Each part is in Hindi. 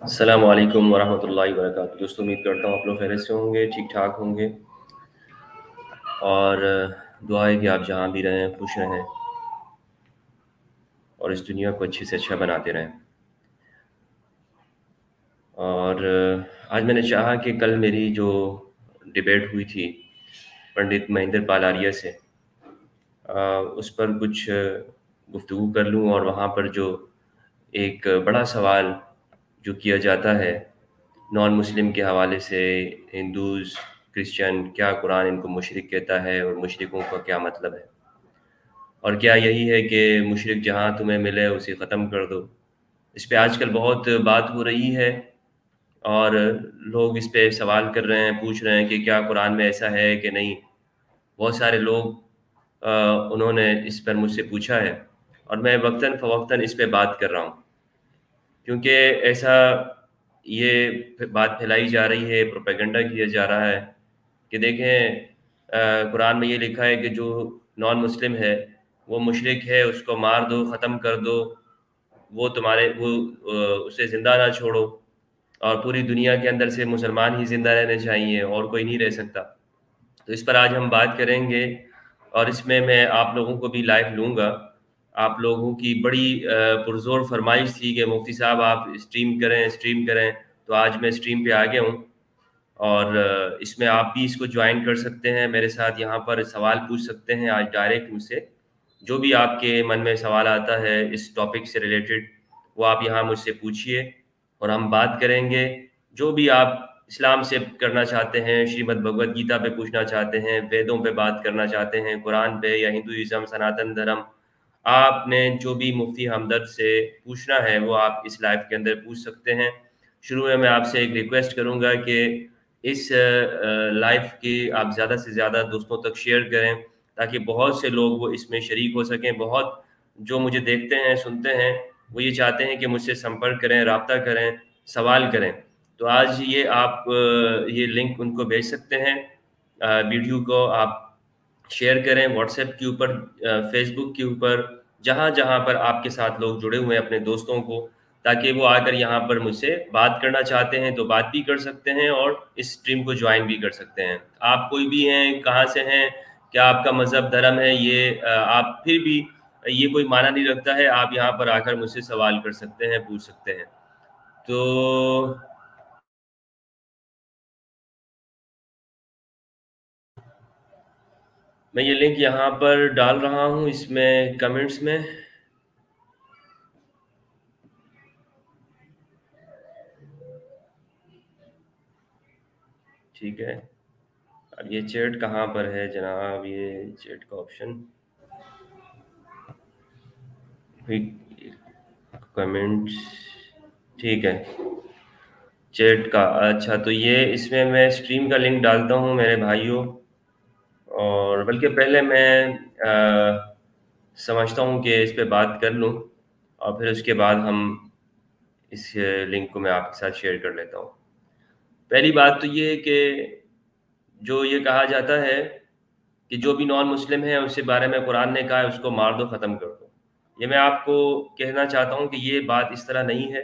अस्सलामु अलैकुम वरहमतुल्लाहि वबरकातुहू। दोस्तों, उम्मीद करता हूँ आप लोग खैरियत से होंगे, ठीक-ठाक होंगे और दुआ है कि आप जहाँ भी रहें, खुश रहें और इस दुनिया को अच्छे से अच्छा बनाते रहें। और आज मैंने चाहा कि कल मेरी जो डिबेट हुई थी पंडित महेंद्र पाल आर्य से उस पर कुछ गुफ्तगू कर लूँ और वहाँ पर जो एक बड़ा सवाल जो किया जाता है नॉन मुस्लिम के हवाले से, हिंदूज़, क्रिश्चियन, क्या कुरान इनको मुशरिक कहता है और मुशरिकों का क्या मतलब है? और क्या यही है कि मुशरिक जहाँ तुम्हें मिले उसे ख़त्म कर दो? इस पे आजकल बहुत बात हो रही है और लोग इस पे सवाल कर रहे हैं, पूछ रहे हैं कि क्या कुरान में ऐसा है कि नहीं? बहुत सारे लोग उन्होंने इस पर मुझसे पूछा है और मैं वक़्तन-फ़वक़्तन इस पे बात कर रहा हूँ। क्योंकि ऐसा ये बात फैलाई जा रही है, प्रोपेगेंडा किया जा रहा है कि देखें कुरान में ये लिखा है कि जो नॉन मुस्लिम है, वो मुशरिक है, उसको मार दो, ख़त्म कर दो, वो तुम्हारे वो उसे ज़िंदा ना छोड़ो और पूरी दुनिया के अंदर से मुसलमान ही ज़िंदा रहने चाहिए और कोई नहीं रह सकता। तो इस पर आज हम बात करेंगे और इसमें मैं आप लोगों को भी लाइव लूँगा। आप लोगों की बड़ी पुरज़ोर फ़रमाइश थी कि मुफ्ती साहब आप स्ट्रीम करें, तो आज मैं स्ट्रीम पे आ गया हूँ और इसमें आप भी इसको जॉइन कर सकते हैं, मेरे साथ यहाँ पर सवाल पूछ सकते हैं आज डायरेक्ट मुझसे। जो भी आपके मन में सवाल आता है इस टॉपिक से रिलेटेड, वो आप यहाँ मुझसे पूछिए और हम बात करेंगे। जो भी आप इस्लाम से करना चाहते हैं, श्रीमद् भगवद गीता पे पूछना चाहते हैं, वेदों पे बात करना चाहते हैं, कुरान पे या हिंदुइज़्म, सनातन धर्म, आपने जो भी मुफ्ती हमदर्द से पूछना है, वो आप इस लाइव के अंदर पूछ सकते हैं। शुरू में मैं आपसे एक रिक्वेस्ट करूँगा कि इस लाइव की आप ज़्यादा से ज़्यादा दोस्तों तक शेयर करें, ताकि बहुत से लोग वो इसमें शरीक हो सकें। बहुत जो मुझे देखते हैं, सुनते हैं, वो ये चाहते हैं कि मुझसे संपर्क करें, राब्ता करें, सवाल करें। तो आज ये आप ये लिंक उनको भेज सकते हैं। वीडियो को आप शेयर करें व्हाट्सएप के ऊपर, फ़ेसबुक के ऊपर, जहाँ-जहाँ पर आपके साथ लोग जुड़े हुए हैं अपने दोस्तों को, ताकि वो आकर यहाँ पर मुझसे बात करना चाहते हैं तो बात भी कर सकते हैं और इस स्ट्रीम को जॉइन भी कर सकते हैं। आप कोई भी हैं, कहाँ से हैं, क्या आपका मज़हब, धर्म है, ये आप फिर भी ये कोई मायना नहीं रखता है, आप यहाँ पर आकर मुझसे सवाल कर सकते हैं, पूछ सकते हैं। तो मैं ये लिंक यहाँ पर डाल रहा हूँ इसमें कमेंट्स में। ठीक है। अब ये चैट कहाँ पर है जनाब? ये चैट का ऑप्शन कमेंट्स, ठीक है, चैट का। अच्छा, तो ये इसमें मैं स्ट्रीम का लिंक डालता हूँ मेरे भाइयों। और बल्कि पहले मैं समझता हूँ कि इस पे बात कर लूँ और फिर उसके बाद हम इस लिंक को मैं आपके साथ शेयर कर लेता हूँ। पहली बात तो ये है कि जो ये कहा जाता है कि जो भी नॉन मुस्लिम है उसके बारे में कुरान ने कहा है उसको मार दो, ख़त्म कर दो। ये मैं आपको कहना चाहता हूँ कि ये बात इस तरह नहीं है।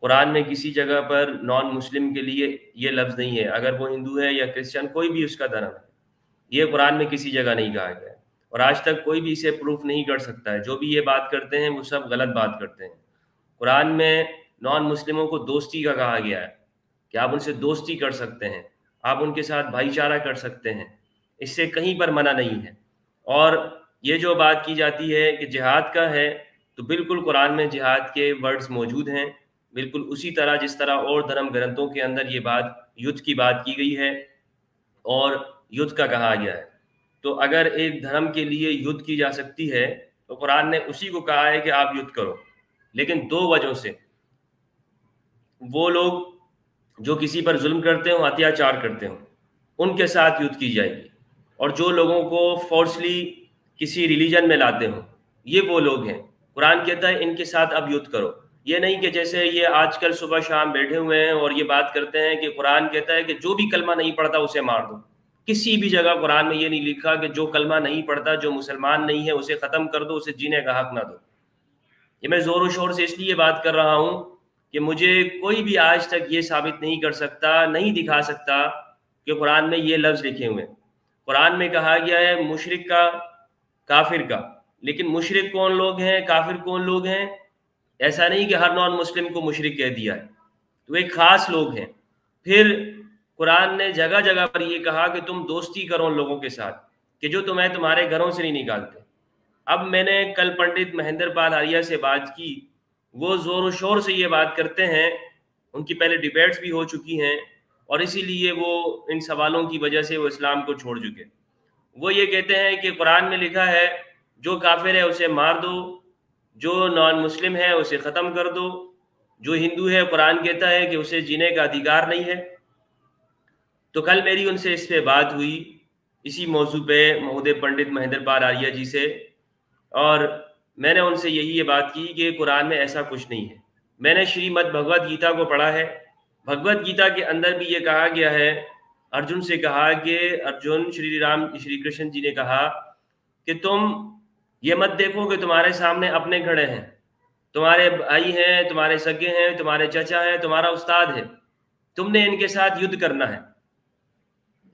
कुरान में किसी जगह पर नॉन मुस्लिम के लिए ये लफ्ज़ नहीं है। अगर वो हिंदू है या क्रिश्चियन, कोई भी उसका धर्म है, ये कुरान में किसी जगह नहीं कहा गया है और आज तक कोई भी इसे प्रूफ़ नहीं कर सकता है। जो भी ये बात करते हैं वो सब गलत बात करते हैं। कुरान में नॉन मुस्लिमों को दोस्ती का कहा गया है कि आप उनसे दोस्ती कर सकते हैं, आप उनके साथ भाईचारा कर सकते हैं, इससे कहीं पर मना नहीं है। और ये जो बात की जाती है कि जिहाद का है, तो बिल्कुल कुरान में जिहाद के वर्ड्स मौजूद हैं, बिल्कुल उसी तरह जिस तरह और धर्म ग्रंथों के अंदर ये बात युद्ध की बात की गई है और युद्ध का कहा गया है। तो अगर एक धर्म के लिए युद्ध की जा सकती है, तो कुरान ने उसी को कहा है कि आप युद्ध करो। लेकिन 2 वजहों से, वो लोग जो किसी पर ज़ुल्म करते हों, अत्याचार करते हों, उनके साथ युद्ध की जाएगी। और जो लोगों को फ़ोर्सली किसी रिलीजन में लाते हों, ये वो लोग हैं। कुरान कहता है इनके साथ अब युद्ध करो। ये नहीं कि जैसे ये आजकल सुबह-शाम बैठे हुए हैं और ये बात करते हैं कि कुरान कहता है कि जो भी कलमा नहीं पढ़ता उसे मार दो। किसी भी जगह कुरान में ये नहीं लिखा कि जो कलमा नहीं पढ़ता, जो मुसलमान नहीं है, उसे ख़त्म कर दो, उसे जीने का हक़ ना दो। ये मैं ज़ोर-ओ-शोर से इसलिए बात कर रहा हूँ कि मुझे कोई भी आज तक ये साबित नहीं कर सकता, नहीं दिखा सकता कि कुरान में ये लफ्ज़ लिखे हुए हैं। कुरान में कहा गया है मुशरिक का, काफिर का, लेकिन मुशरिक कौन लोग हैं, काफिर कौन लोग हैं? ऐसा नहीं कि हर नॉन मुस्लिम को मुशरिक कह दिया है, तो एक ख़ास लोग हैं। फिर कुरान ने जगह जगह पर ये कहा कि तुम दोस्ती करो उन लोगों के साथ कि जो तुम्हें तुम्हारे घरों से नहीं निकालते। अब मैंने कल पंडित महेंद्र पाल आर्या से बात की, वो ज़ोर शोर से ये बात करते हैं, उनकी पहले डिबेट्स भी हो चुकी हैं और इसीलिए वो इन सवालों की वजह से वो इस्लाम को छोड़ चुके। वो ये कहते हैं कि कुरान में लिखा है जो काफिर है उसे मार दो, जो नॉन मुस्लिम है उसे ख़त्म कर दो, जो हिंदू है कुरान कहता है कि उसे जीने का अधिकार नहीं है। तो कल मेरी उनसे इस पे बात हुई, इसी मौजू पे महोदय पंडित महेंद्र पाल आर्या जी से, और मैंने उनसे यही ये बात की कि कुरान में ऐसा कुछ नहीं है। मैंने श्रीमद् भगवद गीता को पढ़ा है, भगवद गीता के अंदर भी ये कहा गया है, अर्जुन से कहा कि अर्जुन, श्री कृष्ण जी ने कहा कि तुम ये मत देखो कि तुम्हारे सामने अपने खड़े हैं, तुम्हारे भाई हैं, तुम्हारे सगे हैं, तुम्हारे चचा हैं, तुम्हारा उस्ताद है, तुमने इनके साथ युद्ध करना है।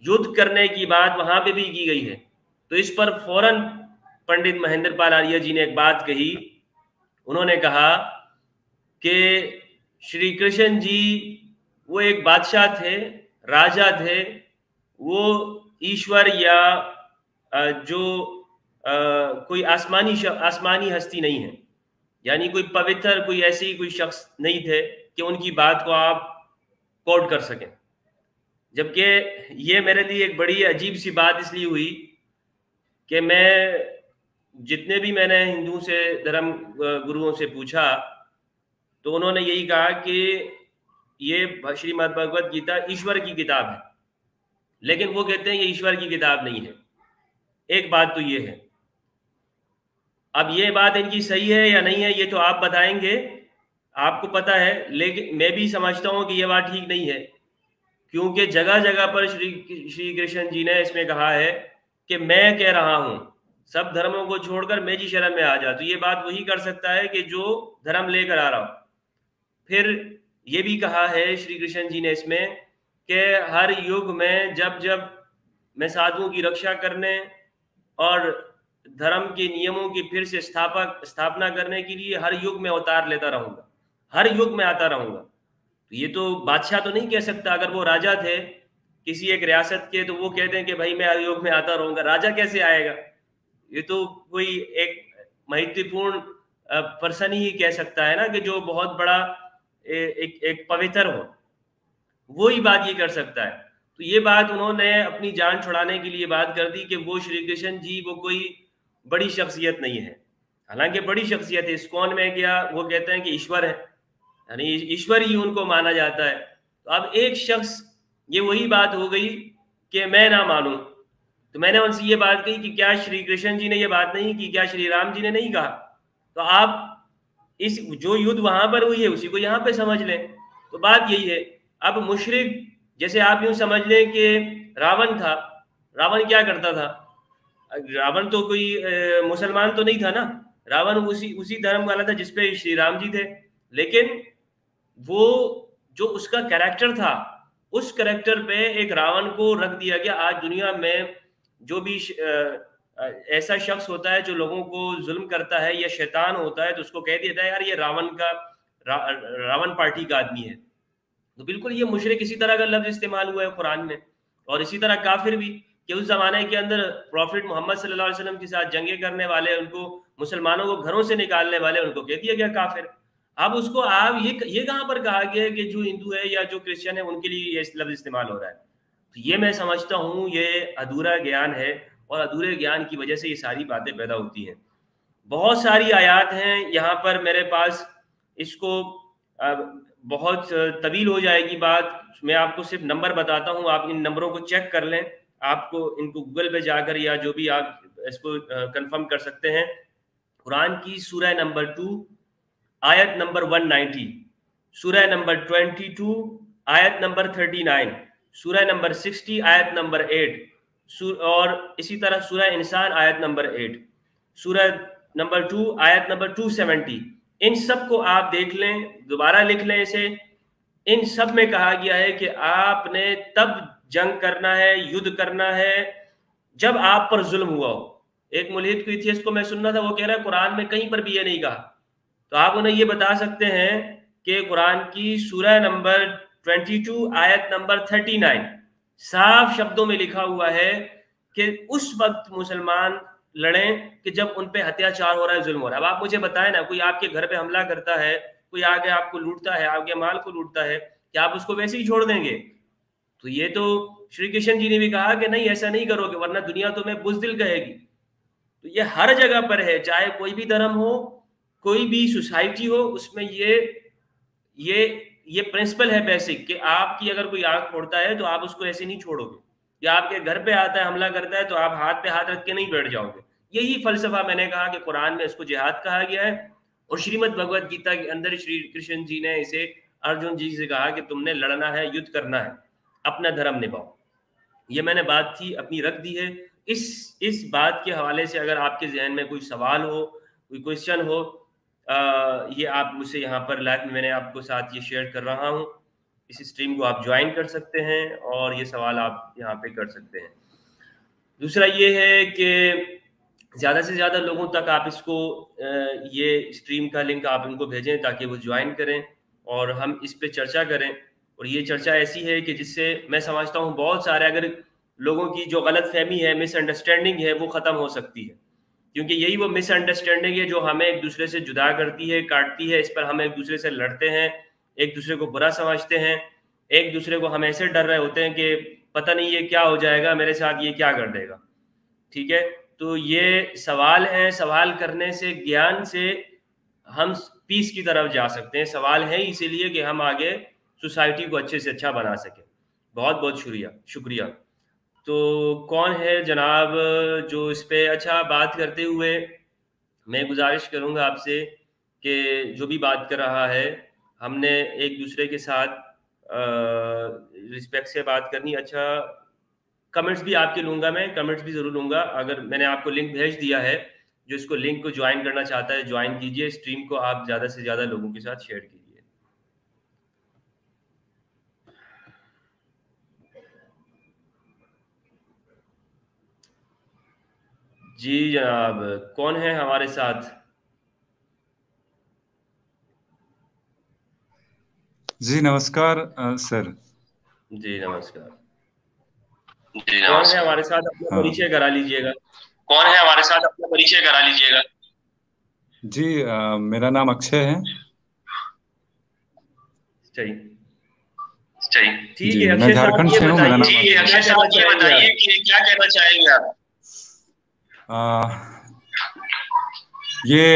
युद्ध करने की बात वहां पे भी की गई है। तो इस पर फौरन पंडित महेंद्र पाल आर्य जी ने एक बात कही, उन्होंने कहा कि श्री कृष्ण जी वो एक बादशाह थे, राजा थे, वो ईश्वर या जो कोई आसमानी हस्ती नहीं है, यानी कोई पवित्र, कोई ऐसी कोई शख्स नहीं थे कि उनकी बात को आप कोट कर सकें। जबकि ये मेरे लिए एक बड़ी अजीब सी बात इसलिए हुई कि मैं जितने भी मैंने हिंदू से, धर्म गुरुओं से पूछा, तो उन्होंने यही कहा कि ये श्रीमद् भगवद गीता ईश्वर की किताब है, लेकिन वो कहते हैं ये ईश्वर की किताब नहीं है। एक बात तो ये है, अब ये बात इनकी सही है या नहीं है ये तो आप बताएंगे, आपको पता है, लेकिन मैं भी समझता हूँ कि ये बात ठीक नहीं है, क्योंकि जगह जगह पर श्री कृष्ण जी ने इसमें कहा है कि मैं कह रहा हूं सब धर्मों को छोड़कर मैं जी शरण में आ जा। तो ये बात वही कर सकता है कि जो धर्म लेकर आ रहा हो। फिर ये भी कहा है श्री कृष्ण जी ने इसमें कि हर युग में जब जब मैं साधुओं की रक्षा करने और धर्म के नियमों की फिर से स्थापना करने के लिए हर युग में अवतार लेता रहूंगा, हर युग में आता रहूंगा। तो ये तो बादशाह तो नहीं कह सकता, अगर वो राजा थे किसी एक रियासत के तो वो कहते हैं कि भाई मैं हर युग में आता रहूंगा, राजा कैसे आएगा? ये तो कोई एक महत्वपूर्ण पर्सन ही कह सकता है ना, कि जो बहुत बड़ा एक पवित्र हो, वो ही बात ये कर सकता है। तो ये बात उन्होंने अपनी जान छुड़ाने के लिए बात कर दी कि वो श्री कृष्ण जी वो कोई बड़ी शख्सियत नहीं है, हालांकि बड़ी शख्सियत है। इस्कॉन में क्या वो कहते हैं कि ईश्वर है, यानी ईश्वर ही उनको माना जाता है। तो अब एक शख्स, ये वही बात हो गई कि मैं ना मानूं। तो मैंने उनसे ये बात कही कि क्या श्री कृष्ण जी ने ये बात नहीं की, क्या श्री राम जी ने नहीं कहा? तो आप इस जो युद्ध वहां पर हुई है उसी को यहाँ पे समझ लें। तो बात यही है। अब मुशरिक, जैसे आप यूं समझ लें कि रावण था, रावण क्या करता था? रावण तो कोई मुसलमान तो नहीं था ना, रावण उसी धर्म वाला था जिसपे श्री राम जी थे, लेकिन वो जो उसका कैरेक्टर था, उस कैरेक्टर पे एक रावण को रख दिया गया। आज दुनिया में जो भी ऐसा शख्स होता है जो लोगों को जुल्म करता है या शैतान होता है, तो उसको कह दिया जाए यार ये रावण पार्टी का आदमी है। तो बिल्कुल ये मुशरिक इसी तरह का लफ्ज इस्तेमाल हुआ है कुरान में। और इसी तरह काफिर भी, कि उस जमाने के अंदर प्रॉफिट मोहम्मद सल्लल्लाहु अलैहि वसल्लम के साथ जंगें करने वाले, उनको मुसलमानों को घरों से निकालने वाले, उनको कह दिया गया काफिर। अब उसको आप ये कहाँ पर कहा गया है कि जो हिंदू है या जो क्रिश्चियन है उनके लिए ये लफ्ज इस्तेमाल हो रहा है? तो ये मैं समझता हूँ ये अधूरा ज्ञान है, और अधूरे ज्ञान की वजह से ये सारी बातें पैदा होती हैं। बहुत सारी आयात हैं यहाँ पर मेरे पास, इसको बहुत तवील हो जाएगी बात। मैं आपको सिर्फ नंबर बताता हूँ, आप इन नंबरों को चेक कर लें, आपको इनको गूगल पे जाकर या जो भी आप इसको कंफर्म कर सकते हैं। कुरान की सूरह नंबर 2 आयत नंबर 190, सूरह नंबर 22 आयत नंबर 39, सूरह नंबर 60 आयत नंबर 8, और इसी तरह सूरह इंसान आयत नंबर 8, सूरह नंबर 2 आयत नंबर 270, इन सब को आप देख लें, दोबारा लिख लें इसे। इन सब में कहा गया है कि आपने तब जंग करना है, युद्ध करना है, जब आप पर जुल्म हुआ हो। एक मुल्हिद को, एथियस्ट को मैं सुन रहा था, वो कह रहा है कुरान में कहीं पर भी ये नहीं कहा। तो आप उन्हें ये बता सकते हैं कि कुरान की सूरह नंबर 22 आयत नंबर 39 साफ शब्दों में लिखा हुआ है कि उस वक्त मुसलमान लड़ें कि जब उन पे अत्याचार हो रहा है, जुल्म हो रहा है। अब आप मुझे बताएं ना, कोई आपके घर पे हमला करता है, कोई आके आपको लूटता है, आपके माल को लूटता है, क्या आप उसको वैसे ही छोड़ देंगे? तो ये तो श्री कृष्ण जी ने भी कहा कि नहीं, ऐसा नहीं करोगे वरना दुनिया तुम्हें बुज़दिल कहेगी। तो ये हर जगह पर है, चाहे कोई भी धर्म हो, कोई भी सोसाइटी हो, उसमें ये ये प्रिंसिपल है बेसिक कि आपकी अगर कोई आंख फोड़ता है तो आप उसको ऐसे नहीं छोड़ोगे, या आपके घर पे आता है, हमला करता है, तो आप हाथ पे हाथ रख के नहीं बैठ जाओगे। यही फलसफा मैंने कहा कि कुरान में इसको जिहाद कहा गया है, और श्रीमद् भगवत गीता के अंदर श्री कृष्ण जी ने इसे अर्जुन जी से कहा कि तुमने लड़ना है, युद्ध करना है, अपना धर्म निभाओ। ये मैंने बात थी अपनी रख दी है। इस बात के हवाले से अगर आपके जहन में कोई सवाल हो, कोई क्वेश्चन हो, ये आप मुझसे यहाँ पर लाइव में मैंने आपको साथ ये शेयर कर रहा हूँ। इस स्ट्रीम को आप ज्वाइन कर सकते हैं और ये सवाल आप यहाँ पे कर सकते हैं। दूसरा ये है कि ज़्यादा से ज़्यादा लोगों तक आप इसको ये स्ट्रीम का लिंक आप इनको भेजें ताकि वो ज्वाइन करें और हम इस पे चर्चा करें। और ये चर्चा ऐसी है कि जिससे मैं समझता हूँ बहुत सारे अगर लोगों की जो गलतफहमी है, मिसअंडरस्टैंडिंग है, वो ख़त्म हो सकती है। क्योंकि यही वो मिसअंडरस्टैंडिंग है जो हमें एक दूसरे से जुदा करती है, काटती है। इस पर हम एक दूसरे से लड़ते हैं, एक दूसरे को बुरा समझते हैं, एक दूसरे को हम ऐसे डर रहे होते हैं कि पता नहीं ये क्या हो जाएगा मेरे साथ, ये क्या कर देगा। ठीक है, तो ये सवाल हैं, सवाल करने से, ज्ञान से हम पीस की तरफ जा सकते हैं। सवाल है इसीलिए कि हम आगे सोसाइटी को अच्छे से अच्छा बना सकें। बहुत बहुत शुक्रिया। तो कौन है जनाब जो इस पे अच्छा बात करते हुए, मैं गुजारिश करूंगा आपसे कि जो भी बात कर रहा है, हमने एक दूसरे के साथ रिस्पेक्ट से बात करनी। अच्छा, कमेंट्स भी आपके लूंगा, मैं कमेंट्स भी ज़रूर लूंगा। अगर मैंने आपको लिंक भेज दिया है, जो इसको लिंक को ज्वाइन करना चाहता है ज्वाइन कीजिए। स्ट्रीम को आप ज़्यादा से ज़्यादा लोगों के साथ शेयर कीजिए। जी जनाब, कौन है हमारे साथ? जी नमस्कार सर। जी नमस्कार। जी कौन है नमस्कार। हमारे साथ? अपना हाँ, परिचय करा लीजिएगा। कौन है हमारे साथ? अपना परिचय करा लीजिएगा। जी मेरा नाम अक्षय है। सही, सही। ठीक जी है। मैं अक्षय साहब झारखंड ये से हूँ, मेरा नाम बताइए अक्षय कि है। क्या अक्षय कहना साहब ये चाहेंगे बताइए आप? कि क्या कहना चाहेंगे आप? ये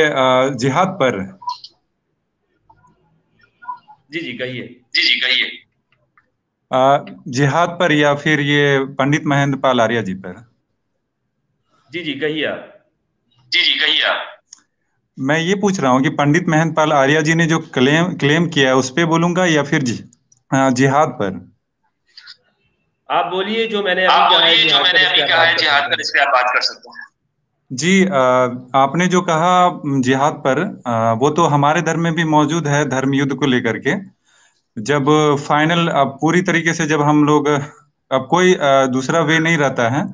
जिहाद पर। जी जी कहिए। जी जी कहिए। जिहाद पर या फिर ये पंडित महेंद्र पाल आर्य जी पर? जी जी कहिए आप। जी जी कहिए आप। मैं ये पूछ रहा हूँ कि पंडित महेंद्र पाल आर्य जी ने जो क्लेम क्लेम किया है उस पे बोलूंगा या फिर जिहाद पर? आप बोलिए, जो मैंने अभी आप कहा है बोलिए, जो जिहाद पर, मैंने इस पे अभी आप कहा बात है कर जिहाद सकते पर, हैं। इस पे आप बात कर सकते हैं। जी आपने जो कहा जिहाद पर, वो तो हमारे धर्म में भी मौजूद है, धर्म युद्ध को लेकर के। जब फाइनल अब पूरी तरीके से जब हम लोग अब कोई दूसरा वे नहीं रहता है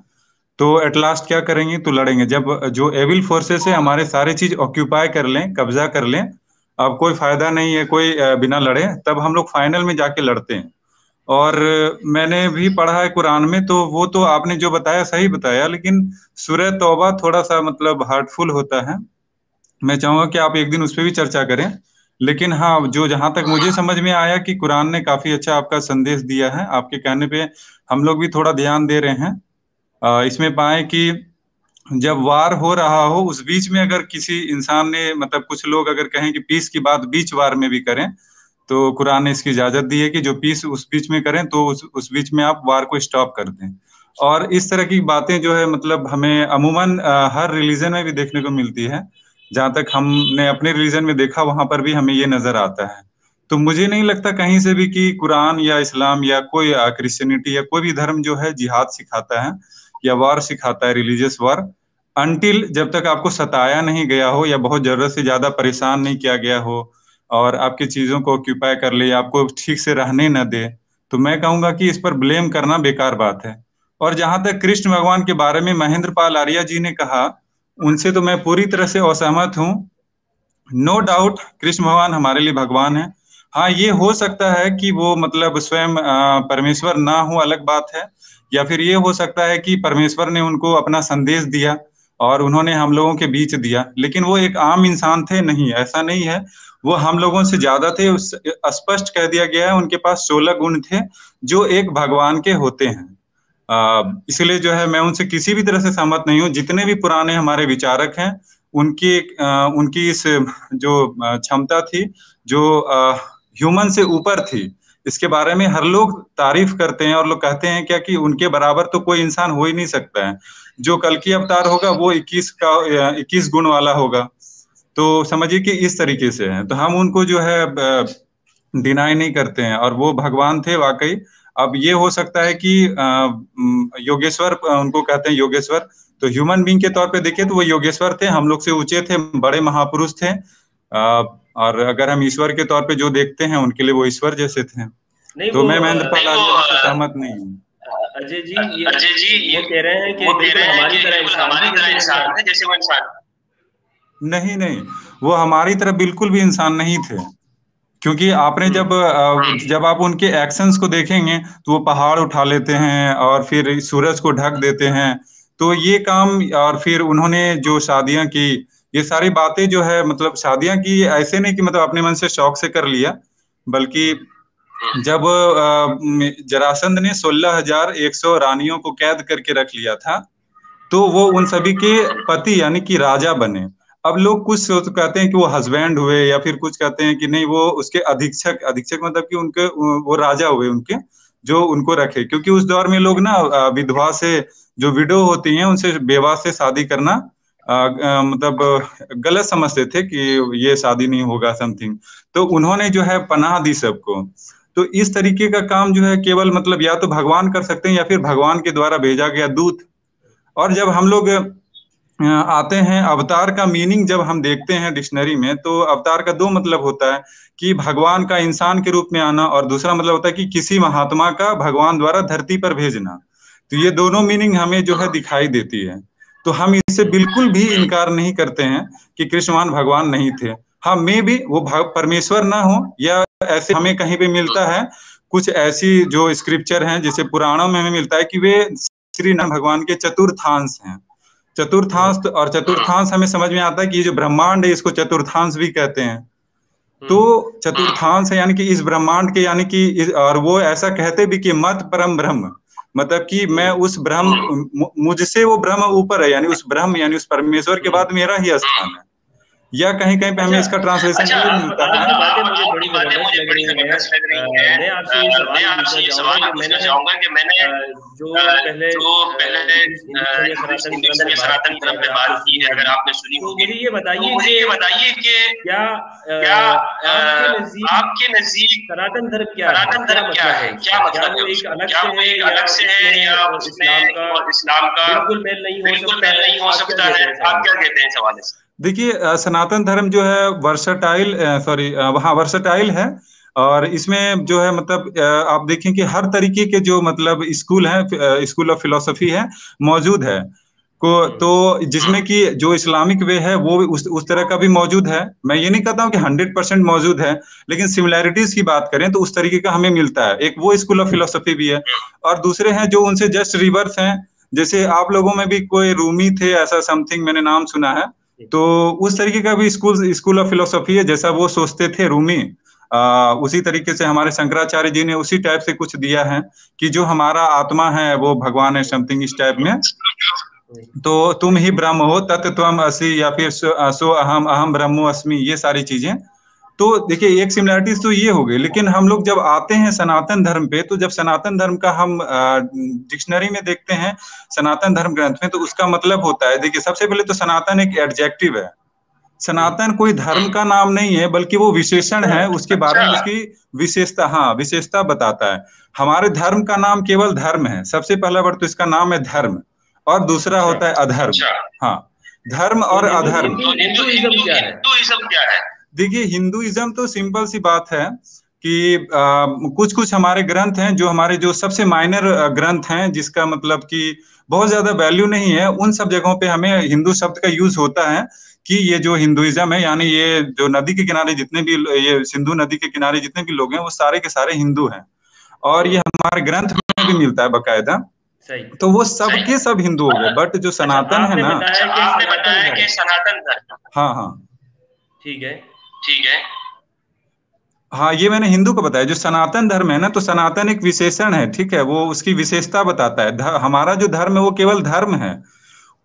तो एट लास्ट क्या करेंगे, तो लड़ेंगे। जब जो एविल फोर्सेस है हमारे सारे चीज ऑक्यूपाई कर लें, कब्जा कर लें, अब कोई फायदा नहीं है कोई बिना लड़े, तब हम लोग फाइनल में जाके लड़ते हैं। और मैंने भी पढ़ा है कुरान में, तो वो तो आपने जो बताया सही बताया, लेकिन सूरह तौबा थोड़ा सा मतलब हार्टफुल होता है। मैं चाहूंगा कि आप एक दिन उस पर भी चर्चा करें। लेकिन हाँ, जो जहां तक मुझे समझ में आया कि कुरान ने काफी अच्छा आपका संदेश दिया है, आपके कहने पे हम लोग भी थोड़ा ध्यान दे रहे हैं। इसमें पाए कि जब वार हो रहा हो उस बीच में अगर किसी इंसान ने मतलब कुछ लोग अगर कहें कि पीस की बात बीच वार में भी करें, तो कुरान ने इसकी इजाजत दी है कि जो पीस उस बीच में करें तो उस बीच में आप वार को स्टॉप कर दें। और इस तरह की बातें जो है मतलब हमें अमूमन हर रिलीजन में भी देखने को मिलती है। जहां तक हमने अपने रिलीजन में देखा वहां पर भी हमें ये नजर आता है। तो मुझे नहीं लगता कहीं से भी कि कुरान या इस्लाम या कोई क्रिश्चियनिटी या कोई भी धर्म जो है जिहाद सिखाता है या वार सिखाता है, रिलीजियस वार। अनटिल जब तक आपको सताया नहीं गया हो या बहुत जरूरत से ज्यादा परेशान नहीं किया गया हो और आपकी चीजों को ऑक्यूपाई कर ले, आपको ठीक से रहने न दे, तो मैं कहूंगा कि इस पर ब्लेम करना बेकार बात है। और जहां तक कृष्ण भगवान के बारे में महेंद्र पाल आर्या जी ने कहा, उनसे तो मैं पूरी तरह से असहमत हूँ। नो डाउट कृष्ण भगवान हमारे लिए भगवान है। हाँ, ये हो सकता है कि वो मतलब स्वयं परमेश्वर ना हो, अलग बात है। या फिर ये हो सकता है कि परमेश्वर ने उनको अपना संदेश दिया और उन्होंने हम लोगों के बीच दिया, लेकिन वो एक आम इंसान थे नहीं, ऐसा नहीं है। वो हम लोगों से ज्यादा थे। स्पष्ट कह दिया गया है उनके पास 16 गुण थे जो एक भगवान के होते हैं। इसलिए जो है मैं उनसे किसी भी तरह से सहमत नहीं हूँ। जितने भी पुराने हमारे विचारक हैं, उनकी उनकी इस जो क्षमता थी, जो ह्यूमन से ऊपर थी, इसके बारे में हर लोग तारीफ करते हैं और लोग कहते हैं क्या कि उनके बराबर तो कोई इंसान हो ही नहीं सकता है। जो कल की अवतार होगा वो 21 गुण वाला होगा। तो समझिए कि इस तरीके से है, तो हम उनको जो है डिनाई नहीं करते हैं, और वो भगवान थे वाकई। अब ये हो सकता है कि योगेश्वर, उनको कहते हैं योगेश्वर, तो ह्यूमन बीइंग के तौर पे देखें तो वो योगेश्वर थे, हम लोग से ऊंचे थे, बड़े महापुरुष थे। और अगर हम ईश्वर के तौर पे जो देखते हैं, उनके लिए वो ईश्वर जैसे थे। नहीं तो वो मैं महेंद्र पाल आर्य से सहमत नहीं हूँ। अजय जी, ये कह रहे हैं कि बिल्कुल हमारी तरह इंसान है जैसे वो इंसान। नहीं नहीं, वो हमारी तरह बिल्कुल भी इंसान नहीं थे। क्योंकि आपने जब आप उनके एक्शंस को देखेंगे तो वो पहाड़ उठा लेते हैं और फिर सूरज को ढक देते हैं। तो ये काम, और फिर उन्होंने जो शादियां की, ये सारी बातें जो है, मतलब शादियां की ऐसे नहीं कि मतलब अपने मन से शौक से कर लिया, बल्कि जब जरासंध ने 16,100 रानियों को कैद करके रख लिया था, तो वो उन सभी के पति यानी कि राजा बने। अब लोग कुछ सोच कहते हैं कि वो हस्बैंड हुए, या फिर कुछ कहते हैं कि नहीं वो उसके अधीक्षक, अधीक्षक मतलब कि उनके वो राजा हुए उनके, जो उनको रखे। क्योंकि उस दौर में लोग ना विधवा से, जो विडो होती हैं, उनसे बेवा से शादी करना मतलब गलत समझते थे कि ये शादी नहीं होगा समथिंग। तो उन्होंने जो है पनाह दी सबको। तो इस तरीके का काम जो है केवल मतलब या तो भगवान कर सकते हैं या फिर भगवान के द्वारा भेजा गया दूत। और जब हम लोग आते हैं अवतार का मीनिंग, जब हम देखते हैं डिक्शनरी में, तो अवतार का दो मतलब होता है कि भगवान का इंसान के रूप में आना, और दूसरा मतलब होता है कि किसी महात्मा का भगवान द्वारा धरती पर भेजना। तो ये दोनों मीनिंग हमें जो है दिखाई देती है। तो हम इससे बिल्कुल भी इनकार नहीं करते हैं कि कृष्णवान भगवान नहीं थे। हाँ, मे भी वो परमेश्वर ना हो, या ऐसे हमें कहीं पे मिलता है कुछ ऐसी जो स्क्रिप्चर हैं, जैसे पुराणों में हमें मिलता है कि वे श्री राम भगवान के चतुर्थांश हैं। चतुर्थांश, और चतुर्थांश हमें समझ में आता है कि ये जो ब्रह्मांड है इसको चतुर्थांश भी कहते हैं। तो चतुर्थांश है यानी कि इस ब्रह्मांड के, यानी कि और वो ऐसा कहते भी कि मत परम ब्रह्म, मतलब कि मैं उस ब्रह्म, मुझसे वो ब्रह्म ऊपर है, यानी उस ब्रह्म यानी उस परमेश्वर के बाद मेरा ही स्थान है। या कहीं कहीं पे हमें इसका ट्रांसलेशन भी मिलता है। आपकी बातें मुझे बड़ी जबरदस्त लग रही हैं। मैं आपसे ये सवाल पूछना चाहूंगा कि मैंने जो पहले इंडियन या सनातन धर्म पे बात की है, अगर आपने सुनी होगी, मुझे ये बताइए कि क्या आपके नजदीक सनातन धर्म क्या है? क्या मतलब है? क्या वो एक अलग से है या उसमें इस्लाम का बिल्कुल मेल नहीं हो सकता है? आप क्या कहते हैं सवाल से? देखिए, सनातन धर्म जो है वर्सटाइल, हाँ वर्सटाइल है। और इसमें जो है मतलब आप देखें कि हर तरीके के जो मतलब स्कूल है, स्कूल ऑफ फिलोसफी है, मौजूद है को। तो जिसमें कि जो इस्लामिक वे है वो उस तरह का भी मौजूद है। मैं ये नहीं कहता हूँ कि 100% मौजूद है, लेकिन सिमिलैरिटीज की बात करें तो उस तरीके का हमें मिलता है। एक वो स्कूल ऑफ फिलोसफी भी है, और दूसरे हैं जो उनसे जस्ट रिवर्स हैं। जैसे आप लोगों में भी कोई रूमी थे, ऐसा समथिंग मैंने नाम सुना है। तो उस तरीके का भी स्कूल ऑफ फिलोसफी है, जैसा वो सोचते थे रूमी। उसी तरीके से हमारे शंकराचार्य जी ने उसी टाइप से कुछ दिया है कि जो हमारा आत्मा है वो भगवान है, समथिंग इस टाइप में। तो तुम ही ब्रह्म हो, तत्त्वम असि, या फिर सो अहम अहम ब्रह्मो अस्मि, ये सारी चीजें। तो देखिए एक सिमिलरिटीज तो ये हो गई। लेकिन हम लोग जब आते हैं सनातन धर्म पे, तो जब सनातन धर्म का हम डिक्शनरी में देखते हैं, सनातन धर्म ग्रंथ में, तो उसका मतलब होता है, देखिए सबसे पहले तो सनातन एक एडजेक्टिव है। सनातन कोई धर्म का नाम नहीं है, बल्कि वो विशेषण है, उसके बारे में उसकी विशेषता, हाँ विशेषता बताता है। हमारे धर्म का नाम केवल धर्म है, सबसे पहला वर्ड तो इसका नाम है धर्म, और दूसरा होता है अधर्म। हाँ, धर्म तो और अधर्म। हिंदुइज्म क्या है? देखिए, हिंदुइज्म तो सिंपल सी बात है कि कुछ कुछ हमारे ग्रंथ हैं, जो हमारे जो सबसे माइनर ग्रंथ हैं, जिसका मतलब कि बहुत ज्यादा वैल्यू नहीं है, उन सब जगहों पे हमें हिंदू शब्द का यूज होता है कि ये जो हिंदुइज्म है, यानी ये जो नदी के किनारे जितने भी, ये सिंधु नदी के किनारे जितने भी लोग हैं, वो सारे के सारे हिंदू हैं, और ये हमारे ग्रंथ में भी मिलता है बकायदा। सही। तो वो सब के सब हिंदू हो गए, बट जो अच्छा, सनातन है आपने ना, बताया कि सनातन धर्म। हाँ हाँ ठीक है। हाँ, ये मैंने हिंदू को बताया। जो सनातन धर्म है ना, तो सनातन एक विशेषण है, ठीक है, वो उसकी विशेषता बताता है। हमारा जो धर्म है वो केवल धर्म है,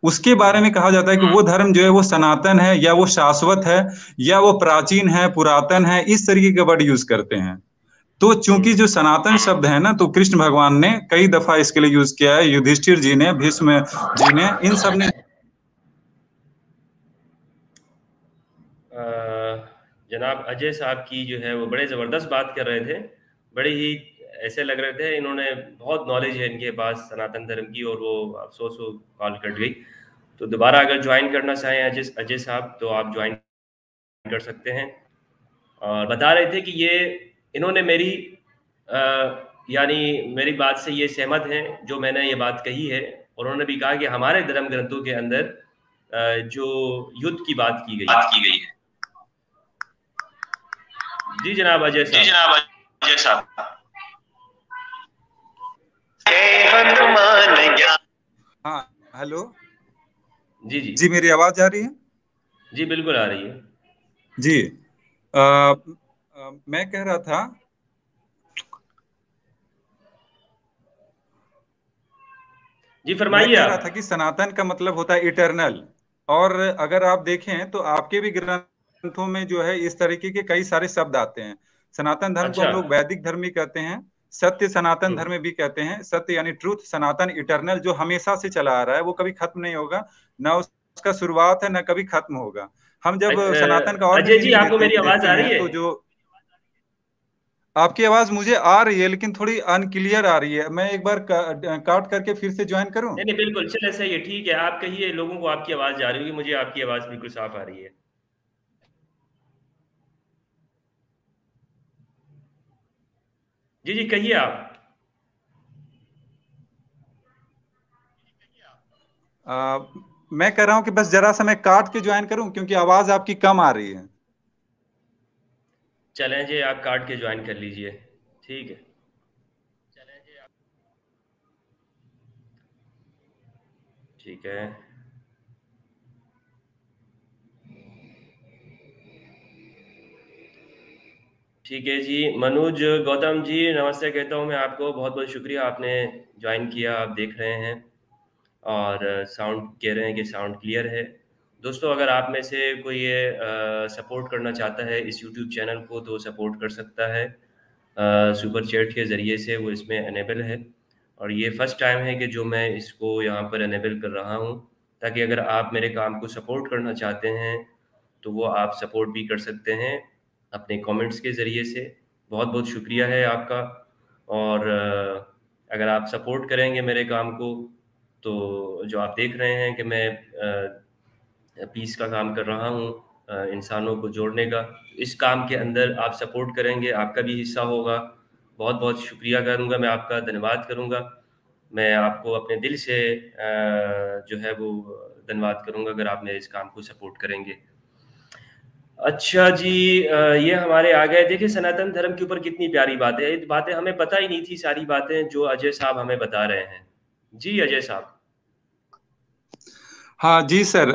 उसके बारे में कहा जाता है कि वो धर्म जो है वो सनातन है, या वो शाश्वत है, या वो प्राचीन है, पुरातन है, इस तरीके के वर्ड यूज करते हैं। तो चूंकि जो सनातन शब्द है ना, तो कृष्ण भगवान ने कई दफा इसके लिए यूज किया है, युधिष्ठिर जी ने, भीष्म जी ने, इन सब ने। जनाब अजय साहब की जो है वो बड़े ज़बरदस्त बात कर रहे थे, बड़े ही ऐसे लग रहे थे इन्होंने बहुत नॉलेज है इनके पास सनातन धर्म की, और वो अफसोस हो कॉल कट गई। तो दोबारा अगर ज्वाइन करना चाहें अजय अजय साहब, तो आप ज्वाइन कर सकते हैं। और बता रहे थे कि ये इन्होंने मेरी यानी मेरी बात से ये सहमत हैं जो मैंने ये बात कही है, और उन्होंने भी कहा कि हमारे धर्म ग्रंथों के अंदर जो युद्ध की बात की गई है। जी जनाब अजय साहब। हाँ, हेलो। जी जी जी, मेरी आवाज आ रही है? जी, बिल्कुल आ रही है जी। मैं कह रहा था, जी, मैं फरमाइए कह रहा था आप। कि सनातन का मतलब होता है इटरनल। और अगर आप देखें तो आपके भी ग्रंथों में जो है इस तरीके के कई सारे शब्द आते हैं। सनातन धर्म को अच्छा। हम लोग वैदिक धर्म भी कहते हैं, सत्य सनातन धर्म भी कहते हैं। सत्य यानी ट्रूथ, सनातन इटरनल, जो हमेशा से चला आ रहा है, वो कभी खत्म नहीं होगा, ना उसका शुरुआत है ना कभी खत्म होगा। हम जब सनातन का और भी अजय जी, मीनिंग आपको मेरी आवाज देखते आ रही हैं, है? तो जो आपकी आवाज मुझे आ रही है, लेकिन थोड़ी अनक्लियर आ रही है। मैं एक बार काट करके फिर से ज्वाइन करूं? नहीं नहीं, बिल्कुल चले, सही है, ठीक है, आप कहिए, लोगों को आपकी आवाज जा रही होगी, मुझे आपकी आवाज बिल्कुल साफ आ रही है। जी जी, कहिए आप। आ, मैं कह रहा हूं कि बस जरा सा मैं काट के ज्वाइन करूं, क्योंकि आवाज आपकी कम आ रही है। चलें जी, आप काट के ज्वाइन कर लीजिए, ठीक है। ठीक है। ठीक है जी, मनोज गौतम जी नमस्ते कहता हूँ मैं आपको, बहुत बहुत शुक्रिया आपने ज्वाइन किया, आप देख रहे हैं और साउंड कह रहे हैं कि साउंड क्लियर है। दोस्तों, अगर आप में से कोई ये सपोर्ट करना चाहता है इस यूट्यूब चैनल को, तो सपोर्ट कर सकता है सुपर चैट के ज़रिए से, वो इसमें अनेबल है। और ये फर्स्ट टाइम है कि जो मैं इसको यहाँ पर अनेबल कर रहा हूँ, ताकि अगर आप मेरे काम को सपोर्ट करना चाहते हैं तो वो आप सपोर्ट भी कर सकते हैं अपने कमेंट्स के ज़रिए से। बहुत बहुत शुक्रिया है आपका। और अगर आप सपोर्ट करेंगे मेरे काम को, तो जो आप देख रहे हैं कि मैं पीस का काम कर रहा हूँ, इंसानों को जोड़ने का, इस काम के अंदर आप सपोर्ट करेंगे, आपका भी हिस्सा होगा। बहुत बहुत शुक्रिया करूँगा मैं आपका, धन्यवाद करूँगा। मैं आपको अपने दिल से जो है वो धन्यवाद करूँगा अगर आप मेरे इस काम को सपोर्ट करेंगे। अच्छा जी, ये हमारे आ गए। देखिए सनातन धर्म के ऊपर कितनी प्यारी बातें हैं, ये बातें हमें पता ही नहीं थी, सारी बातें जो अजय साहब हमें बता रहे हैं। जी अजय साहब। हाँ जी सर,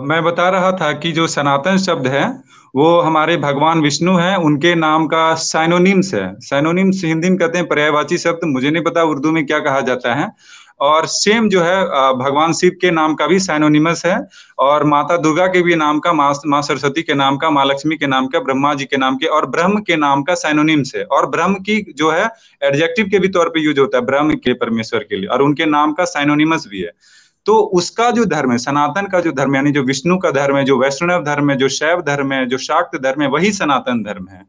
मैं बता रहा था कि जो सनातन शब्द है वो हमारे भगवान विष्णु हैं, उनके नाम का साइनोनिम्स है। साइनोनिम्स हिंदी में कहते हैं पर्यायवाची शब्द, मुझे नहीं पता उर्दू में क्या कहा जाता है। और सेम जो है भगवान शिव के नाम का भी साइनोनिमस है, और माता दुर्गा के भी नाम का, माँ सरस्वती के नाम का, माँ लक्ष्मी के नाम का, ब्रह्मा जी के नाम के, और ब्रह्म के नाम का साइनोनिम्स है। और ब्रह्म की जो है एडजेक्टिव के भी तौर पे यूज होता है, ब्रह्म के, परमेश्वर के लिए, और उनके नाम का साइनोनिमस भी है। तो उसका जो धर्म है, सनातन का जो धर्म, यानी जो विष्णु का धर्म है, जो वैष्णव धर्म है, जो शैव धर्म है, जो शाक्त धर्म है, वही सनातन धर्म है।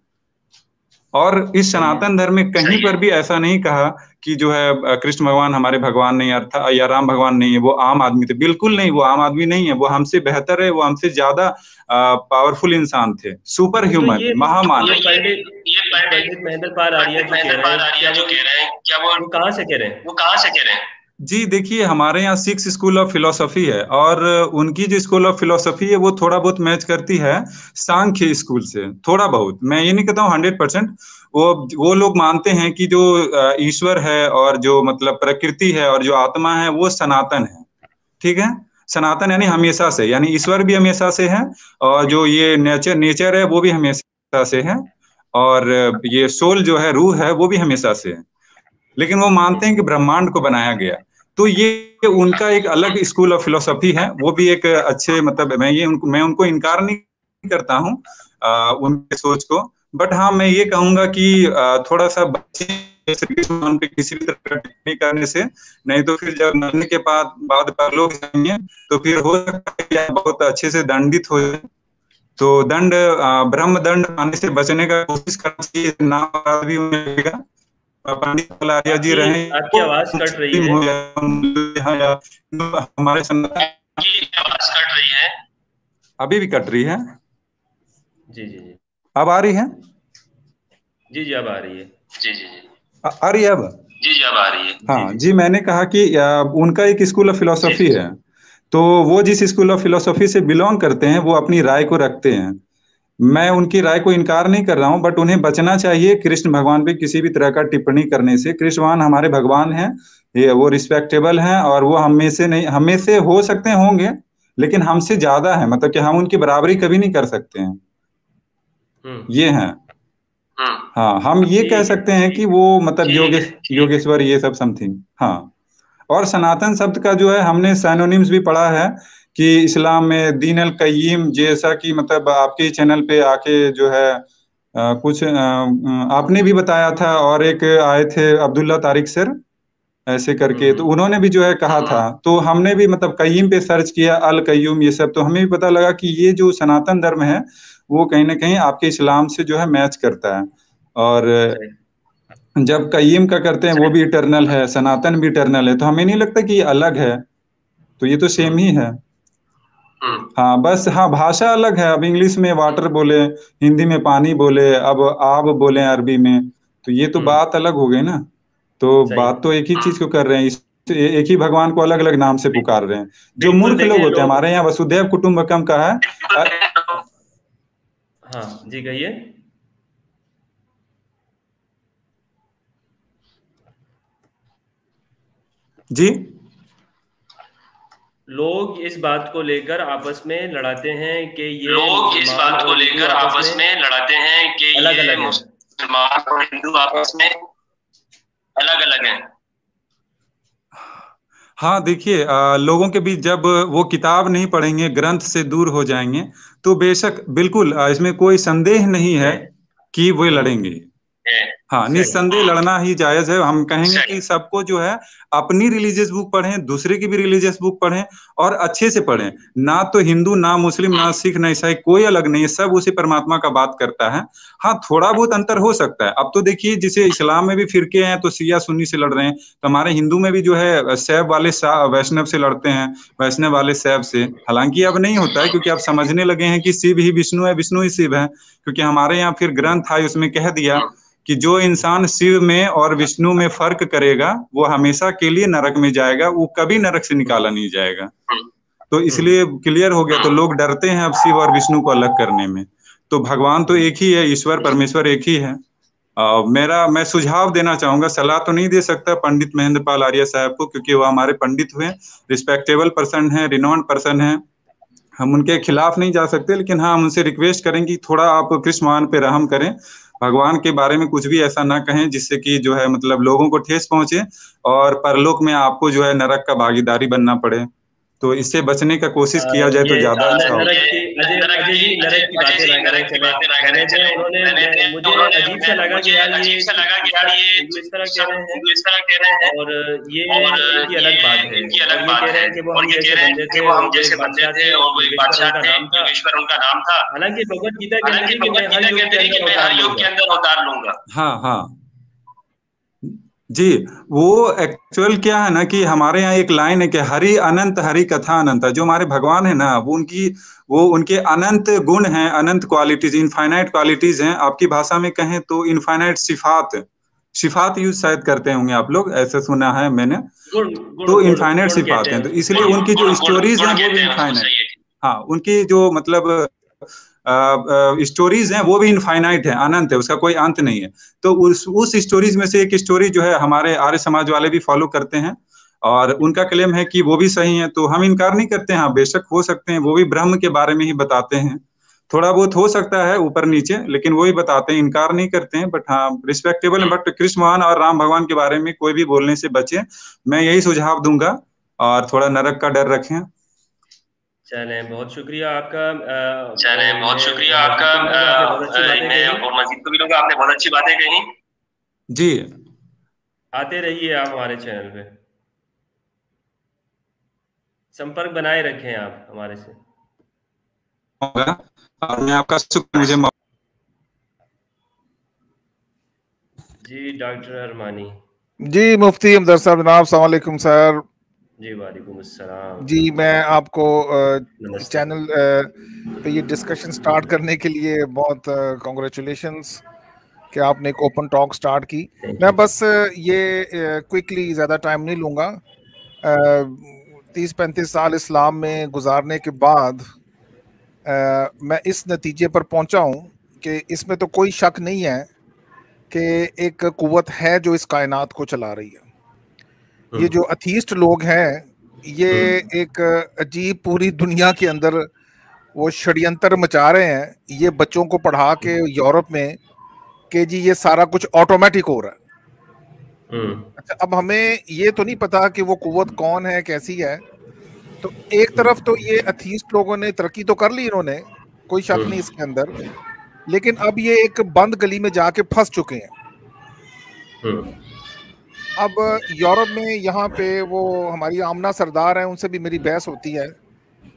और इस सही है। सनातन धर्म में कहीं पर भी ऐसा नहीं कहा कि जो है कृष्ण भगवान हमारे भगवान नहीं अर्था या राम भगवान नहीं है, वो आम आदमी थे। बिल्कुल नहीं, वो आम आदमी नहीं है, वो हमसे बेहतर है, वो हमसे ज्यादा पावरफुल इंसान थे, सुपर तो ह्यूमन, ये महामानव। पंडित महेंद्र पाल आर्य जो कह रहे हैं, वो कहाँ से कह रहे हैं? जी देखिए, हमारे यहाँ सिक्स स्कूल ऑफ फिलोसफी है, और उनकी जो स्कूल ऑफ फिलोसफी है वो थोड़ा बहुत मैच करती है सांख्य स्कूल से, थोड़ा बहुत। मैं ये नहीं कहता हूँ 100%। वो लोग मानते हैं कि जो ईश्वर है और जो मतलब प्रकृति है और जो आत्मा है वो सनातन है। ठीक है, सनातन यानी हमेशा से, यानी ईश्वर भी हमेशा से है, और जो ये नेचर नेचर है वो भी हमेशा से है, और ये सोल जो है, रूह है, वो भी हमेशा से है। लेकिन वो मानते हैं कि ब्रह्मांड को बनाया गया। तो ये उनका एक अलग स्कूल ऑफ फिलोसफी है, वो भी एक अच्छे, मतलब मैं उनको इनकार नहीं करता हूँ उनके सोच को। बट हाँ, मैं ये कहूंगा कि थोड़ा सा बच्चे भगवान पे किसी भी तरह का टिप्पणी करने से, नहीं तो फिर जब मरने के बाद परलोक जाएंगे तो फिर हो सकता है कि आप बहुत अच्छे से दंडित हो जाए। तो ब्रह्म दंड पाने से बचने का कोशिश करना चाहिए, नाम अपराध भी उन्हें लगेगा। पंडित कलारिया जी आपकी रहे, आपकी वो आवाज कट रही मुस्लिम है। हो या हमारे सनातन। अभी भी कट रही है? जी जी जी। अब आ रही है? जी जी, अब आ रही है। आ रही है अब? जी हाँ जी जी, मैंने कहा कि उनका एक स्कूल ऑफ फिलोसफी है। तो वो जिस स्कूल ऑफ फिलोसफी से बिलोंग करते हैं वो अपनी राय को रखते हैं। मैं उनकी राय को इनकार नहीं कर रहा हूं, बट उन्हें बचना चाहिए कृष्ण भगवान पे किसी भी तरह का टिप्पणी करने से। कृष्ण भगवान हमारे भगवान हैं, ये वो रिस्पेक्टेबल हैं, और वो हमें से नहीं, हमें से हो सकते हैं, होंगे, लेकिन हमसे ज्यादा है, मतलब कि हम उनकी बराबरी कभी नहीं कर सकते हैं। हम्म। ये हैं। हाँ, हम ये कह ठीक है। सकते हैं कि वो मतलब योगेश्वर, ये सब समथिंग। हाँ। और सनातन शब्द का जो है, हमने सैनोनिम्स भी पढ़ा है कि इस्लाम में दीन अल कय्यिम, जैसा कि मतलब आपके चैनल पे आके जो है आपने भी बताया था, और एक आए थे अब्दुल्ला तारिक सर, ऐसे करके, तो हम्म। उन्होंने भी जो है कहा था। तो हमने भी मतलब कय्यिम पे सर्च किया, अल कय्यूम, ये सब, तो हमें भी पता लगा कि ये जो सनातन धर्म है वो कहीं ना कहीं आपके इस्लाम से जो है मैच करता है। और सही। जब कय्यिम का करते हैं वो भी इटरनल है, सनातन भी इटरनल है, तो हमें नहीं लगता कि ये अलग है, तो ये तो सेम हम्म ही है। हाँ बस, हाँ भाषा अलग है, अब इंग्लिश में वाटर बोले, हिंदी में पानी बोले, अब आब बोले अरबी में, तो ये तो हम्म। बात अलग हो गई ना। तो सही। बात तो एक ही चीज को कर रहे हैं, एक ही भगवान को अलग अलग नाम से पुकार रहे हैं। जो बिल्कुल, मूर्ख लोग देखें होते हैं, लोग। हमारे यहाँ वसुधैव कुटुंबकम का है। हाँ जी, कहिए। जी। लोग इस बात को लेकर आपस में लड़ाते हैं कि ये मुसलमान और हिंदू आपस में अलग अलग हैं। हाँ देखिए, लोगों के बीच जब वो किताब नहीं पढ़ेंगे, ग्रंथ से दूर हो जाएंगे, तो बेशक बिल्कुल इसमें कोई संदेह नहीं है। है कि वो हम्म। लड़ेंगे। हाँ, सही। निस्संदेह लड़ना ही जायज है। हम कहेंगे कि सबको जो है अपनी रिलीजियस बुक पढ़ें, दूसरे की भी रिलीजियस बुक पढ़ें, और अच्छे से पढ़ें। हम्म। ना तो हिंदू, ना मुस्लिम, ना सिख, ना ईसाई, कोई अलग नहीं है, सब उसी परमात्मा का बात करता है। हाँ, थोड़ा बहुत अंतर हो सकता है। अब तो देखिए, जैसे इस्लाम में भी फिरके हैं, तो शिया सुन्नी से लड़ रहे हैं, तो हमारे हिंदू में भी जो है शैव वाले वैष्णव से लड़ते हैं, वैष्णव वाले शैव से। हालांकि अब नहीं होता है, क्योंकि अब समझने लगे हैं कि शिव ही विष्णु है, विष्णु ही शिव है। क्योंकि हमारे यहाँ फिर ग्रंथ है, उसमें कह दिया कि जो इंसान शिव में और विष्णु में फर्क करेगा वो हमेशा के लिए नरक में जाएगा, वो कभी नरक से हम्म। निकाला नहीं जाएगा। तो हम्म। इसलिए क्लियर हो गया, तो लोग डरते हैं अब शिव और विष्णु को अलग करने में। तो भगवान तो हम्म। एक ही है, ईश्वर परमेश्वर एक ही है। मैं सुझाव देना चाहूंगा, सलाह तो नहीं दे सकता पंडित महेंद्र पाल आर्य साहब को, क्योंकि वो हमारे पंडित हुए, रिस्पेक्टेबल पर्सन है, रिनोन्ड पर्सन है। हम उनके खिलाफ नहीं जा सकते, लेकिन हाँ, हम उनसे रिक्वेस्ट करें कि थोड़ा आप कृष्ण भगवान पे रहम करें, भगवान के बारे में कुछ भी ऐसा ना कहें जिससे कि जो है मतलब लोगों को ठेस पहुंचे, और परलोक में आपको जो है नरक का भागीदारी बनना पड़े। तो इससे बचने का कोशिश किया जाए तो ये ज्यादा अच्छा होगा। नरक की अजय अजय जी नरक की बातें ना करें, चले रहने दें। मुझे अजीब सा लगा कि यार ये इस तरह हिंदू इस तरह कह रहे हैं, और ये इनकी अलग बात है, और ये कह रहे हैं कि वो हम जैसे बंदे थे और वो एक बादशाह थे, योगेश्वर उनका नाम था। हालांकि भगवत गीता के अंदर ही कि मैं हर युग के अंदर अवतार लूंगा। हाँ हाँ जी, वो एक्चुअल क्या है ना कि हमारे यहाँ एक लाइन है कि हरि अनंत हरि कथा अनंत। जो हमारे भगवान है ना, वो उनके अनंत गुण हैं, अनंत क्वालिटीज, इनफाइनाइट क्वालिटीज हैं। आपकी भाषा में कहें तो इनफाइनाइट सिफात, सिफात यूज शायद करते होंगे आप लोग, ऐसे सुना है मैंने। गुण गुण तो गुण इनफाइनाइट गुण कहते सिफात हैं हैं, तो उसको। इसलिए उनकी जो स्टोरीज हैं वो भी इनफाइनाइट। हाँ, उनकी जो मतलब स्टोरीज हैं वो भी इनफाइनाइट है, अनंत है, उसका कोई अंत नहीं है। तो उस स्टोरीज में से एक स्टोरी जो है हमारे आर्य समाज वाले भी फॉलो करते हैं, और उनका क्लेम है कि वो भी सही है, तो हम इनकार नहीं करते हैं। हाँ, बेशक हो सकते हैं, वो भी ब्रह्म के बारे में ही बताते हैं। थोड़ा बहुत हो सकता है ऊपर नीचे, लेकिन वो ही बताते हैं, इनकार नहीं करते हैं। बट हाँ, रिस्पेक्टेबल है। बट कृष्ण भगवान और राम भगवान के बारे में कोई भी बोलने से बचे, मैं यही सुझाव दूंगा। और थोड़ा नरक का डर रखें। चलें, बहुत शुक्रिया आपका। चलें, बहुत मैं शुक्रिया और आपका। मजीद को मिलूंगा, आपने बहुत अच्छी बातें मैं कही। और मजीद को मिलूंगा, आपने बहुत अच्छी बातें कही। जी, आते रहिए आप हमारे चैनल पे, संपर्क बनाए रखें आप हमारे से। होगा। और मैं आपका शुक्र, मुझे जी डॉक्टर अरमानी। जी मुफ्ती हमदर्द साहब जनाब, अस्सलाम वालेकुम सर। जी वालेकुम अस्सलाम। जी मैं आपको नमस्ते। चैनल पे ये डिस्कशन स्टार्ट करने के लिए बहुत कॉन्ग्रेचुलेशंस कि आपने एक ओपन टॉक स्टार्ट की। मैं बस ये क्विकली ज़्यादा टाइम नहीं लूँगा। 30-35 साल इस्लाम में गुजारने के बाद मैं इस नतीजे पर पहुँचा हूँ कि इसमें तो कोई शक नहीं है कि एक कुव्वत है जो इस कायनात को चला रही है। ये जो अथीस्ट लोग हैं, ये एक अजीब पूरी दुनिया के अंदर वो षड्यंत्र मचा रहे हैं, ये बच्चों को पढ़ा के यूरोप में कि जी ये सारा कुछ ऑटोमेटिक हो रहा है। अच्छा, अब हमें ये तो नहीं पता कि वो कुव्वत कौन है, कैसी है। तो एक तरफ तो ये अथीस्ट लोगों ने तरक्की तो कर ली, इन्होंने कोई शक नहीं इसके अंदर, लेकिन अब ये एक बंद गली में जाके फंस चुके हैं। अब यूरोप में यहाँ पे वो हमारी आमना सरदार हैं, उनसे भी मेरी बहस होती है।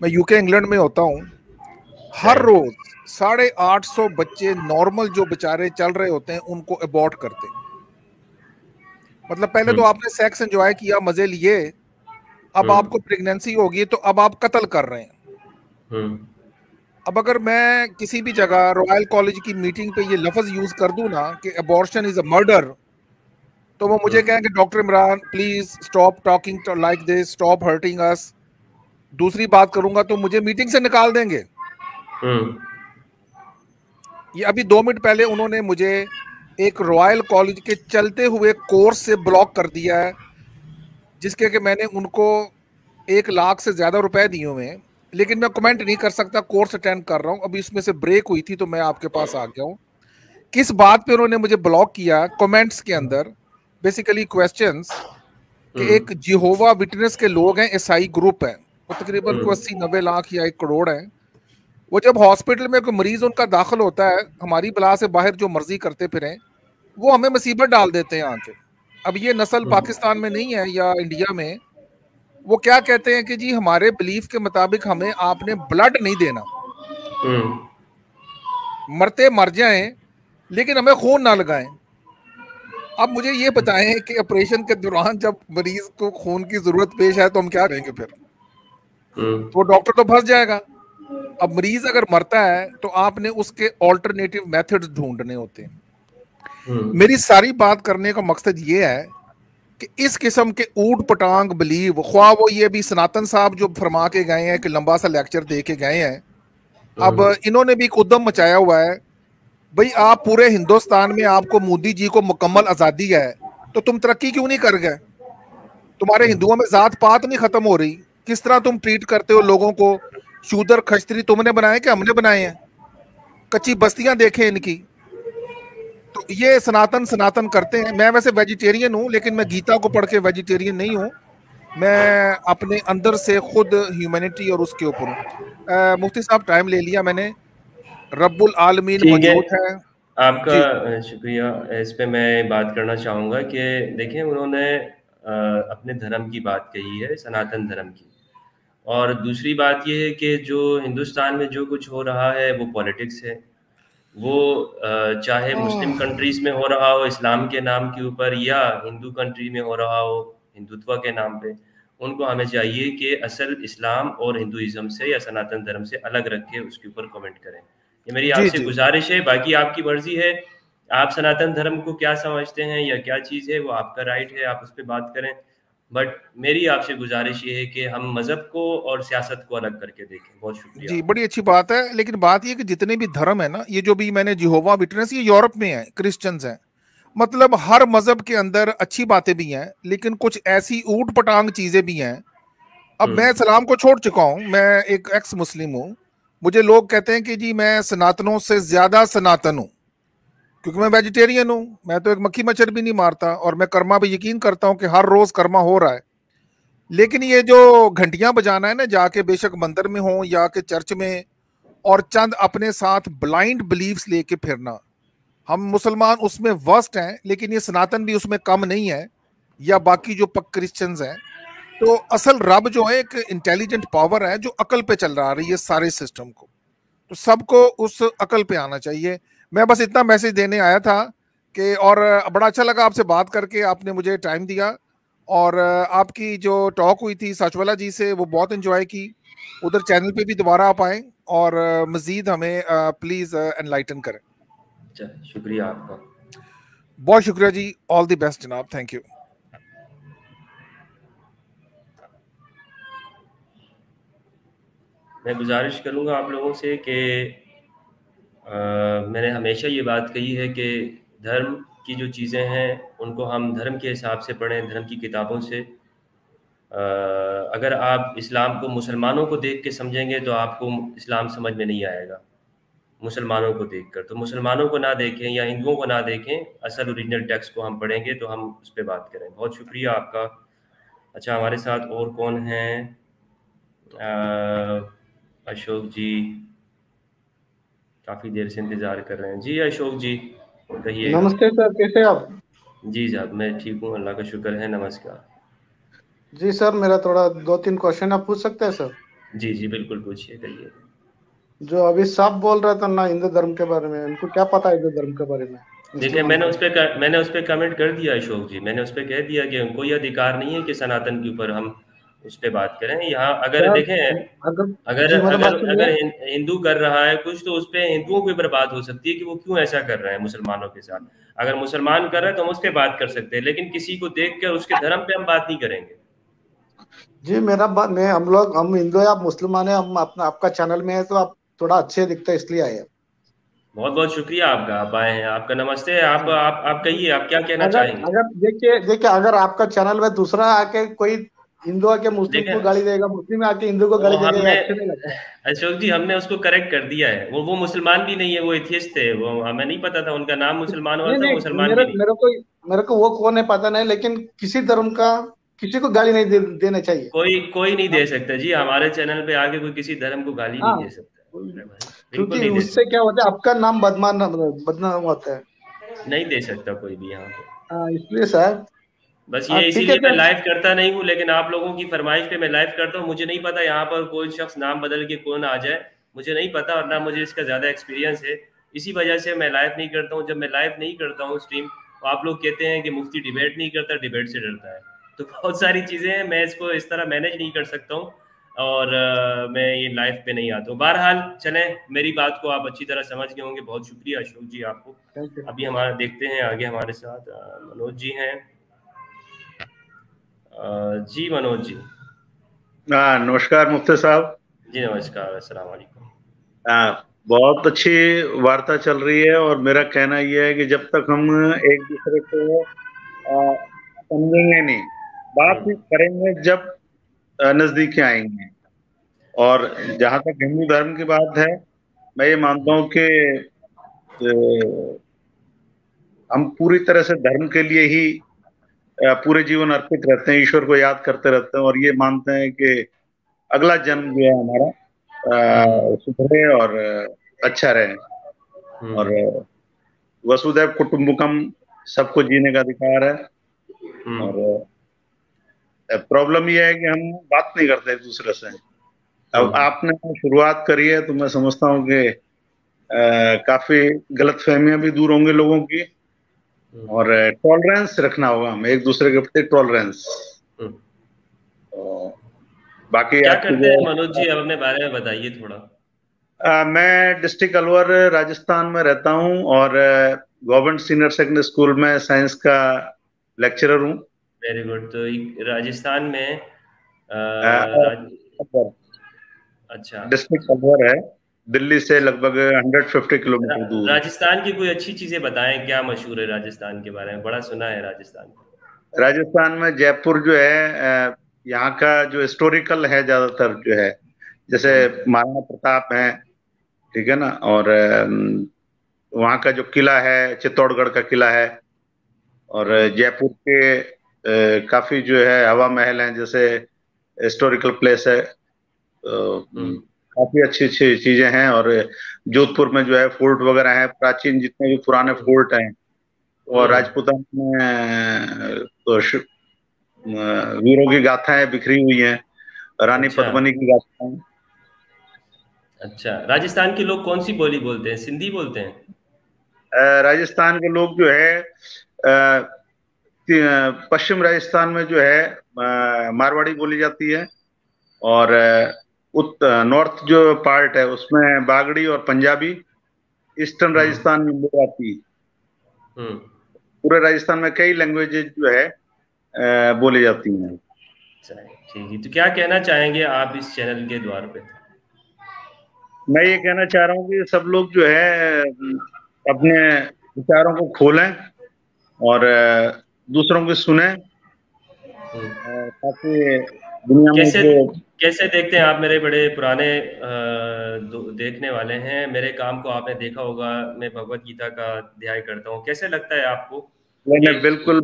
मैं यूके इंग्लैंड में होता हूँ, हर रोज 850 बच्चे नॉर्मल जो बेचारे चल रहे होते हैं उनको अबॉर्ट करते हैं। मतलब पहले तो आपने सेक्स एंजॉय किया, मजे लिए, अब आपको प्रेगनेंसी होगी तो अब आप कत्ल कर रहे हैं। अब अगर मैं किसी भी जगह रॉयल कॉलेज की मीटिंग पे ये लफ्ज यूज कर दूं ना कि अबॉर्शन इज अ मर्डर, तो वो मुझे कहेंगे doctor Imran please stop talking like this, stop hurting us. दूसरी बात करूंगा तो मुझे मीटिंग से निकाल देंगे। ये अभी 2 मिनट पहले उन्होंने मुझे एक रॉयल कॉलेज के चलते हुए कोर्स से ब्लॉक कर दिया है, जिसके कि मैंने उनको 1 लाख से ज्यादा रुपए दिए हुए हैं, लेकिन मैं कमेंट नहीं कर सकता, कोर्स अटेंड कर रहा हूं। अभी इसमें से ब्रेक हुई थी तो मैं आपके पास आ गया हूं। किस बात पे उन्होंने मुझे ब्लॉक किया? कमेंट्स के अंदर बेसिकली क्वेश्चंस कि एक जिहोवा विटनेस के लोग हैं, ईसाई ग्रुप है, वो तकरीबन 80-90 लाख या 1 करोड़ है। वो जब हॉस्पिटल में कोई मरीज उनका दाखिल होता है, हमारी बला से बाहर जो मर्जी करते फिरें, वो हमें मुसीबत डाल देते हैं आके। अब ये नस्ल पाकिस्तान में नहीं है या इंडिया में। वो क्या कहते हैं कि जी हमारे बिलीफ के मुताबिक हमें आपने ब्लड नहीं देना, मरते मर जाएं लेकिन हमें खून ना लगाएं। अब मुझे ये बताएं कि ऑपरेशन के दौरान जब मरीज को खून की जरूरत पेश आए तो हम क्या करेंगे फिर? तो डॉक्टर तो फंस जाएगा। अब मरीज अगर मरता है तो आपने उसके ऑल्टरनेटिव मेथड्स ढूंढने होते हैं। मेरी सारी बात करने का मकसद ये है कि इस किस्म के ऊट पटांग बिलीव, ख्वाह वो ये भी सनातन साहब जो फरमा के गए हैं कि लंबा सा लेक्चर दे के गए हैं, अब इन्होंने भी एक उद्यम मचाया हुआ है। भाई आप पूरे हिंदुस्तान में आपको मोदी जी को मुकम्मल आज़ादी है, तो तुम तरक्की क्यों नहीं कर गए? तुम्हारे हिंदुओं में जात पात नहीं खत्म हो रही? किस तरह तुम ट्रीट करते हो लोगों को? शूदर खश्तरी तुमने बनाए कि हमने बनाए हैं? कच्ची बस्तियां देखें इनकी। तो ये सनातन सनातन करते हैं। मैं वैसे वेजिटेरियन हूं, लेकिन मैं गीता को पढ़ के वेजिटेरियन नहीं हूं। मैं अपने अंदर से खुद ह्यूमैनिटी और उसके ऊपर हूँ। मुफ्ती साहब टाइम ले लिया मैंने, रब्बुल आलमीन मौजूद है। आपका शुक्रिया। इस पे मैं बात करना चाहूँगा कि देखें, उन्होंने अपने धर्म की बात कही है, सनातन धर्म की, और दूसरी बात ये है कि जो हिंदुस्तान में जो कुछ हो रहा है वो पॉलिटिक्स है। वो चाहे मुस्लिम कंट्रीज़ में हो रहा हो इस्लाम के नाम के ऊपर, या हिंदू कंट्री में हो रहा हो हिंदुत्व के नाम पे, उनको हमें चाहिए कि असल इस्लाम और हिंदुइज़्म से या सनातन धर्म से अलग रख के उसके ऊपर कमेंट करें। ये मेरी आपसे गुजारिश है। बाकी आपकी मर्जी है, आप सनातन धर्म को क्या समझते हैं या क्या चीज़ है, वो आपका राइट है, आप उस पर बात करें। बट मेरी आपसे गुजारिश ये है कि हम मजहब को और सियासत को अलग करके देखें। बहुत शुक्रिया जी, बड़ी अच्छी बात है। लेकिन बात ये कि जितने भी धर्म है ना, ये जो भी मैंने जिहोवा विटनेस, ये यूरोप में है, क्रिश्चियंस हैं, मतलब हर मजहब के अंदर अच्छी बातें भी हैं लेकिन कुछ ऐसी ऊट पटांग चीजें भी हैं। अब मैं इस्लाम को छोड़ चुका हूं, मैं एक एक्स मुस्लिम हूं। मुझे लोग कहते हैं कि जी मैं सनातनों से ज्यादा सनातन हूं क्योंकि मैं वेजिटेरियन हूं। मैं तो एक मक्खी मच्छर भी नहीं मारता और मैं कर्मा पे यकीन करता हूं कि हर रोज कर्मा हो रहा है। लेकिन ये जो घंटियां बजाना है ना, जाके बेशक मंदिर में हो या के चर्च में, और चंद अपने साथ ब्लाइंड बिलीव्स लेके फिरना, हम मुसलमान उसमें वर्स्ट हैं लेकिन ये सनातन भी उसमें कम नहीं है, या बाकी जो पक क्रिश्चियंस हैं। तो असल रब जो है एक इंटेलिजेंट पावर है जो अकल पे चल रहा है ये सारे सिस्टम को, तो सबको उस अकल पे आना चाहिए। मैं बस इतना मैसेज देने आया था कि, और बड़ा अच्छा लगा आपसे बात करके, आपने मुझे टाइम दिया, और आपकी जो टॉक हुई थी सचवाला जी से वो बहुत एंजॉय की। उधर चैनल पे भी दोबारा आप आए और मजीद हमें प्लीज एनलाइटन करें। शुक्रिया आपका, बहुत शुक्रिया जी। ऑल द बेस्ट जनाब, थैंक यू। मैं गुजारिश करूंगा आप लोगों से कि मैंने हमेशा ये बात कही है कि धर्म की जो चीज़ें हैं उनको हम धर्म के हिसाब से पढ़ें, धर्म की किताबों से। अगर आप इस्लाम को मुसलमानों को देख के समझेंगे तो आपको इस्लाम समझ में नहीं आएगा मुसलमानों को देखकर। तो मुसलमानों को ना देखें या हिंदुओं को ना देखें, असल ओरिजिनल टेक्स्ट को हम पढ़ेंगे तो हम उस पर बात करें। बहुत शुक्रिया आपका। अच्छा, हमारे साथ और कौन हैं? अशोक जी काफ़ी देर से इंतज़ार कर रहे हैं। जी अशोक जी कहिए। नमस्ते सर, कैसे आप? जी साहब, मैं ठीक हूँ, अल्लाह का शुक्र है। नमस्कार जी सर, मेरा थोड़ा 2-3 क्वेश्चन आप पूछ सकते हैं सर? जी जी बिल्कुल, पूछिए, कहिए। जो अभी साहब बोल रहा था ना हिंदू धर्म के बारे में, उनको क्या पता है हिंदू धर्म के बारे में? देखिए, मैंने उस पर कमेंट कर दिया अशोक जी, मैंने उस पर कह दिया कि कोई अधिकार नहीं है कि सनातन के ऊपर हम उस पर बात करें। यहाँ अगर देखें, अगर हिंदू कर रहा है कुछ तो उस पर हिंदुओं के ऊपर बात हो सकती है कि वो क्यों ऐसा कर रहे हैं मुसलमानों के साथ। अगर मुसलमान कर रहे हैं तो हम उस पर बात कर सकते हैं, लेकिन किसी को देख कर उसके धर्म पे हम बात नहीं करेंगे। जी मेरा बात, हम हिंदू है, आप मुसलमान है, हम आपका चैनल में है तो आप थोड़ा अच्छे दिखते हैं इसलिए आए। बहुत बहुत शुक्रिया आपका, आप आए हैं, आपका नमस्ते है। आप कहिए, आप क्या कहना चाहेंगे? अगर देखिए अगर आपका चैनल में दूसरा आके कोई हिंदू आके मुस्लिम को गाली देगा, मुस्लिम आके हिंदू को गाली देगा, अच्छा नहीं लगता। अशोक जी, हमने उसको करेक्ट कर दिया है। वो मुसलमान भी नहीं है, वो एथियस्ट थे। वो हमें नहीं पता था उनका नाम मुसलमान हुआ था, मुसलमान भी नहीं। मेरे को वो कौन है पता नहीं, लेकिन किसी धर्म का किसी को गाली नहीं देना चाहिए। कोई नहीं दे सकता जी, हमारे चैनल पे आके कोई किसी धर्म को गाली नहीं दे सकता। क्योंकि उससे क्या होता है, आपका नाम बदनाम होता है। नहीं दे सकता कोई भी यहाँ पे, इसलिए सर बस ये इसीलिए मैं लाइव करता नहीं हूँ, लेकिन आप लोगों की फरमाइश पे मैं लाइव करता हूँ। मुझे नहीं पता यहाँ पर कोई शख्स नाम बदल के कौन आ जाए, मुझे नहीं पता, और ना मुझे इसका ज़्यादा एक्सपीरियंस है। इसी वजह से मैं लाइव नहीं करता हूँ। जब मैं लाइव नहीं करता हूँ स्ट्रीम, तो आप लोग कहते हैं कि मुफ्ती डिबेट नहीं करता, डिबेट से डरता है। तो बहुत सारी चीज़ें हैं, मैं इसको इस तरह मैनेज नहीं कर सकता हूँ, और मैं ये लाइव पे नहीं आता हूँ। बहरहाल चलें, मेरी बात को आप अच्छी तरह समझ गए होंगे। बहुत शुक्रिया अशोक जी आपको। अभी हमारा देखते हैं आगे, हमारे साथ मनोज जी हैं। जी मनोज जी। नमस्कार मुफ्ती साहब। जी नमस्कार, अस्सलाम वालेकुम। बहुत अच्छी वार्ता चल रही है, और मेरा कहना यह है कि जब तक हम एक दूसरे को समझेंगे नहीं, बात करेंगे जब नजदीक आएंगे। और जहां तक हिंदू धर्म की बात है, मैं ये मानता हूं कि हम पूरी तरह से धर्म के लिए ही पूरे जीवन अर्पित रहते हैं, ईश्वर को याद करते रहते हैं और ये मानते हैं कि अगला जन्म जो है हमारा सुधरे और अच्छा रहे। और वसुधैव कुटुंबकम, सबको जीने का अधिकार है। और प्रॉब्लम ये है कि हम बात नहीं करते एक दूसरे से। अब आपने शुरुआत करी है तो मैं समझता हूँ कि काफी गलतफहमियां भी दूर होंगी लोगों की, और टॉलरेंस रखना होगा हमें एक दूसरे के प्रति, टॉलरेंस। बाकी क्या करते हैं मनोज जी, आप अपने बारे में बताइए थोड़ा। मैं डिस्ट्रिक्ट अलवर राजस्थान में रहता हूँ और गवर्नमेंट सीनियर सेकेंडरी स्कूल में साइंस का लेक्चरर हूँ। Very good. तो राजस्थान में अच्छा, डिस्ट्रिक्ट अलवर है, दिल्ली से लगभग 150 किलोमीटर दूर। राजस्थान की कोई अच्छी चीजें बताएं, क्या मशहूर है राजस्थान के बारे में? बड़ा सुना है राजस्थान। राजस्थान में जयपुर जो है, यहाँ का जो हिस्टोरिकल है ज्यादातर जो है, जैसे महाराणा प्रताप है, ठीक है ना, और वहाँ का जो किला है चित्तौड़गढ़ का किला है, और जयपुर के काफी जो है हवा महल हैं, जैसे हिस्टोरिकल प्लेस है, काफी अच्छी अच्छी चीजें हैं। और जोधपुर में जो है फोर्ट वगैरह है, प्राचीन जितने भी पुराने फोर्ट हैं, और राजपूताना में तो वीरों की गाथाएं बिखरी हुई हैं, रानी पद्मिनी की गाथाएं। अच्छा, राजस्थान के लोग कौन सी बोली बोलते हैं? सिंधी बोलते हैं? राजस्थान के लोग जो है पश्चिम राजस्थान में जो है मारवाड़ी बोली जाती है, और नॉर्थ जो पार्ट है उसमें बागड़ी और पंजाबी, ईस्टर्न राजस्थान में बोली जाती है। पूरे राजस्थान में कई लैंग्वेजेस जो है बोली जाती हैं। ठीक है, तो क्या कहना चाहेंगे आप इस चैनल के द्वार पे? मैं ये कहना चाह रहा हूँ कि सब लोग जो है अपने विचारों को खोलें और दूसरों की सुने, ताकि दुनिया में कैसे देखते हैं आप? मेरे बड़े पुराने देखने वाले हैं, मेरे काम को आपने देखा होगा, मैं भगवत गीता का अध्याय करता हूँ। कैसे लगता है आपको? बिल्कुल,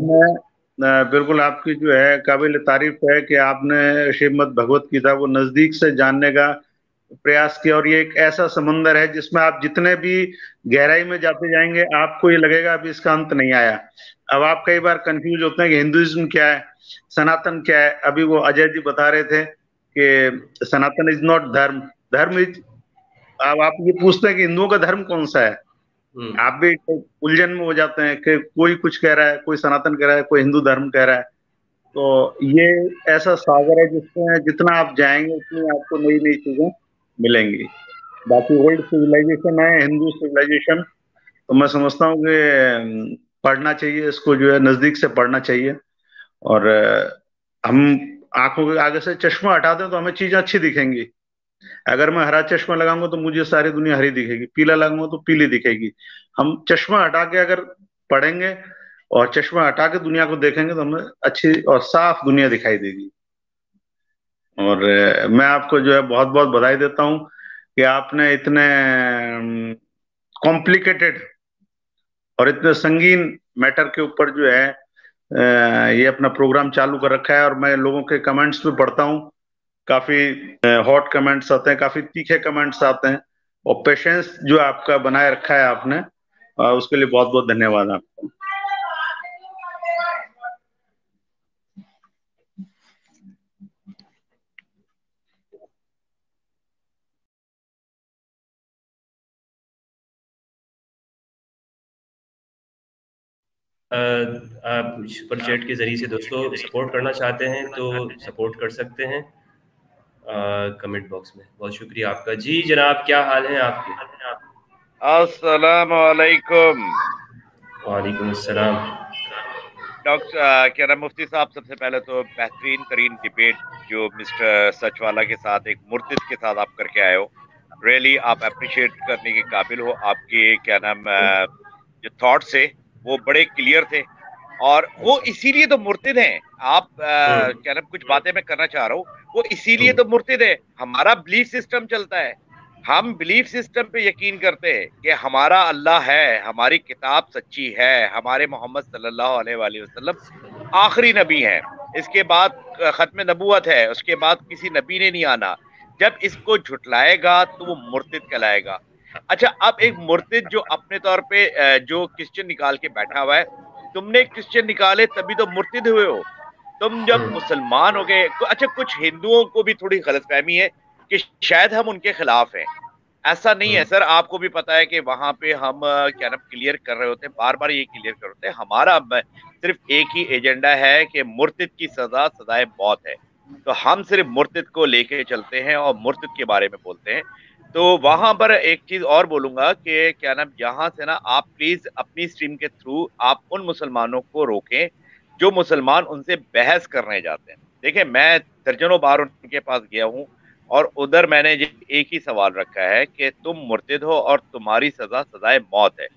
मैं बिल्कुल आपकी जो है काबिल तारीफ है कि आपने श्रीमद् भगवत गीता को नजदीक से जानने का प्रयास किया, और ये एक ऐसा समंदर है जिसमें आप जितने भी गहराई में जाते जाएंगे आपको ये लगेगा अभी इसका अंत नहीं आया। अब आप कई बार कंफ्यूज होते हैं कि हिंदुइज्म क्या है, सनातन क्या है। अभी वो अजय जी बता रहे थे कि सनातन इज नॉट धर्म, धर्म इज। अब आप ये पूछते हैं कि हिंदुओं का धर्म कौन सा है, आप भी उलझन में हो जाते हैं कि कोई कुछ कह रहा है, कोई सनातन कह रहा है, कोई हिंदू धर्म कह रहा है। तो ये ऐसा सागर है जिसमें जितना आप जाएंगे उतनी आपको नई नई चीजें मिलेंगी। बाकी वर्ल्ड सिविलाइजेशन है, हिंदू सिविलाइजेशन, तो मैं समझता हूँ कि पढ़ना चाहिए इसको, जो है नजदीक से पढ़ना चाहिए। और हम आंखों के आगे से चश्मा हटा दें तो हमें चीजें अच्छी दिखेंगी। अगर मैं हरा चश्मा लगाऊंगा तो मुझे सारी दुनिया हरी दिखेगी, पीला लगाऊंगा तो पीली दिखेगी। हम चश्मा हटा के अगर पढ़ेंगे और चश्मा हटा के दुनिया को देखेंगे तो हमें अच्छी और साफ दुनिया दिखाई देगी। और मैं आपको जो है बहुत बहुत बधाई देता हूं कि आपने इतने कॉम्प्लिकेटेड और इतने संगीन मैटर के ऊपर जो है ये अपना प्रोग्राम चालू कर रखा है। और मैं लोगों के कमेंट्स भी पढ़ता हूँ, काफी हॉट कमेंट्स आते हैं, काफी तीखे कमेंट्स आते हैं, और पेशेंस जो आपका बनाए रखा है आपने, उसके लिए बहुत बहुत धन्यवाद आपको। आप सुपर चैट के जरिए से दोस्तों सपोर्ट करना चाहते हैं तो सपोर्ट कर सकते हैं कमेंट बॉक्स में। बहुत शुक्रिया आपका। जी जनाब, क्या हाल है आपके? अस्सलाम वालेकुम। वालेकुम अस्सलाम। डॉक्टर क्या नाम मुफ्ती साहब, सबसे पहले तो बेहतरीन तरीन डिबेट जो मिस्टर सचवाला के साथ, एक मुर्तिद के साथ आप करके आए हो, रियली आप अप्रिशिएट करने के काबिल हो। आपके क्या नाम जो थॉट्स थे वो बड़े क्लियर थे, और वो इसीलिए तो मुर्तिद हैं। आप क्या नाम कुछ बातें मैं करना चाह रहा हूँ, वो इसीलिए तो मुर्तिद है। हमारा बिलीफ सिस्टम चलता है, हम बिलीफ सिस्टम पे यकीन करते हैं कि हमारा अल्लाह है, हमारी किताब सच्ची है, हमारे मोहम्मद सल्लल्लाहु अलैहि वसल्लम आखिरी नबी हैं, इसके बाद खत्म नबूवत है, उसके बाद किसी नबी ने नहीं आना। जब इसको झुटलाएगा तो वो मुर्तिद कहलाएगा। अच्छा, अब एक मुर्तिद जो अपने तौर पे जो क्रिश्चियन निकाल के बैठा हुआ है, तुमने क्रिश्चियन निकाले तभी तो मुर्तिद हुए हो। तुम जब मुसलमान हो गए, अच्छा कुछ हिंदुओं को भी थोड़ी गलतफहमी है कि शायद हम उनके खिलाफ हैं। ऐसा नहीं है सर, आपको भी पता है कि वहां पे हम क्या नाम क्लियर कर रहे होते हैं, बार बार ये क्लियर कर रहे होते हैं, हमारा सिर्फ एक ही एजेंडा है कि मुर्तिद की सजा सजाए मौत है। तो हम सिर्फ मुर्तिद को लेके चलते हैं और मुर्तिद के बारे में बोलते हैं। तो वहां पर एक चीज और बोलूंगा कि क्या नाम, यहाँ से ना आप प्लीज अपनी स्ट्रीम के थ्रू आप उन मुसलमानों को रोकें जो मुसलमान उनसे बहस करने जाते हैं। देखिए, मैं दर्जनों बार उनके पास गया हूँ और उधर मैंने एक ही सवाल रखा है कि तुम मुर्तिद हो और तुम्हारी सजा सजाए मौत है,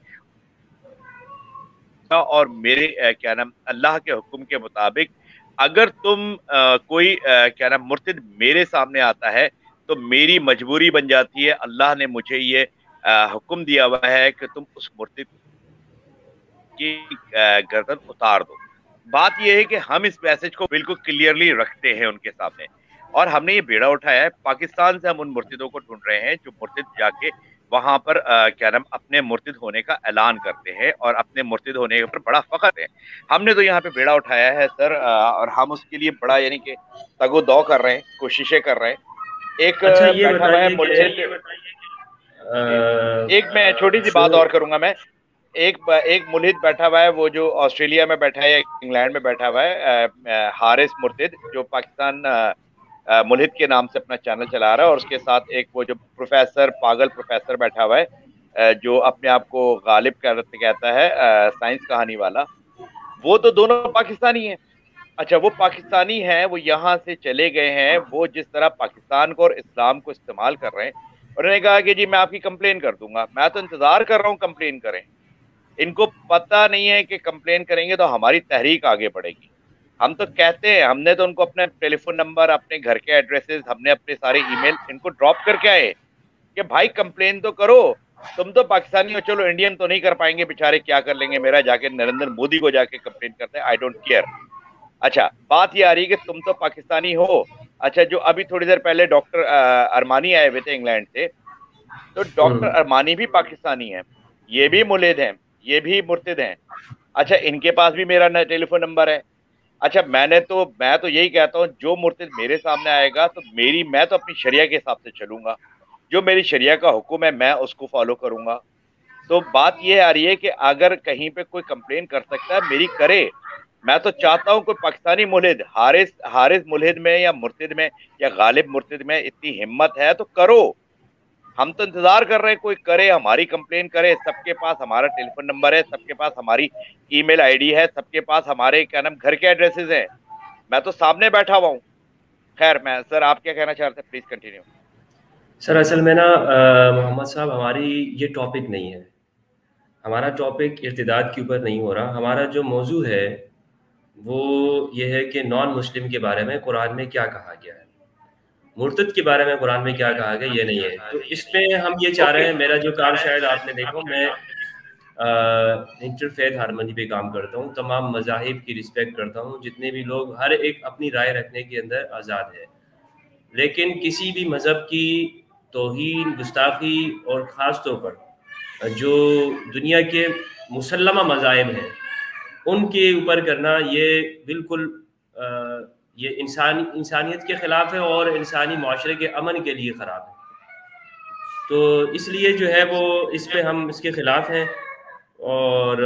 और मेरे क्या नाम अल्लाह के हुक्म के मुताबिक अगर तुम कोई क्या नाम मुर्तिद मेरे सामने आता है तो मेरी मजबूरी बन जाती है, अल्लाह ने मुझे ये हुक्म दिया हुआ है कि तुम उस मुर्तिद की गर्दन उतार दो। बात यह है कि हम इस मैसेज को बिल्कुल क्लियरली रखते हैं उनके सामने, और हमने ये बेड़ा उठाया है। पाकिस्तान से हम उन मुर्तिदों को ढूंढ रहे हैं जो मुर्तिद जाके वहां पर क्या नाम अपने मुर्तिद होने का ऐलान करते हैं और अपने मुर्तिद होने के ऊपर बड़ा फख्र है। हमने तो यहाँ पे बेड़ा उठाया है सर, और हम उसके लिए बड़ा यानी कि तगो-दो कर रहे हैं, कोशिशें कर रहे हैं। एक अच्छा, ये बैठा हुआ है मुल्हिद, एक मैं छोटी सी बात और करूंगा मैं, एक मुल्हिद बैठा हुआ है, वो जो ऑस्ट्रेलिया में बैठा है, इंग्लैंड में बैठा हुआ है, हारिस मुर्तिद, जो पाकिस्तान मुल्हिद के नाम से अपना चैनल चला रहा है, और उसके साथ एक वो जो प्रोफेसर, पागल प्रोफेसर बैठा हुआ है जो अपने आप को गालिब कहता है, साइंस कहानी वाला। वो तो दोनों पाकिस्तानी हैं। अच्छा, वो पाकिस्तानी हैं, वो यहाँ से चले गए हैं, वो जिस तरह पाकिस्तान को और इस्लाम को इस्तेमाल कर रहे हैं, उन्होंने कहा कि जी मैं आपकी कंप्लेन कर दूंगा। मैं तो इंतजार कर रहा हूँ कंप्लेन करें। इनको पता नहीं है कि कंप्लेन करेंगे तो हमारी तहरीक आगे बढ़ेगी। हम तो कहते हैं, हमने तो उनको अपने टेलीफोन नंबर, अपने घर के एड्रेसेस, हमने अपने सारे ईमेल इनको ड्रॉप करके आए कि भाई कंप्लेन तो करो, तुम तो पाकिस्तानी हो, चलो इंडियन तो नहीं कर पाएंगे बेचारे, क्या कर लेंगे, मेरा जाके नरेंद्र मोदी को जाके कंप्लेन करते हैं, आई डोंट केयर। अच्छा, बात ये आ रही है कि तुम तो पाकिस्तानी हो। अच्छा, जो अभी थोड़ी देर पहले डॉक्टर अरमानी आए हुए थे इंग्लैंड से, तो डॉक्टर अरमानी भी पाकिस्तानी है, ये भी मुल्हिद हैं, ये भी मुर्तिद हैं। अच्छा, इनके पास भी मेरा टेलीफोन नंबर है। अच्छा, मैं तो यही कहता हूँ, जो मुर्तिद मेरे सामने आएगा तो मैं तो अपनी शरिया के हिसाब से चलूंगा, जो मेरी शरिया का हुक्म है मैं उसको फॉलो करूंगा। तो बात ये आ रही है कि अगर कहीं पे कोई कंप्लेन कर सकता है, मेरी करे। मैं तो चाहता हूँ कोई पाकिस्तानी मुल्हिद, हारिस मुल्हिद में या मुर्तिद में या गालिब मुर्तिद में इतनी हिम्मत है तो करो। हम तो इंतजार कर रहे हैं कोई करे, हमारी कंप्लेन करे। सबके पास हमारा टेलीफोन नंबर है, सबके पास हमारी ईमेल आईडी है, सबके पास हमारे क्या नाम घर के एड्रेसेस हैं। मैं तो सामने बैठा हुआ हूँ। खैर, मैं सर आप क्या कहना चाहते हैं, प्लीज कंटिन्यू। सर असल में ना मोहम्मद साहब, हमारी ये टॉपिक नहीं है, हमारा टॉपिक इर्तिदाद के ऊपर नहीं हो रहा। हमारा जो मौजू है वो ये है कि नॉन मुस्लिम के बारे में कुरान में क्या कहा गया है, मुर्तद के बारे में कुरान में क्या कहा गया ये नहीं है। तो इसमें हम ये चाह रहे हैं, मेरा जो काम शायद आपने देखो, मैं इंटरफेथ हारमोनी पे काम करता हूँ, तमाम मज़ाहिब की रिस्पेक्ट करता हूँ, जितने भी लोग, हर एक अपनी राय रखने के अंदर आज़ाद है, लेकिन किसी भी मज़हब की तौहीन, गुस्ताखी और ख़ास तौर पर जो दुनिया के मुसल्लमा मज़ाहिब हैं उनके ऊपर करना ये बिल्कुल ये इंसानियत के ख़िलाफ़ है और इंसानी माशरे के अमन के लिए ख़राब है। तो इसलिए जो है वो इस पे हम इसके ख़िलाफ़ हैं और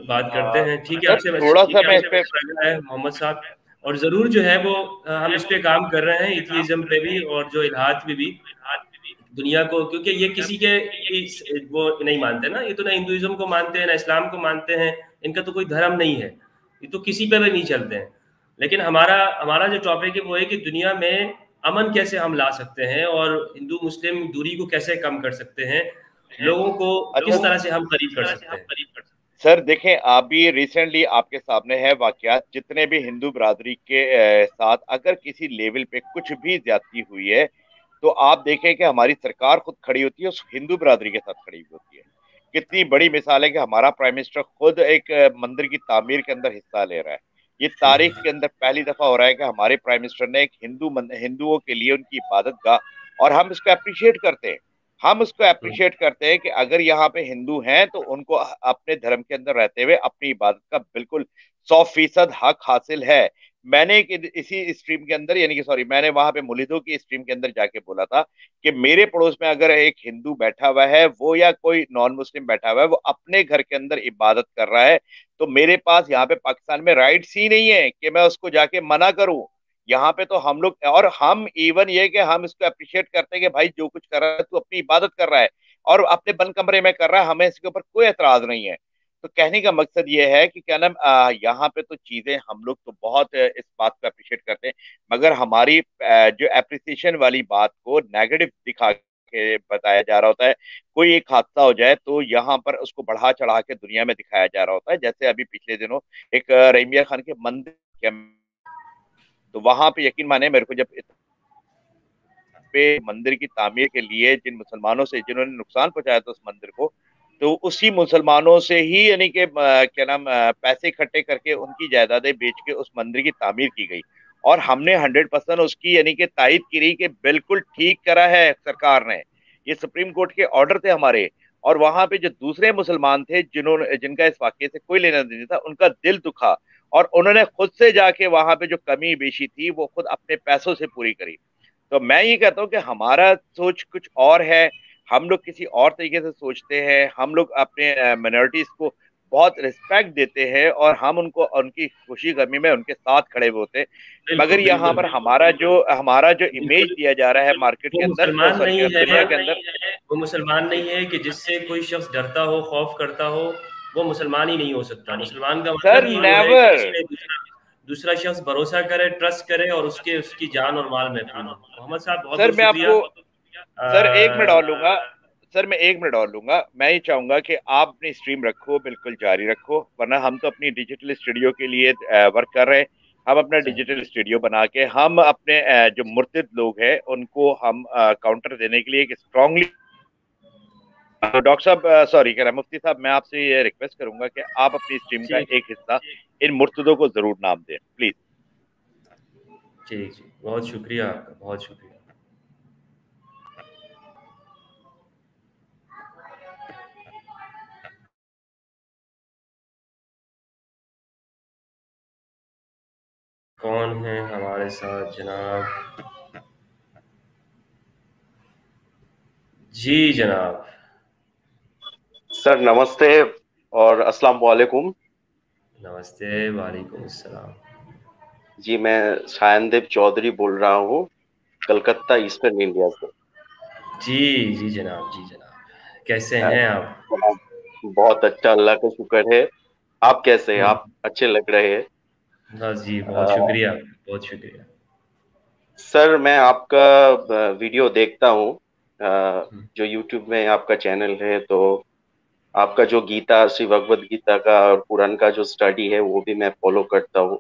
बात करते हैं। ठीक है, आपसे थोड़ा सा मैं इस पे है मोहम्मद साहब, और ज़रूर जो है वो हम इस पे काम कर रहे हैं, एथियज़्म पे भी और जो इल्हाद पे भी दुनिया को, क्योंकि ये किसी के वो नहीं मानते ना, ये तो ना हिंदुइज्म को मानते हैं ना इस्लाम को मानते हैं, इनका तो कोई धर्म नहीं है, ये तो किसी पे भी नहीं चलते हैं। लेकिन हमारा जो टॉपिक है वो है कि दुनिया में अमन कैसे हम ला सकते हैं और हिंदू मुस्लिम दूरी को कैसे कम कर सकते हैं, लोगों को किस तरह से हम करीब कर सकते हैं। सर देखें, अभी रिसेंटली आपके सामने है वाकयात, जितने भी हिंदू बरादरी के साथ अगर किसी लेवल पे कुछ भी ज्यादती हुई है तो आप देखें कि हमारी सरकार खुद खड़ी होती है, उस हिंदू बिरादरी के साथ खड़ी होती है। कितनी बड़ी मिसाल है कि हमारा प्राइम मिनिस्टर खुद एक मंदिर की तामीर के अंदर हिस्सा ले रहा है। ये तारीख के अंदर पहली दफा हो रहा है कि हमारे प्राइम मिनिस्टर ने एक हिंदुओं के लिए उनकी इबादत गाह, और हम इसको अप्रिशिएट करते हैं। हम इसको अप्रिशिएट करते हैं कि अगर यहाँ पे हिंदू हैं तो उनको अपने धर्म के अंदर रहते हुए अपनी इबादत का बिल्कुल 100% हक हासिल है। मैंने इसी स्ट्रीम के अंदर, यानी कि सॉरी, मैंने वहां पे मुलिदों की स्ट्रीम के अंदर जाके बोला था कि मेरे पड़ोस में अगर एक हिंदू बैठा हुआ है, वो या कोई नॉन मुस्लिम बैठा हुआ है, वो अपने घर के अंदर इबादत कर रहा है, तो मेरे पास यहाँ पे पाकिस्तान में राइट्स ही नहीं है कि मैं उसको जाके मना करूं। यहाँ पे तो हम लोग, और हम इवन ये कि हम इसको अप्रिशिएट करते हैं कि भाई जो कुछ कर रहा है तू अपनी इबादत कर रहा है और अपने बंद कमरे में कर रहा है, हमें इसके ऊपर कोई एतराज नहीं है। तो कहने का मकसद ये है कि क्या नाम, यहाँ पे तो चीजें हम लोग तो बहुत इस बात को अप्रिशिएट करते हैं, मगर हमारी जो अप्रिसिएशन वाली बात को नेगेटिव दिखा के बताया जा रहा होता है। कोई एक हादसा हो जाए तो यहाँ पर उसको बढ़ा चढ़ा के दुनिया में दिखाया जा रहा होता है। जैसे अभी पिछले दिनों एक रहीमिया खान के मंदिर, तो वहां पे यकीन माने मेरे को, जब पे मंदिर की तामीर के लिए जिन मुसलमानों से जिन्होंने नुकसान पहुंचाया था उस मंदिर को, तो उसी मुसलमानों से ही यानी कि क्या नाम, पैसे इकट्ठे करके उनकी जायदादें बेच के उस मंदिर की तामीर की गई। और हमने 100% उसकी यानी कि तायद की कि बिल्कुल ठीक करा है सरकार ने। ये सुप्रीम कोर्ट के ऑर्डर थे हमारे। और वहां पे जो दूसरे मुसलमान थे जिन्होंने, जिनका इस वाक्य से कोई लेना देना था, उनका दिल दुखा और उन्होंने खुद से जाके वहां पे जो कमी बेशी थी वो खुद अपने पैसों से पूरी करी। तो मैं ये कहता हूँ कि हमारा सोच कुछ और है, हम लोग किसी और तरीके से सोचते हैं, हम लोग अपने मिनोरिटीज को बहुत रिस्पेक्ट देते हैं और हम उनको उनकी खुशी गमी में उनके साथ खड़े हुए होते हैं। मगर बिल्कुल यहाँ बिल्कुल पर हमारा जो इमेज बिल्कुल। दिया जा रहा है मार्केट वो के अंदर, मुसलमान सॉरी, नहीं दुनिया है, के अंदर। वो मुसलमान नहीं है कि जिससे कोई शख्स डरता हो, खौफ करता हो, वो मुसलमान ही नहीं हो सकता। मुसलमान का सर मतलब ही वो है कि नेवर। जिसमें दूसरा शख्स भरोसा करे, ट्रस्ट करे और उसकी जान और माल महफूज हो। मोहम्मद साहब बहुत सर बहुत मैं शुक्रिया। आपको, सर 1 मिनट और लूंगा। सर मैं 1 मिनट और लूंगा। मैं ये चाहूंगा कि आप अपनी स्ट्रीम रखो, बिल्कुल जारी रखो, वरना हम तो अपनी डिजिटल स्टूडियो के लिए वर्क कर रहे हैं। हम अपना डिजिटल स्टूडियो बना के हम अपने जो मुर्तिद लोग हैं उनको हम काउंटर देने के लिए एक स्ट्रांगली, तो डॉक्टर साहब, सॉरी कह रहा मुफ्ती साहब, मैं आपसे ये रिक्वेस्ट करूंगा कि आप अपनी स्ट्रीम का ठीक एक हिस्सा इन मुर्तदों को जरूर नाम दें, प्लीज। जी जी, बहुत शुक्रिया आपका, बहुत शुक्रिया। कौन है हमारे साथ जनाब? जी जनाब। सर नमस्ते और अस्सलाम वालेकुम। नमस्ते, वालेकुम अस्सलाम। जी मैं शायनदेव चौधरी बोल रहा हूँ, कलकत्ता ईस्टर्न इंडिया से। जी जी जनाब, जी जनाब, कैसे हैं आप? बहुत अच्छा, अल्लाह का शुक्र है। आप कैसे हैं? आप अच्छे लग रहे हैं। बस जी, बहुत शुक्रिया, बहुत शुक्रिया। सर मैं आपका वीडियो देखता हूँ, जो यूट्यूब में आपका चैनल है, तो आपका जो गीता, श्री भगवद गीता का और कुरान का जो स्टडी है वो भी मैं फॉलो करता हूँ।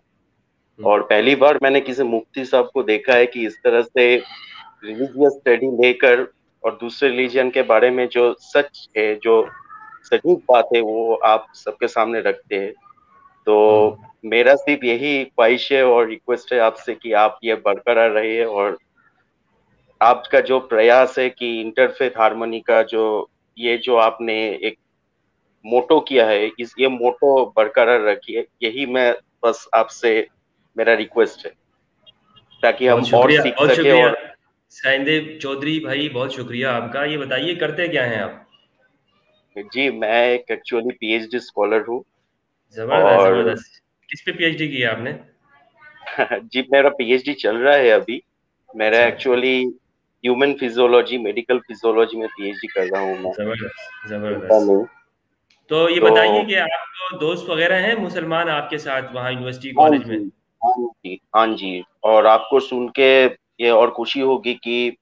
और पहली बार मैंने किसी मुफ्ती साहब को देखा है कि इस तरह से रिलीजियस स्टडी लेकर और दूसरे रिलीजन के बारे में जो सच है, जो सटीक बात है, वो आप सबके सामने रखते हैं। तो मेरा सिर्फ यही ख्वाहिश है और रिक्वेस्ट है आपसे कि आप ये बरकरार रहिए और आपका जो प्रयास है कि इंटरफेथ हार्मनी का जो आपने एक मोटो किया है, ये मोटो बरकरार रखिए। यही मैं बस आपसे मेरा रिक्वेस्ट है, ताकि हम बहुत और शुक्रिया, सीख बहुत सके। शुक्रिया और शायनदेव चौधरी भाई, बहुत शुक्रिया आपका। ये बताइए करते क्या हैं आप? जी मैं एक एक्चुअली पीएचडी स्कॉलर हूँ। जबरदस्त और जबरदस्त। किस पे पीएचडी किया आपने? जी मेरा पीएचडी चल रहा है अभी। मेरा अच्छा अच्छा, actually human physiology, medical physiology में पीएचडी कर रहा हूँ मैं। जबरदस्त चिंता जबरदस्त। नहीं। तो ये तो बताइए कि आपको दोस्त वगैरह हैं मुसलमान आपके साथ वहाँ यूनिवर्सिटी हाँ कॉलेज में? जी, हाँ जी, हाँ जी। और आपको सुन के ये और खुशी होगी कि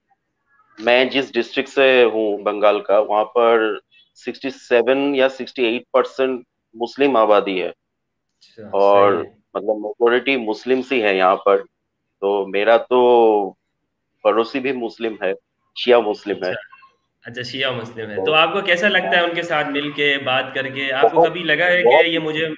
मैं जिस डिस्ट्रिक्ट से हूँ बंगाल का, वहाँ पर 67 या 68% मुस्लिम आबादी है। अच्छा, और सही है। मतलब मेजोरिटी मुस्लिम ही है यहाँ पर। तो मेरा तो पड़ोसी भी मुस्लिम है। शिया मुस्लिम है। अच्छा अच्छा, शिया मुस्लिम है। तो आपको कैसा लगता है उनके साथ मिलके बात करके? आपको कभी लगा है कि ये मुझे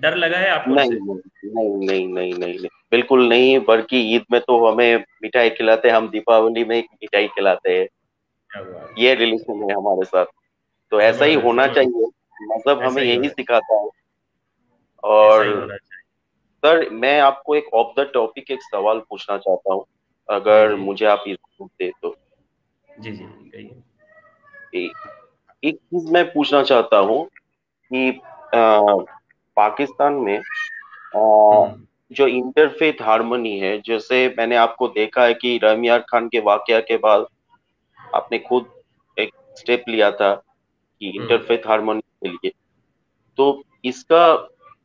डर लगा है आपको नहीं उनसे? नहीं नहीं नहीं नहीं नहीं, बिल्कुल नहीं। बल्कि ईद में तो हमें मिठाई खिलाते हैं, हम दीपावली में मिठाई खिलाते हैं। क्या बात, ये रिलेशन है हमारे साथ, तो ऐसा ही जबरदस्त होना जबरदस्त। चाहिए। मतलब ऐसा हमें ही यही होना, सिखाता है। ऐसा ही और होना चाहिए। सर, मैं आपको एक ऑफ द टॉपिक एक सवाल पूछना चाहता हूँ, जी अगर जी मुझे आप इजाजत दे तो। जी जी, कहिए। ए- एक चीज मैं पूछना चाहता हूँ कि अ, पाकिस्तान में जो इंटरफेथ हार्मनी है, जैसे मैंने आपको देखा है कि रमियार खान के वाकया के बाद आपने खुद एक स्टेप लिया था कि हम्म। इंटरफेथ हार्मनी के लिए। तो इसका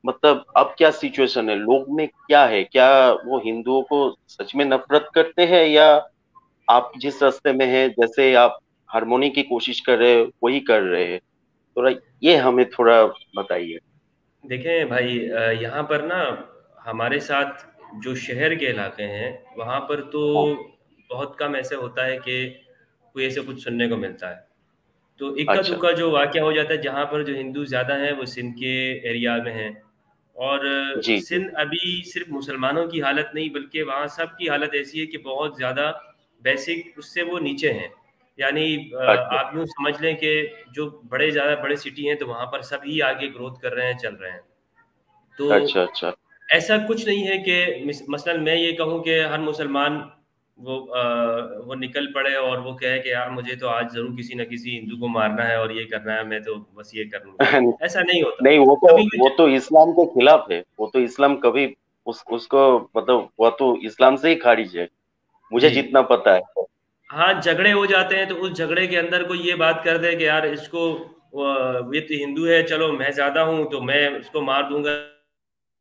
मतलब अब क्या सिचुएशन है, लोग में क्या है, क्या वो हिंदुओं को सच में नफरत करते हैं, या आप जिस रास्ते में हैं, जैसे आप हार्मोनी की कोशिश कर रहे हैं वही कर रहे हैं? थोड़ा ये हमें थोड़ा बताइए। देखें भाई, यहाँ पर ना हमारे साथ जो शहर के इलाके हैं वहाँ पर तो हाँ, बहुत कम ऐसे होता है कि कोई ऐसे कुछ सुनने को मिलता है। तो इक्का अच्छा। दुक्का जो वाक़या हो जाता है, जहाँ पर जो हिंदू ज़्यादा हैं वो सिंध के एरिया में हैं। और जी जी। सिंध अभी सिर्फ मुसलमानों की हालत नहीं, बल्कि वहाँ सब की हालत ऐसी है कि बहुत ज़्यादा बेसिक उससे वो नीचे हैं। यानी अच्छा आप यूँ समझ लें कि जो ज़्यादा बड़े सिटी हैं तो वहाँ पर सभी आगे ग्रोथ कर रहे हैं, चल रहे हैं। तो अच्छा। अच्छा ऐसा कुछ नहीं है कि मसलन मैं ये कहूँ कि हर मुसलमान वो निकल पड़े और वो कहे कि यार मुझे तो आज ज़रूर किसी न किसी हिंदू को मारना है और ये करना है, मैं तो बस ये कर लूँगा। ऐसा नहीं होता। नहीं, कभी वो भी तो इस्लाम के खिलाफ है। वो तो इस्लाम कभी उसको मतलब वो तो इस्लाम से ही खारिज है, मुझे जी। जितना पता है। हाँ, झगड़े हो जाते हैं तो उस झगड़े के अंदर कोई ये बात कर दे कि यार इसको ये तो हिंदू है, चलो मैं ज़्यादा हूँ तो मैं उसको मार दूँगा,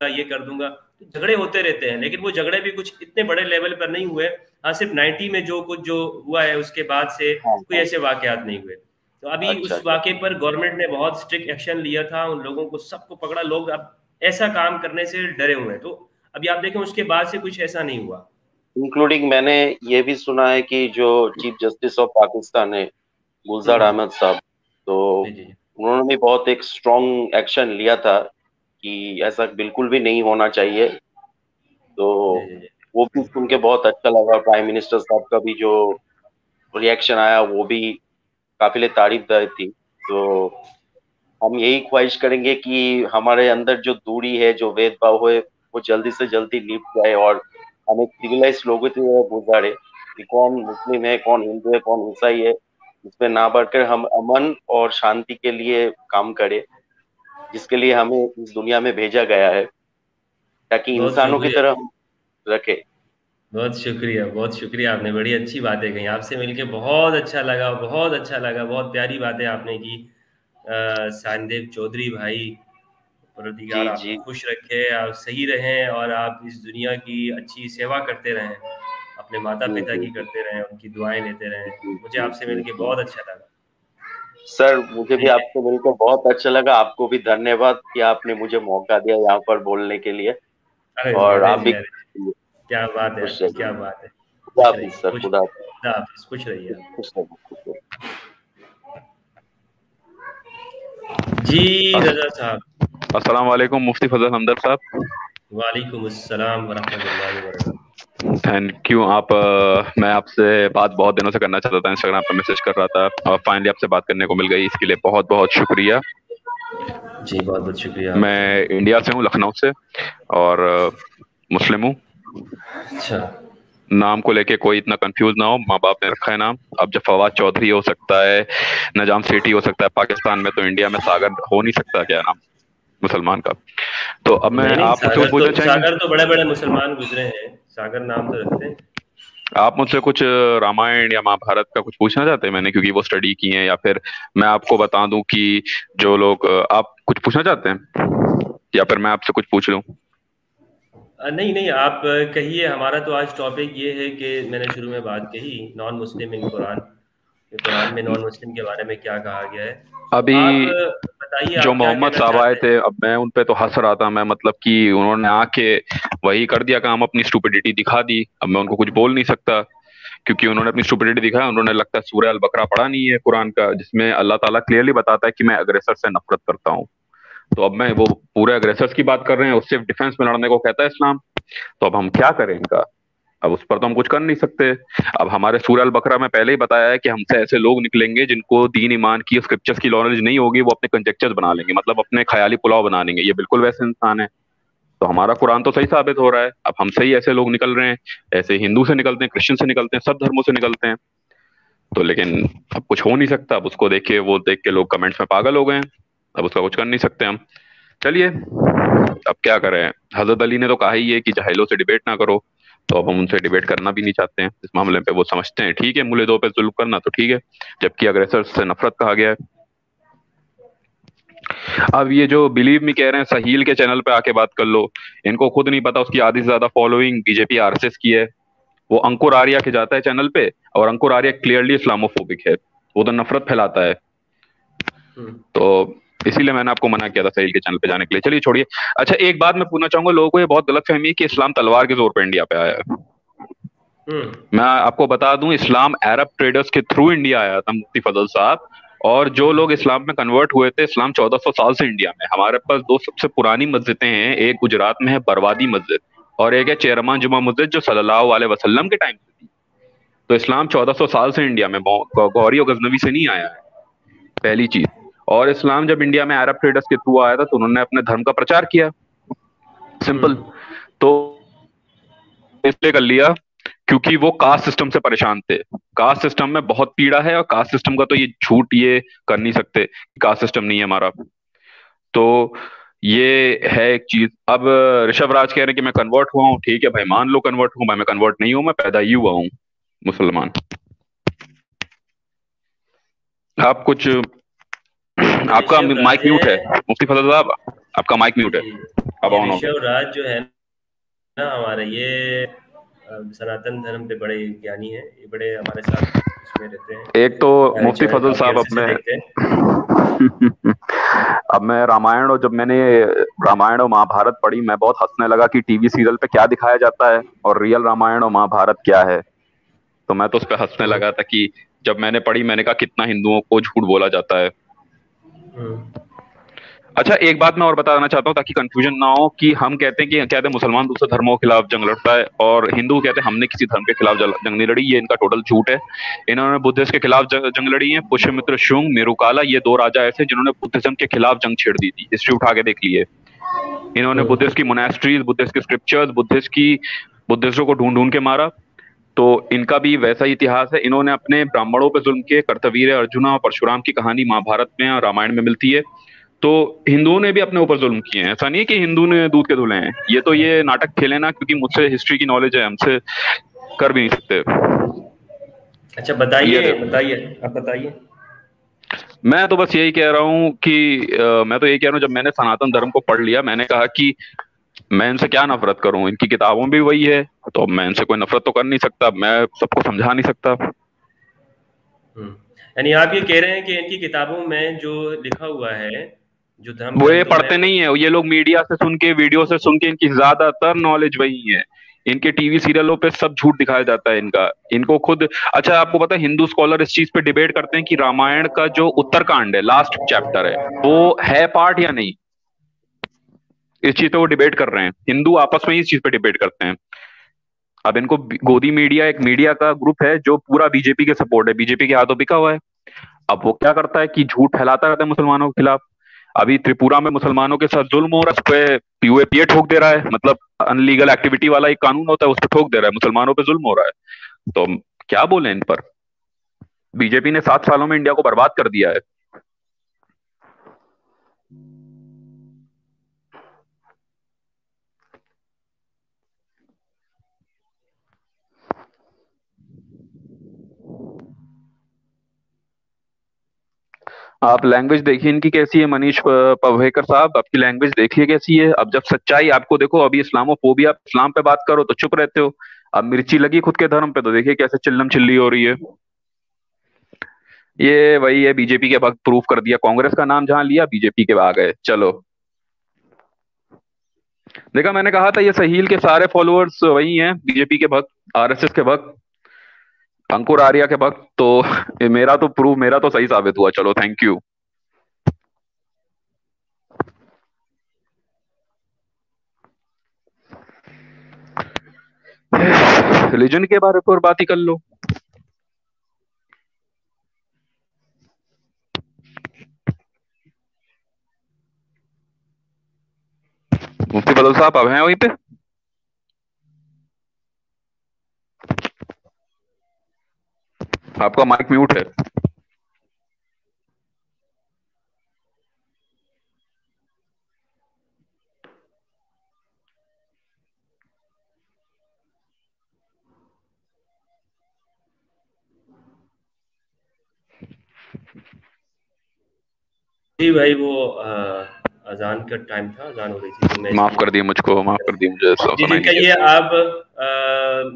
ये कर दूँगा। तो झगड़े होते रहते हैं, लेकिन वो झगड़े भी कुछ इतने बड़े लेवल पर नहीं हुए। हाँ, सिर्फ़ 90 में जो कुछ जो हुआ है उसके बाद से हाँ कोई हाँ। ऐसे वाक़यात नहीं हुए। तो अभी अच्छा उस अच्छा। वाक़ये पर गवर्नमेंट ने बहुत स्ट्रिक्ट एक्शन लिया था, उन लोगों को सबको पकड़ा, लोग अब ऐसा काम करने से डरे हुए हैं। तो अभी आप देखें उसके बाद से कुछ ऐसा नहीं हुआ। इंक्लूडिंग मैंने ये भी सुना है कि जो चीफ जस्टिस ऑफ पाकिस्तान है, हुँ, गुलजार हुँ। अहमद साहब, तो जी, जी, जी। उन्होंने भी बहुत एक स्ट्रॉन्ग एक्शन लिया था कि ऐसा बिल्कुल भी नहीं होना चाहिए। तो जी, जी, जी। वो भी सुन के बहुत अच्छा लगा। प्राइम मिनिस्टर साहब का भी जो रिएक्शन आया वो भी काफिले तारीफदार थी। तो हम यही ख्वाहिश करेंगे कि हमारे अंदर जो दूरी है, जो भेदभाव है, वो जल्दी से जल्दी निप जाए और हम एक सिविलाइज लोगों की तरह गुजारे कि कौन मुस्लिम है, कौन हिंदू है, कौन ईसाई है, इसमें ना बढ़कर हम अमन और शांति के लिए काम करें, जिसके लिए हमें इस दुनिया में भेजा गया है, ताकि बहुत इंसानों की शुक्रिया, तरह हम रखे। बहुत शुक्रिया, बहुत शुक्रिया। आपने बड़ी अच्छी बातें कही। आपसे मिलके बहुत अच्छा लगा, बहुत अच्छा लगा। बहुत प्यारी बातें आपने की। सानदेव चौधरी भाई, जी परवरदिगार आपको जी खुश रखे, आप सही रहें और आप इस दुनिया की अच्छी सेवा करते रहें। अपने जी माता-पिता जी की करते रहें, उनकी दुआएँ लेते रहें। जी मुझे जी आपसे जी मिलके जी। बहुत अच्छा लगा। सर, मुझे भी चलिए, आपसे मिलकर बहुत अच्छा लगा। आपको भी धन्यवाद कि आपने मुझे मौका दिया यहाँ पर बोलने के लिए। अरे जी, और अरे आप जी, भी अरे जी। क्या बात है खुश आपकी, क्या रहिए। बात है। खुदा खुश हाफिज रहिए, सर, खुश खुदा रहिए। हाफिज। खुदा हाफ़िज़, खुश रहिए आप। खुश रहिए, खुश रहिए। जी, रज़ा साहब। अस्सलाम वालेकुम मुफ्ती फजल हमदर्द साहब। वालेकुम अस्सलाम व रहमतुल्लाहि व बरकातहू। Thank you. मैं आपसे बात बहुत दिनों से करना चाहता था, इंस्टाग्राम पर मैसेज कर रहा था और फाइनली आपसे बात करने को मिल गई। इसके लिए बहुत बहुत शुक्रिया। जी, बहुत-बहुत शुक्रिया आपका। मैं इंडिया से हूँ, लखनऊ से, और मुस्लिम हूँ। अच्छा। नाम को लेके कोई इतना कंफ्यूज ना हो, माँ बाप ने रखा है नाम। अब जब फवाद चौधरी हो सकता है, नजाम सेठी हो सकता है पाकिस्तान में, तो इंडिया में सागर हो नहीं सकता क्या नाम मुसलमान का? तो अब मैं नहीं, नहीं, आप मुझसे कुछ पूछना चाहेंगे? सागर तो बड़े-बड़े मुसलमान गुज़रे हैं। सागर नाम तो रखते हैं। आप मुझसे कुछ रामायण या महाभारत का कुछ पूछना चाहते हैं? मैंने क्योंकि वो स्टडी की है, या फिर मैं आपको बता दूं कि जो लोग आप कुछ पूछना चाहते हैं, या फिर मैं आपसे कुछ पूछ लूं? नहीं, नहीं, आप कहिए। हमारा तो आज टॉपिक ये है कि मैंने शुरू में बात कही, नॉन मुस्लिम इन कुरान, कि कुरान में नॉन मुस्लिम के बारे में क्या कहा गया है। तो अभी आप बताइए जो आप क्या मोहम्मद कहना साहब आए चाहते हैं? थे, अब मैं उन पे तो हंस रहा था। मैं मतलब कि उन्होंने आके वही कर दिया काम, अपनी स्टुपिडिटी दिखा दी। अब मैं उनको कुछ बोल नहीं सकता क्योंकि उन्होंने अपनी स्टुपिडिटी दिखाया। उन्होंने लगता है सूरह अल बकरा पढ़ा नहीं है कुरान का, जिसमें अल्लाह ताला क्लियरली बताता है कि मैं अग्रेसर से नफरत करता हूँ। तो अब मैं वो पूरे अग्रेसर्स की बात कर रहे हैं, उससे डिफेंस में लड़ने को कहता है इस्लाम। तो अब हम क्या करें इनका? अब उस पर तो हम कुछ कर नहीं सकते। अब हमारे सूरह अल बकरा में पहले ही बताया है कि हमसे ऐसे लोग निकलेंगे जिनको दीन ईमान की स्क्रिप्चर्स की नॉलेज नहीं होगी, वो अपने कंजेक्चर्स बना लेंगे, मतलब अपने ख्याली पुलाव बना लेंगे। ये बिल्कुल वैसे इंसान है। तो हमारा कुरान तो सही साबित हो रहा है, अब हमसे ही ऐसे लोग निकल रहे हैं। ऐसे हिंदू से निकलते हैं, क्रिश्चियन से निकलते हैं, सब धर्मों से निकलते हैं। तो लेकिन अब कुछ हो नहीं सकता। अब उसको देख के, वो देख के लोग कमेंट्स में पागल हो गए हैं। अब उसका कुछ कर नहीं सकते हम। चलिए अब क्या करें। हजरत अली ने तो कहा ही है कि जाहिलों से डिबेट ना करो, तो अब हम उनसे डिबेट करना भी नहीं चाहते हैं इस मामले पे। वो समझते हैं ठीक है, मुल्लिदों पे जुल्म करना तो ठीक है, जबकि अग्रेसर से नफरत कहा गया है। अब ये जो बिलीव मी कह रहे हैं सहील के चैनल पे आके बात कर लो, इनको खुद नहीं पता उसकी आधी से ज्यादा फॉलोइंग बीजेपी आरएसएस की है। वो अंकुर आर्या के जाता है चैनल पे, और अंकुर आर्या क्लियरली इस्लामोफोबिक है, वो तो नफरत फैलाता है। तो इसीलिए मैंने आपको मना किया था सहील के चैनल पे जाने के लिए। चलिए छोड़िए। अच्छा एक बात मैं पूछना चाहूंगा, लोगों को ये बहुत गलत फहमी है कि इस्लाम तलवार के जोर पे इंडिया पे आया है। मैं आपको बता दूं, इस्लाम अरब ट्रेडर्स के थ्रू इंडिया आया था, मुफ्ती फजल साहब। और जो लोग इस्लाम में कन्वर्ट हुए थे, इस्लाम 1400 साल से इंडिया में। हमारे पास दो सबसे पुरानी मस्जिदें हैं, एक गुजरात में है बरवादी मस्जिद, और एक है चेरमान जुमा मस्जिद जो सल्लल्लाहु अलैहि वसल्लम के टाइम से थी। तो इस्लाम 1400 साल से इंडिया में, गौरी और गजनवी से नहीं आया है, पहली चीज। और इस्लाम जब इंडिया में अरब ट्रेडर्स के थ्रू आया था तो उन्होंने अपने धर्म का प्रचार किया, सिंपल। तो इसलिए कर लिया क्योंकि वो कास्ट सिस्टम से परेशान थे। कास्ट सिस्टम में बहुत पीड़ा है, और कास्ट सिस्टम का तो ये झूठ ये कर नहीं सकते कि कास्ट सिस्टम नहीं है हमारा। तो ये है एक चीज। अब ऋषभ राज कह रहे हैं कि मैं कन्वर्ट हुआ हूँ, ठीक है भाई, मान लो कन्वर्ट हूँ, मैं कन्वर्ट नहीं हूं, मैं पैदा ही हुआ हूँ मुसलमान। आप कुछ, आपका माइक म्यूट है मुफ्ती फजल साहब, आपका माइक म्यूट है। अब ऑन हो गया। ऋषभ राज जो है ना हमारे, ये सनातन धर्म पे बड़े ज्ञानी हैं, ये बड़े हमारे साथ इसमें रहते हैं। एक तो मुफ्ती फजल साहब अब मैं रामायण, और जब मैंने रामायण और महाभारत पढ़ी, मैं बहुत हंसने लगा कि टीवी सीरियल पे क्या दिखाया जाता है और रियल रामायण और महाभारत क्या है। तो मैं तो उस पर हंसने लगा था कि जब मैंने पढ़ी, मैंने कहा कितना हिंदुओं को झूठ बोला जाता है। अच्छा एक बात मैं और बताना चाहता हूँ ताकि कंफ्यूजन ना हो, कि हम कहते हैं मुसलमान दूसरे धर्मों के खिलाफ जंग लड़ता है, और हिंदू कहते हैं हमने किसी धर्म के खिलाफ जंग नहीं लड़ी। ये इनका टोटल झूठ है। इन्होंने बुद्धिस्ट के खिलाफ जंग लड़ी है। पुष्यमित्र शुंग, मेरुकाला, ये दो राजा ऐसे जिन्होंने बुद्धिज्म के खिलाफ जंग छेड़ दी थी। हिस्ट्री उठा के देख लिए। इन्होंने बुद्धिस्ट की मोनेस्ट्रीज, बुद्धिस्ट के स्क्रिप्चर्स, बुद्धिस्टों को ढूंढ ढूंढ के मारा। तो इनका भी वैसा ही इतिहास है। इन्होंने अपने ब्राह्मणों पर जुल्म किए। कर्तवीर अर्जुना और परशुराम की कहानी महाभारत में और रामायण में मिलती है। तो हिंदुओं ने भी अपने ऊपर जुल्म किए हैं। ऐसा नहीं है कि हिंदू ने दूध के धुले हैं। ये तो ये नाटक खेले ना, क्योंकि मुझसे हिस्ट्री की नॉलेज है, हमसे कर भी नहीं सकते। अच्छा बताइए, आप बताइए। मैं तो बस यही कह रहा हूँ कि जब मैंने सनातन धर्म को पढ़ लिया, मैंने कहा कि मैं इनसे क्या नफरत करूं, इनकी किताबों में भी वही है, तो मैं इनसे कोई नफरत तो कर नहीं सकता, मैं सबको समझा नहीं सकता। यानी आप ये कह रहे हैं कि इनकी किताबों में जो लिखा हुआ है, जो धर्म, वो ये पढ़ते नहीं है। ये लोग मीडिया से सुन के, वीडियो से सुन के, इनकी ज्यादातर नॉलेज वही है। इनके टीवी सीरियलों पे सब झूठ दिखाया जाता है इनको खुद। अच्छा आपको पता है, हिंदू स्कॉलर इस चीज पे डिबेट करते हैं कि रामायण का जो उत्तरकांड है, लास्ट चैप्टर है, वो है पार्ट या नहीं। इस चीज पे वो डिबेट कर रहे हैं। हिंदू आपस में ही इस चीज पे डिबेट करते हैं। अब इनको गोदी मीडिया, एक मीडिया का ग्रुप है जो पूरा बीजेपी के सपोर्ट है, बीजेपी के हाथों बिका हुआ है। अब वो क्या करता है कि झूठ फैलाता रहता है मुसलमानों के खिलाफ। अभी त्रिपुरा में मुसलमानों के साथ जुल्म हो रहा है, उस पर पीओए ठोक दे रहा है, मतलब अनलीगल एक्टिविटी वाला एक कानून होता है, उस पर ठोक दे रहा है, मुसलमानों पे जुल्म हो रहा है। तो क्या बोले इन पर। बीजेपी ने 7 सालों में इंडिया को बर्बाद कर दिया है। आप लैंग्वेज देखिए इनकी कैसी है। मनीष पवहेकर साहब, आपकी लैंग्वेज देखिए कैसी है। अब जब सच्चाई आपको देखो, अभी इस्लामोफोबिया, इस्लाम पे बात करो तो चुप रहते हो। अब मिर्ची लगी खुद के धर्म पे तो देखिए कैसे चिल्लम चिल्ली हो रही है। ये वही है, बीजेपी के भक्त प्रूफ कर दिया। कांग्रेस का नाम जहां लिया, बीजेपी के आ गए। चलो देखा, मैंने कहा था ये सहील के सारे फॉलोअर्स वही हैं, बीजेपी के भक्त, आरएसएस के भक्त। अंकुर आर्या के वक्त तो मेरा तो सही साबित हुआ। चलो थैंक यू। रिलीजन के बारे पर बात ही कर लो। मुफ्ती बदल साहब अब हैं वहीं पे? आपका माइक म्यूट है। जी भाई, वो अजान का टाइम था, अजान हो रही थी तो मैं माफ कर दिए मुझको, माफ कर दिए मुझे। जी कहिए आप।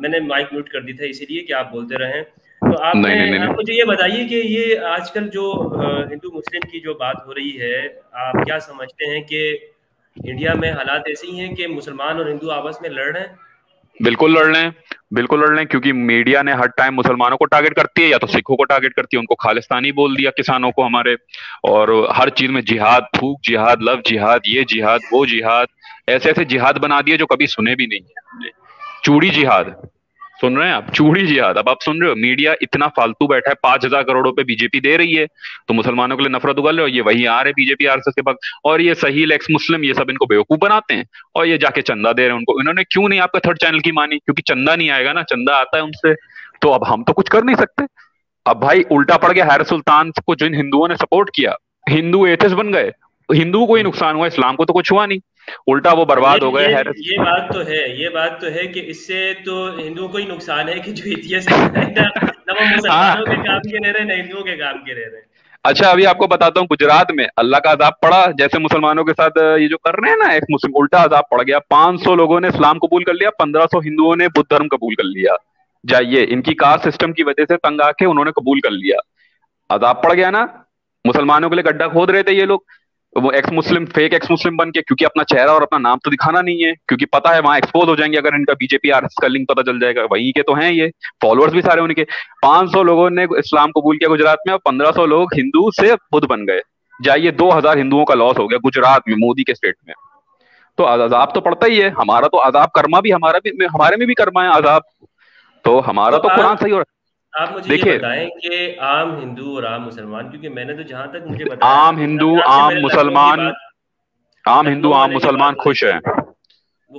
मैंने माइक म्यूट कर दी था इसीलिए कि आप बोलते रहें। तो आपने आप मुझे ये बताइए कि ये आजकल जो हिंदू मुस्लिम की जो बात हो रही है, आप क्या समझते हैं कि इंडिया में हालात ऐसे ही हैं कि मुसलमान और हिंदू आपस में लड़ रहे हैं? बिल्कुल लड़ रहे हैं, बिल्कुल लड़ रहे हैं, क्योंकि मीडिया ने हर टाइम मुसलमानों को टारगेट करती है या तो सिखों को टारगेट करती है, उनको खालिस्तानी बोल दिया किसानों को हमारे, और हर चीज में जिहाद, फूक जिहाद, लव जिहाद, ये जिहाद, वो जिहाद, ऐसे ऐसे जिहाद बना दिए जो कभी सुने भी नहीं है हमने। चूड़ी जिहाद सुन रहे हैं आप? चूड़ी जिहाद अब आप सुन रहे हो? मीडिया इतना फालतू बैठा है, 5,000 करोड़ रुपए बीजेपी दे रही है तो मुसलमानों के लिए नफरत उगल रहे हो, ये वही आ रहे बीजेपी आरएसएस के पास, और ये सहील एक्स मुस्लिम ये सब इनको बेवकूफ बनाते हैं, और ये जाके चंदा दे रहे हैं उनको। इन्होंने क्यों नहीं आपका थर्ड चैनल की मानी? क्योंकि चंदा नहीं आएगा ना, चंदा आता है उनसे, तो अब हम तो कुछ कर नहीं सकते। अब भाई उल्टा पड़ गया, हैरिस सुल्तान को जिन हिंदुओं ने सपोर्ट किया, हिंदू एथिस्ट बन गए, हिंदू को ही नुकसान हुआ, इस्लाम को तो कुछ हुआ नहीं, उल्टा वो बर्बाद हो गए। ये बात तो है कि इससे तो हिंदुओं को ही नुकसान है कि जो एथियस्ट है ना वो मुसलमानों के काम के रह रहे हैं ना हिंदुओं के काम के रह रहे हैं। अच्छा अभी आपको बताता हूँ, गुजरात में अल्लाह का अजाब पड़ा, जैसे मुसलमानों के साथ ये जो कर रहे हैं ना एक मुस्लिम, उल्टा अजाब पड़ गया। 500 लोगों ने इस्लाम कबूल कर लिया, 1500 हिंदुओं ने बुद्ध धर्म कबूल कर लिया। जाइए, इनकी कास्ट सिस्टम की वजह से तंग आके उन्होंने कबूल कर लिया, अजाब पड़ गया ना। मुसलमानों के लिए गड्ढा खोद रहे थे ये लोग, वो एक्स मुस्लिम, फेक एक्स मुस्लिम बन के, क्योंकि अपना चेहरा और अपना नाम तो दिखाना नहीं है, क्योंकि पता है वहां एक्सपोज हो जाएंगे अगर इनका बीजेपी आरएसएस का लिंक पता चल जाएगा, वहीं के तो हैं ये, फॉलोअर्स भी सारे उनके। 500 लोगों ने इस्लाम कबूल किया गुजरात में, और 1500 लोग हिंदू से बुद्ध बन गए। जाइए, 2000 हिंदुओं का लॉस हो गया गुजरात में, मोदी के स्टेट में। तो अजाब तो पड़ता ही है, हमारा तो अजाब कर्मा भी, हमारे में भी कर्मा है अजाब, तो हमारा तो कुरान सही हो रहा है। आप मुझे ये बताएं कि आम हिंदू और आम मुसलमान, क्योंकि मैंने तो जहां तक मुझे बताया, आम हिंदू आम मुसलमान, आम हिंदू आम मुसलमान खुश है,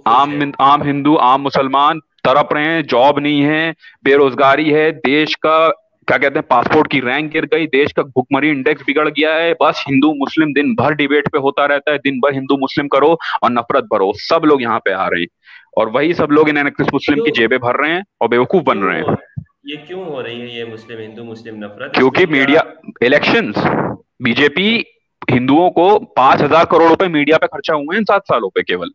आम हिंदू आम मुसलमान तड़प रहे हैं, जॉब नहीं है, बेरोजगारी है, देश का क्या कहते हैं पासपोर्ट की रैंक गिर गई, देश का भुखमरी इंडेक्स बिगड़ गया है, बस हिंदू मुस्लिम दिन भर डिबेट पे होता रहता है, दिन भर हिंदू मुस्लिम करो और नफरत भरो, सब लोग यहाँ पे आ रहे हैं, और वही सब लोग इन एक्स मुस्लिम की जेबें भर रहे हैं और बेवकूफ बन रहे हैं। ये क्यों हो रही है ये मुस्लिम हिंदू मुस्लिम नफरत? क्योंकि मीडिया, इलेक्शंस, बीजेपी हिंदुओं को 5,000 करोड़ रुपए मीडिया पे खर्चा हुए हैं इन 7 सालों पे केवल,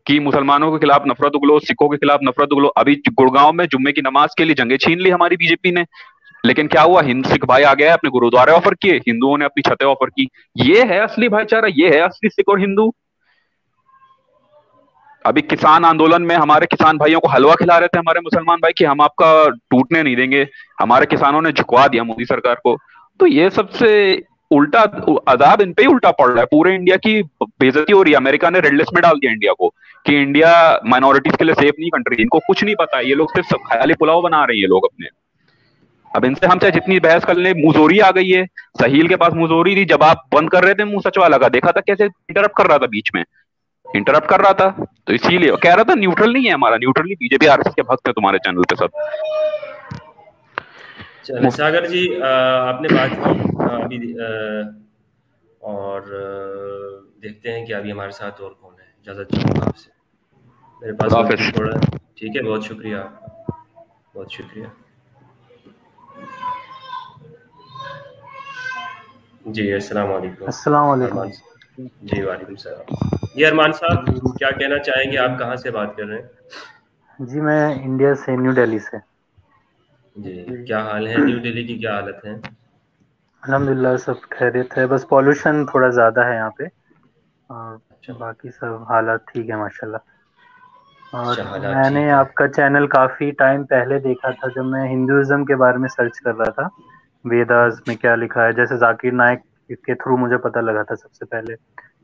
कि मुसलमानों के खिलाफ नफरत उगलो, सिखों के खिलाफ नफरत उगलो। अभी गुड़गांव में जुम्मे की नमाज के लिए जंगें छीन ली हमारी बीजेपी ने, लेकिन क्या हुआ, हिंदू सिख भाई आ गया, अपने गुरुद्वारे ऑफर किए, हिंदुओं ने अपनी छतें ऑफर की। ये है असली भाईचारा, ये है असली सिख और हिंदू। अभी किसान आंदोलन में हमारे किसान भाइयों को हलवा खिला रहे थे हमारे मुसलमान भाई कि हम आपका टूटने नहीं देंगे, हमारे किसानों ने झुकवा दिया मोदी सरकार को। तो ये सबसे उल्टा अजाब इन पे ही उल्टा पड़ रहा है, पूरे इंडिया की बेइज्जती हो रही है। अमेरिका ने रेड लिस्ट में डाल दिया इंडिया को कि इंडिया माइनॉरिटीज के लिए सेफ नहीं कंट्री, इनको कुछ नहीं पता है, ये लोग सिर्फ ख्याली पुलाव बना रहे हैं ये लोग अपने। अब इनसे हम चाहे जितनी बहस कर ले, मुजोरी आ गई है, सहील के पास मुजोरी थी, जब आप बंद कर रहे थे मुंह सच वाला का, देखा था कैसे इंटरप्ट कर रहा था, बीच में इंटरप्ट कर रहा था, तो इसीलिए कह रहा था न्यूट्रल नहीं है हमारा, न्यूट्रल नहीं, बीजेपी आरएसएस के भक्त है तुम्हारे चैनल पे सब। चलो सागर जी, आपने बात की अभी, और देखते हैं कि अभी हमारे साथ और कौन है। इजाजत चाहूँगा आपसे, मेरे पास थोड़ा, ठीक है, बहुत शुक्रिया, बहुत शुक्रिया जी। अस्सलाम वालेकुम। अस्सलाम वालेकुम जी, वालेकुम सलाम। जी अरमान साहब, क्या कहना चाहेंगे, आप कहाँ से बात कर रहे हैं? जी मैं इंडिया से, न्यू दिल्ली से। जी, क्या हाल है, न्यू दिल्ली की क्या हालत है? अल्हम्दुलिल्लाह सब खैरियत है, बस पॉल्यूशन थोड़ा ज़्यादा है यहाँ पे, और बाकी सब हालात ठीक है माशाल्लाह। और चला मैंने ठीक है। आपका चैनल काफी टाइम पहले देखा था जब मैं हिंदुइज्म के बारे में सर्च कर रहा था, वेदास में क्या लिखा है। जैसे जाकिर नायक के थ्रू मुझे पता लगा था सबसे पहले।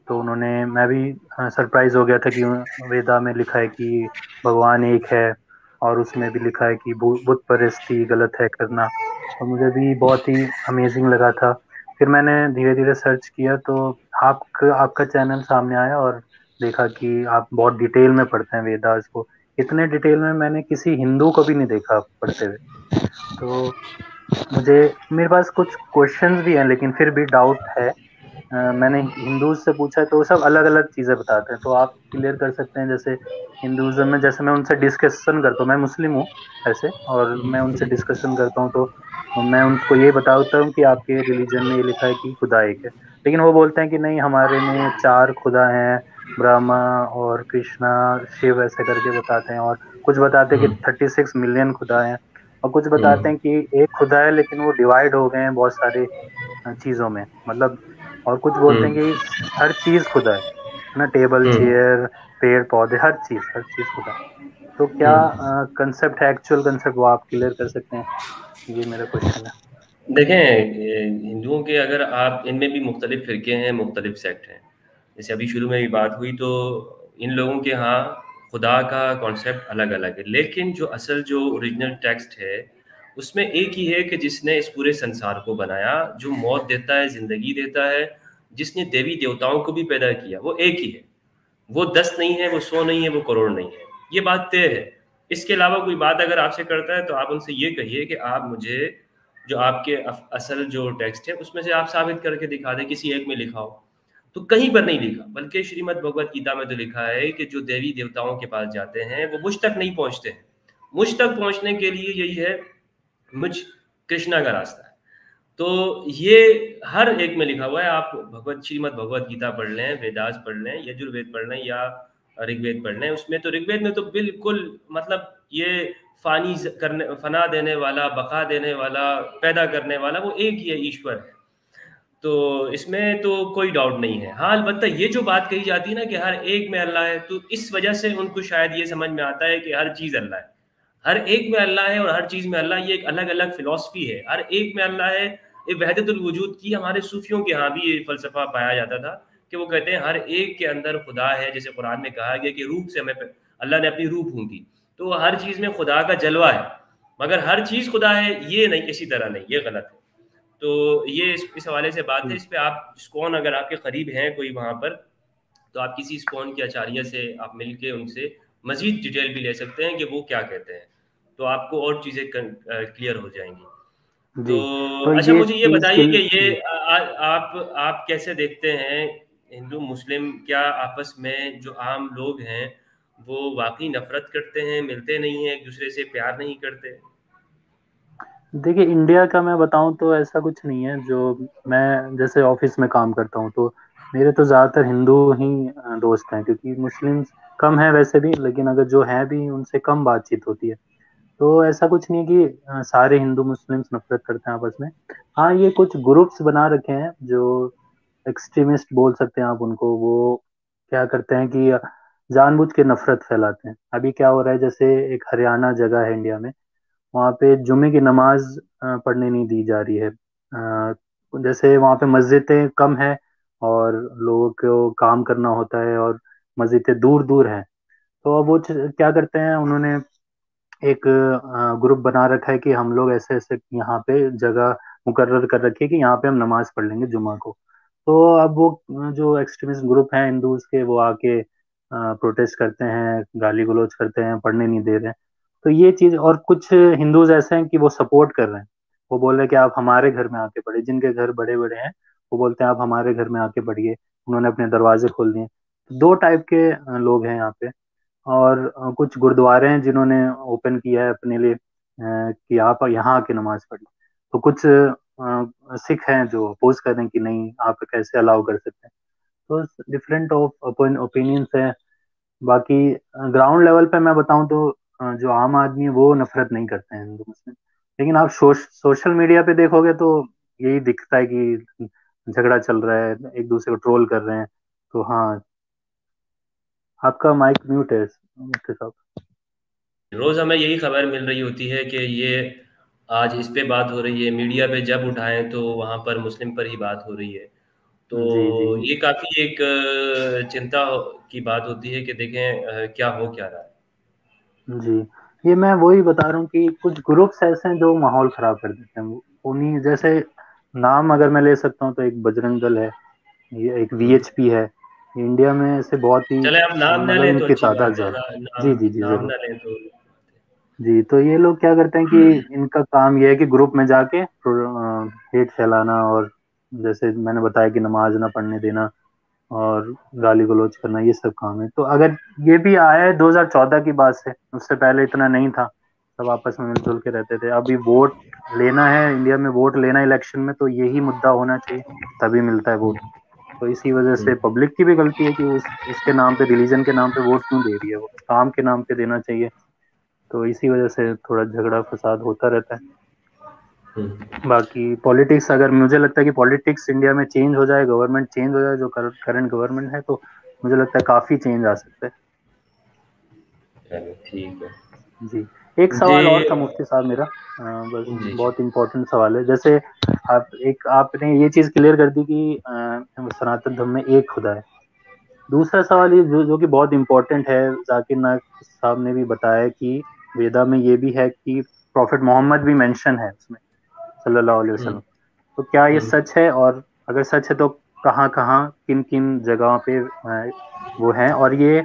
तो उन्होंने, मैं भी सरप्राइज हो गया था कि वेदा में लिखा है कि भगवान एक है, और उसमें भी लिखा है कि बुत परस्ती गलत है करना। और मुझे भी बहुत ही अमेजिंग लगा था। फिर मैंने धीरे धीरे सर्च किया तो आपका चैनल सामने आया, और देखा कि आप बहुत डिटेल में पढ़ते हैं वेदास को। इतने डिटेल में मैंने किसी हिंदू को भी नहीं देखा पढ़ते हुए। तो मुझे, मेरे पास कुछ क्वेश्चंस भी हैं लेकिन फिर भी डाउट है। मैंने हिंदूज से पूछा है तो वो सब अलग अलग चीजें बताते हैं, तो आप क्लियर कर सकते हैं। जैसे हिंदुइज्म में, जैसे मैं उनसे डिस्कशन करता हूँ, मैं मुस्लिम हूँ ऐसे, और मैं उनसे डिस्कशन करता हूँ तो मैं उनको ये बताता हूँ कि आपके रिलीजन में ये लिखा है कि खुदा एक है, लेकिन वो बोलते हैं कि नहीं, हमारे में 4 खुदा हैं, ब्रह्मा और कृष्णा, शिव, ऐसे करके बताते हैं। और कुछ बताते हैं कि 36 मिलियन खुदा हैं, और कुछ बताते हैं कि एक खुदा है लेकिन वो डिवाइड हो गए हैं बहुत सारे चीजों में, मतलब। और कुछ बोलते हैं कि हर चीज खुदा है ना, टेबल चेयर पेड़ पौधे, हर चीज खुदा है। तो क्या कंसेप्ट है, एक्चुअल कंसेप्ट, वो आप क्लियर कर सकते हैं? ये मेरा क्वेश्चन है। देखें, हिंदुओं के अगर आप इनमें भी मुख्तलिफ फ़िरके हैं, मुख्तलिफ सेक्ट हैं। जैसे अभी शुरू में भी बात हुई तो इन लोगों के यहाँ खुदा का कॉन्सेप्ट अलग-अलग है, लेकिन जो असल जो ओरिजिनल टेक्स्ट है, उसमें एक ही है कि जिसने इस पूरे संसार को बनाया, जो मौत देता है, ज़िंदगी देता है, जिसने देवी-देवताओं को भी पैदा किया, वो एक ही है। वो 10 नहीं है, वो 100 नहीं है, वो करोड़ नहीं है। ये बात तय है। इसके अलावा कोई बात अगर आपसे करता है तो आप उनसे ये कहिए कि आप मुझे जो आपके असल जो टेक्स्ट है उसमें से आप साबित करके दिखा दें, किसी एक में लिखा हो। तो कहीं पर नहीं लिखा, बल्कि श्रीमद् भगवत गीता में तो लिखा है कि जो देवी देवताओं के पास जाते हैं वो मुझ तक नहीं पहुंचते हैं। मुझ तक पहुंचने के लिए यही है, मुझ कृष्णा का रास्ता है। तो ये हर एक में लिखा हुआ है। आप श्रीमद् भगवत गीता पढ़ लें, वेदास पढ़ लें, यजुर्वेद पढ़ लें या ऋग्वेद पढ़ लें। उसमें तो ऋग्वेद में तो बिल्कुल मतलब ये फना देने वाला, बका देने वाला, पैदा करने वाला वो एक ही है, ईश्वर है। तो इसमें तो कोई डाउट नहीं है। हाँ, अलबत्ता ये जो बात कही जाती है ना कि हर एक में अल्लाह है, तो इस वजह से उनको शायद ये समझ में आता है कि हर चीज़ अल्लाह है। हर एक में अल्लाह है और हर चीज़ में अल्लाह, ये एक अलग-अलग फ़िलॉसफ़ी है। हर एक में अल्लाह है, ये वहदतुल वजूद की हमारे सूफ़ियों के यहाँ भी ये फ़लसफ़ा पाया जाता था कि वो कहते हैं हर एक के अंदर खुदा है। जैसे कुरान में कहा गया कि रूह से हमें अल्लाह ने अपनी रूह फूँकी, तो हर चीज़ में खुदा का जलवा है। मगर हर चीज़ खुदा है ये नहीं, इसी तरह नहीं, ये गलत है। तो ये इस हवाले से बात है। इस पे आप इस्कॉन अगर आपके करीब हैं कोई वहाँ पर, तो आप किसी इस्कॉन के आचार्य से आप मिल के उनसे मज़ीद डिटेल भी ले सकते हैं कि वो क्या कहते हैं। तो आपको और चीज़ें क्लियर हो जाएँगी। तो जी, तो अच्छा, ये मुझे ये चीज बताइए कि ये आप कैसे देखते हैं हिंदू मुस्लिम, क्या आपस में जो आम लोग हैं वो वाक़ई नफ़रत करते हैं, मिलते नहीं हैं, एक-दूसरे से प्यार नहीं करते? देखिए, इंडिया का मैं बताऊं तो ऐसा कुछ नहीं है। जो मैं जैसे ऑफिस में काम करता हूं तो मेरे तो ज्यादातर हिंदू ही दोस्त हैं, क्योंकि मुस्लिम्स कम हैं वैसे भी, लेकिन अगर जो हैं भी उनसे कम बातचीत होती है। तो ऐसा कुछ नहीं है कि सारे हिंदू मुस्लिम्स नफरत करते हैं आपस में। हाँ, ये कुछ ग्रुप्स बना रखे हैं जो एक्सट्रीमिस्ट बोल सकते हैं आप उनको। वो क्या करते हैं कि जानबूझ के नफरत फैलाते हैं। अभी क्या हो रहा है, जैसे एक हरियाणा जगह है इंडिया में, वहाँ पे जुम्मे की नमाज पढ़ने नहीं दी जा रही है। जैसे वहाँ पे मस्जिदें कम है और लोगों को काम करना होता है, और मस्जिदें दूर दूर हैं। तो अब वो क्या करते हैं, उन्होंने एक ग्रुप बना रखा है कि हम लोग ऐसे ऐसे यहाँ पे जगह मुकर्रर कर रखी है कि यहाँ पे हम नमाज पढ़ लेंगे जुम्मा को। तो अब वो जो एक्सट्रीमिस्ट ग्रुप हैं हिंदूज के, वो आके प्रोटेस्ट करते हैं, गाली गलौज करते हैं, पढ़ने नहीं दे रहे हैं। तो ये चीज, और कुछ हिंदूज ऐसे हैं कि वो सपोर्ट कर रहे हैं। वो बोल रहे हैं कि आप हमारे घर में आके पढ़िए, जिनके घर बड़े बड़े हैं वो बोलते हैं आप हमारे घर में आके पढ़िए। उन्होंने अपने दरवाजे खोल दिए। दो टाइप के लोग हैं यहाँ पे। और कुछ गुरुद्वारे हैं जिन्होंने ओपन किया है अपने लिए कि आप यहाँ आके नमाज पढ़िए। तो कुछ सिख हैं जो अपोज कर रहे हैं कि नहीं, आप कैसे अलाउ कर सकते हैं। तो डिफरेंट ऑफ ओपिनियंस है। बाकी ग्राउंड लेवल पे मैं बताऊं तो जो आम आदमी है वो नफरत नहीं करते हैं हिंदू मुस्लिम। लेकिन आप सोशल मीडिया पे देखोगे तो यही दिखता है कि झगड़ा चल रहा है, एक दूसरे को ट्रोल कर रहे हैं। तो हाँ, आपका माइक म्यूट है मुफ्ती साहब। रोज हमें यही खबर मिल रही होती है कि ये आज इस पे बात हो रही है, मीडिया पे जब उठाएं तो वहां पर मुस्लिम पर ही बात हो रही है। तो जी ये काफी एक चिंता की बात होती है कि देखें क्या हो क्या रहा है। जी, ये मैं वही बता रहा हूँ कि कुछ ग्रुप्स ऐसे हैं जो माहौल खराब कर देते हैं। उन्हीं जैसे नाम अगर मैं ले सकता हूँ तो एक बजरंग दल है, ये एक वीएचपी है। इंडिया में ऐसे बहुत ही चले आप नाम ना मतलब लें तो इनकी अच्छी तादाद बात है, ज्यादा। नाम जी नाम जरूर। ना लें तो जी, तो ये लोग क्या करते हैं कि इनका काम ये है कि ग्रुप में जाके हेट फैलाना, और जैसे मैंने बताया कि नमाज ना पढ़ने देना और गाली गलौज करना, ये सब काम है। तो अगर ये भी आया है 2014 की बात से, उससे पहले इतना नहीं था, सब आपस में मिलजुल के रहते थे। अभी वोट लेना है इंडिया में, वोट लेना इलेक्शन में, तो यही मुद्दा होना चाहिए, तभी मिलता है वोट। तो इसी वजह से पब्लिक की भी गलती है कि उसके नाम पे, रिलीजन के नाम पे वोट क्यों दे रही है, वो काम के नाम पे देना चाहिए। तो इसी वजह से थोड़ा झगड़ा फसाद होता रहता है। बाकी पॉलिटिक्स, अगर मुझे लगता है कि पॉलिटिक्स इंडिया में चेंज हो जाए, गवर्नमेंट चेंज हो जाए, जो करंट गवर्नमेंट है, तो मुझे लगता है काफी चेंज आ सकता है। ठीक है जी, एक सवाल और था मुफ्ती साहब मेरा, बस बहुत इम्पोर्टेंट सवाल है। जैसे आपने ये चीज क्लियर कर दी कि सनातन धर्म में एक खुदा है। दूसरा सवाल ये जो कि बहुत इम्पोर्टेंट है, जाकिर नायक साहब ने भी बताया कि वेदा में ये भी है कि प्रॉफिट मोहम्मद भी मेंशन है उसमें, सल्लल्लाहु अलैहि वसल्लम। तो क्या ये सच है, और अगर सच है तो कहाँ कहाँ किन किन जगहों पे वो है, और ये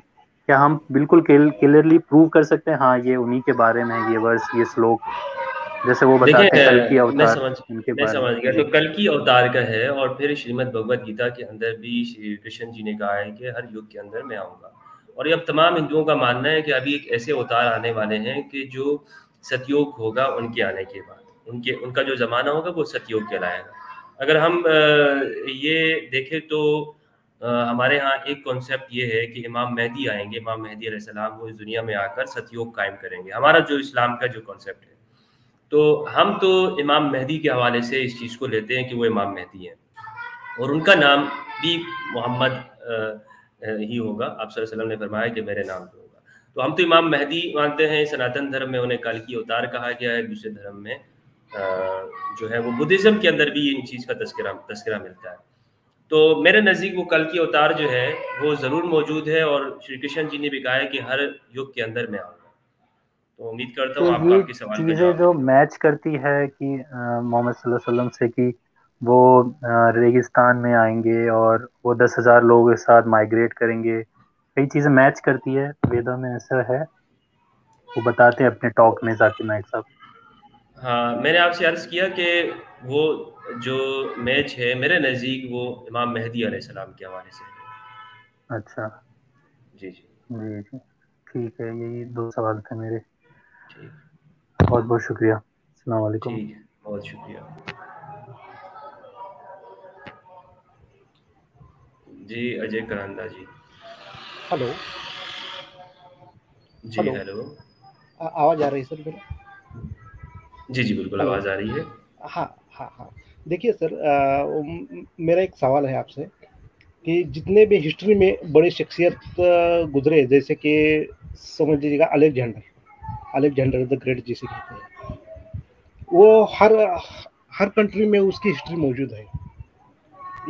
क्या हम बिल्कुल क्लियरली प्रूव कर सकते हैं हाँ ये उन्हीं के बारे में है, ये वर्ष, ये श्लोक, जैसे वो बताते हैं कल की अवतार इनके मैं बारे समझ में। गया। तो कल की अवतार का है, और फिर श्रीमद् भगवद गीता के अंदर भी श्री कृष्ण जी ने कहा है कि हर युग के अंदर मैं आऊंगा। और ये अब तमाम हिंदुओं का मानना है कि अभी एक ऐसे अवतार आने वाले हैं कि जो सतयुग होगा, उनके आने के बाद उनका जो जमाना होगा वो सतयुग कहलाएगा। अगर हम ये देखें तो हमारे यहाँ एक कॉन्सेप्ट ये है कि इमाम मेहदी आएंगे, इमाम मेहदी अलैहिस्सलाम वो इस दुनिया में आकर सतयुग कायम करेंगे, हमारा जो इस्लाम का जो कॉन्सेप्ट है। तो हम तो इमाम मेहदी के हवाले से इस चीज़ को लेते हैं कि वो इमाम मेहदी हैं, और उनका नाम भी मोहम्मद ही होगा। आप सल्लल्लाहु अलैहि वसल्लम ने फरमाया कि मेरे नाम पे होगा। तो हम तो इमाम मेहदी मानते हैं। सनातन धर्म में उन्हें कल की अवतार कहा गया है। दूसरे धर्म में जो है वो बुद्धिज़्म के अंदर भी इन चीज़ का तस्करा मिलता है। तो मेरे नज़दीक वो कल की अवतार जो है वो ज़रूर मौजूद है, और श्री कृष्ण जी ने भी कहा है कि हर युग के अंदर मैं आऊँगा। तो उम्मीद करता हूँ आपको ये आपके सवाल का चीजें जवाब जो मिले। मैच करती है कि मोहम्मद सल्लल्लाहु अलैहि वसल्लम से, कि वो रेगिस्तान में आएंगे और वो 10,000 लोगों के साथ माइग्रेट करेंगे, कई चीजें मैच करती है, वेदों में ऐसा है, वो बताते हैं अपने टॉक में जाकिर नाइक साहब। हाँ, मैंने आपसे अर्ज़ किया कि वो जो मैच है मेरे नज़दीक वो इमाम मेहदी अलैहिस्सलाम के हवाले से है। अच्छा जी जी, ठीक है, यही 2 सवाल थे मेरे। ठीक, बहुत बहुत शुक्रिया। अस्सलाम वालेकुम। ठीक है, बहुत शुक्रिया। जी अजय करंदा जी। हेलो जी हेलो। आवाज आ रही है सर मेरा? जी बिल्कुल आवाज़ आ रही है। हाँ। देखिए सर, मेरा एक सवाल है आपसे कि जितने भी हिस्ट्री में बड़े शख्सियत गुजरे, जैसे कि समझ लीजिएगा अलेक्जेंडर द ग्रेट जिसे कहते हैं, वो हर कंट्री में उसकी हिस्ट्री मौजूद है।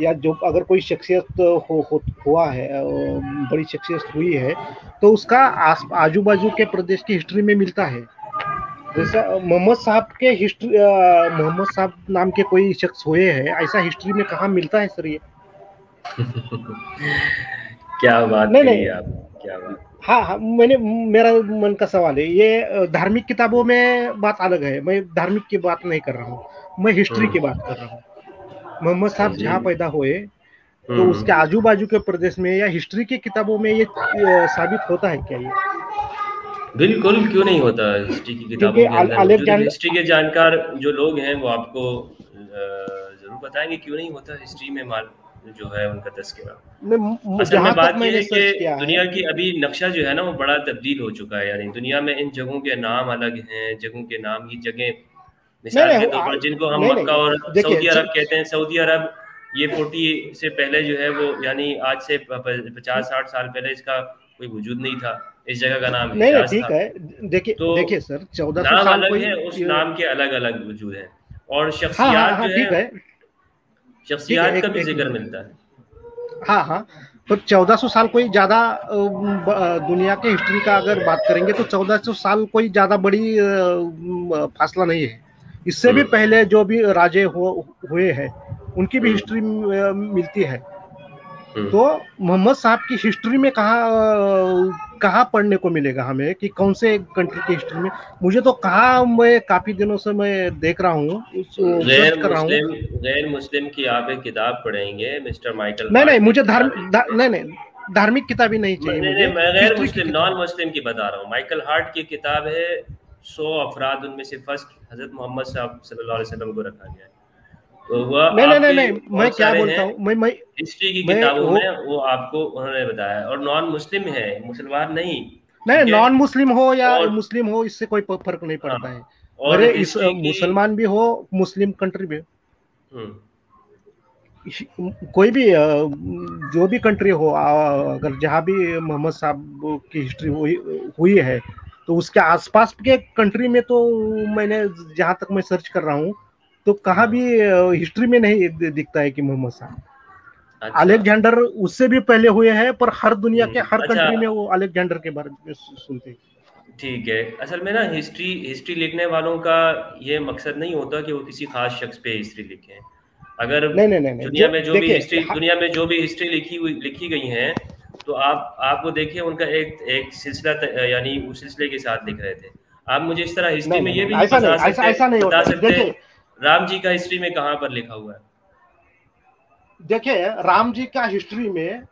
या जो अगर कोई शख्सियत हुआ है, बड़ी शख्सियत हुई है, तो उसका आजू बाजू के प्रदेश की हिस्ट्री में मिलता है। जैसा मोहम्मद साहब नाम के कोई शख्स हुए हैं, ऐसा हिस्ट्री में कहाँ मिलता है सर ये? क्या बात कही आप, क्या बात। हाँ, मेरा मन का सवाल है ये। धार्मिक किताबों में बात अलग है, मैं धार्मिक की बात नहीं कर रहा हूँ, मैं हिस्ट्री की बात कर रहा हूँ। मोहम्मद साहब जहाँ पैदा हुए तो उसके आजू बाजू के प्रदेश में या हिस्ट्री की किताबों में ये साबित होता है क्या ये? बिल्कुल, क्यों नहीं होता। हिस्ट्री की किताबों के अंदर मौजूद है। हिस्ट्री के जानकार जो लोग हैं वो आपको जरूर बताएंगे क्यों नहीं होता हिस्ट्री में जो है उनका तस्करा। असल में बात यह है कि दुनिया की अभी नक्शा जो है ना वो बड़ा तब्दील हो चुका है। यानी दुनिया में इन जगहों के नाम अलग हैं, जगहों के नाम ही जगह, मिसाल के तौर पर जिनको हम मक्का और सऊदी अरब कहते हैं, सऊदी अरब ये 40 से पहले जो है वो, यानी आज से 50-60 साल पहले इसका कोई वजूद नहीं था, इस जगह का नाम हिजाज ठीक था। है, देखिए तो देखिए सर, 1400 नाम साल अलग कोई है, उस नाम के अलग अलग वजूद है, और हाँ शख्सियात हाँ जो ठीक है, शख्सियात का भी जिक्र मिलता है। हाँ हाँ, तो 1400 साल कोई ज्यादा दुनिया के हिस्ट्री का अगर बात करेंगे तो 1400 साल कोई ज्यादा बड़ी फासला नहीं है। इससे भी पहले जो भी राजे हुए हैं उनकी भी हिस्ट्री मिलती है। तो मोहम्मद साहब की हिस्ट्री में कहाँ पढ़ने को मिलेगा हमें कि कौन से कंट्री की हिस्ट्री में? मुझे तो मैं काफी दिनों से मैं देख रहा हूँ, गैर मुस्लिम की आप एक किताब पढ़ेंगे मिस्टर माइकल। नहीं, मुझे धार्मिक किताबी नहीं चाहिए मुझे। मैं गैर मुस्लिम, नॉन मुस्लिम की बता रहा हूँ। माइकल हार्ट की किताब है 100 अफराद, उनमें से फर्स्ट हजरत मोहम्मद साहब सल्लल्लाहु अलैहि वसल्लम को रखा गया है। तो वह नहीं, मैं क्या बोलता हूँ, मैं हिस्ट्री की किताबों में वो आपको उन्होंने बताया, और नॉन मुस्लिम है, मुसलमान नहीं। नॉन मुस्लिम हो या मुस्लिम हो, इससे कोई फर्क नहीं पड़ता है। और इस मुसलमान भी हो, मुस्लिम कंट्री भी, कोई भी जो भी कंट्री हो, अगर जहाँ भी मोहम्मद साहब की हिस्ट्री हुई है तो उसके आसपास के कंट्री में तो मैंने जहाँ तक मैं सर्च कर रहा हूँ तो कहाँ भी हिस्ट्री में नहीं दिखता है कि मोहम्मद साहब। अलेक्जेंडर उससे भी पहले हुए हैं, पर हर दुनिया के हर कंट्री में वो अलेक्जेंडर के बारे में सुनते हैं। ठीक है, असल में ना हिस्ट्री लिखने वालों का ये मकसद नहीं होता कि वो किसी खास शख्स पे हिस्ट्री लिखें। अगर नहीं, दुनिया में जो भी हिस्ट्री लिखी गई है तो आपको देखिए उनका एक सिलसिला, यानी उस सिलसिले के साथ लिख रहे थे। आप मुझे इस तरह हिस्ट्री में ये भी बता सकते राम जी का हिस्ट्री में कहाँ पर लिखा हुआ है? देखिए, राम जी का हिस्ट्री में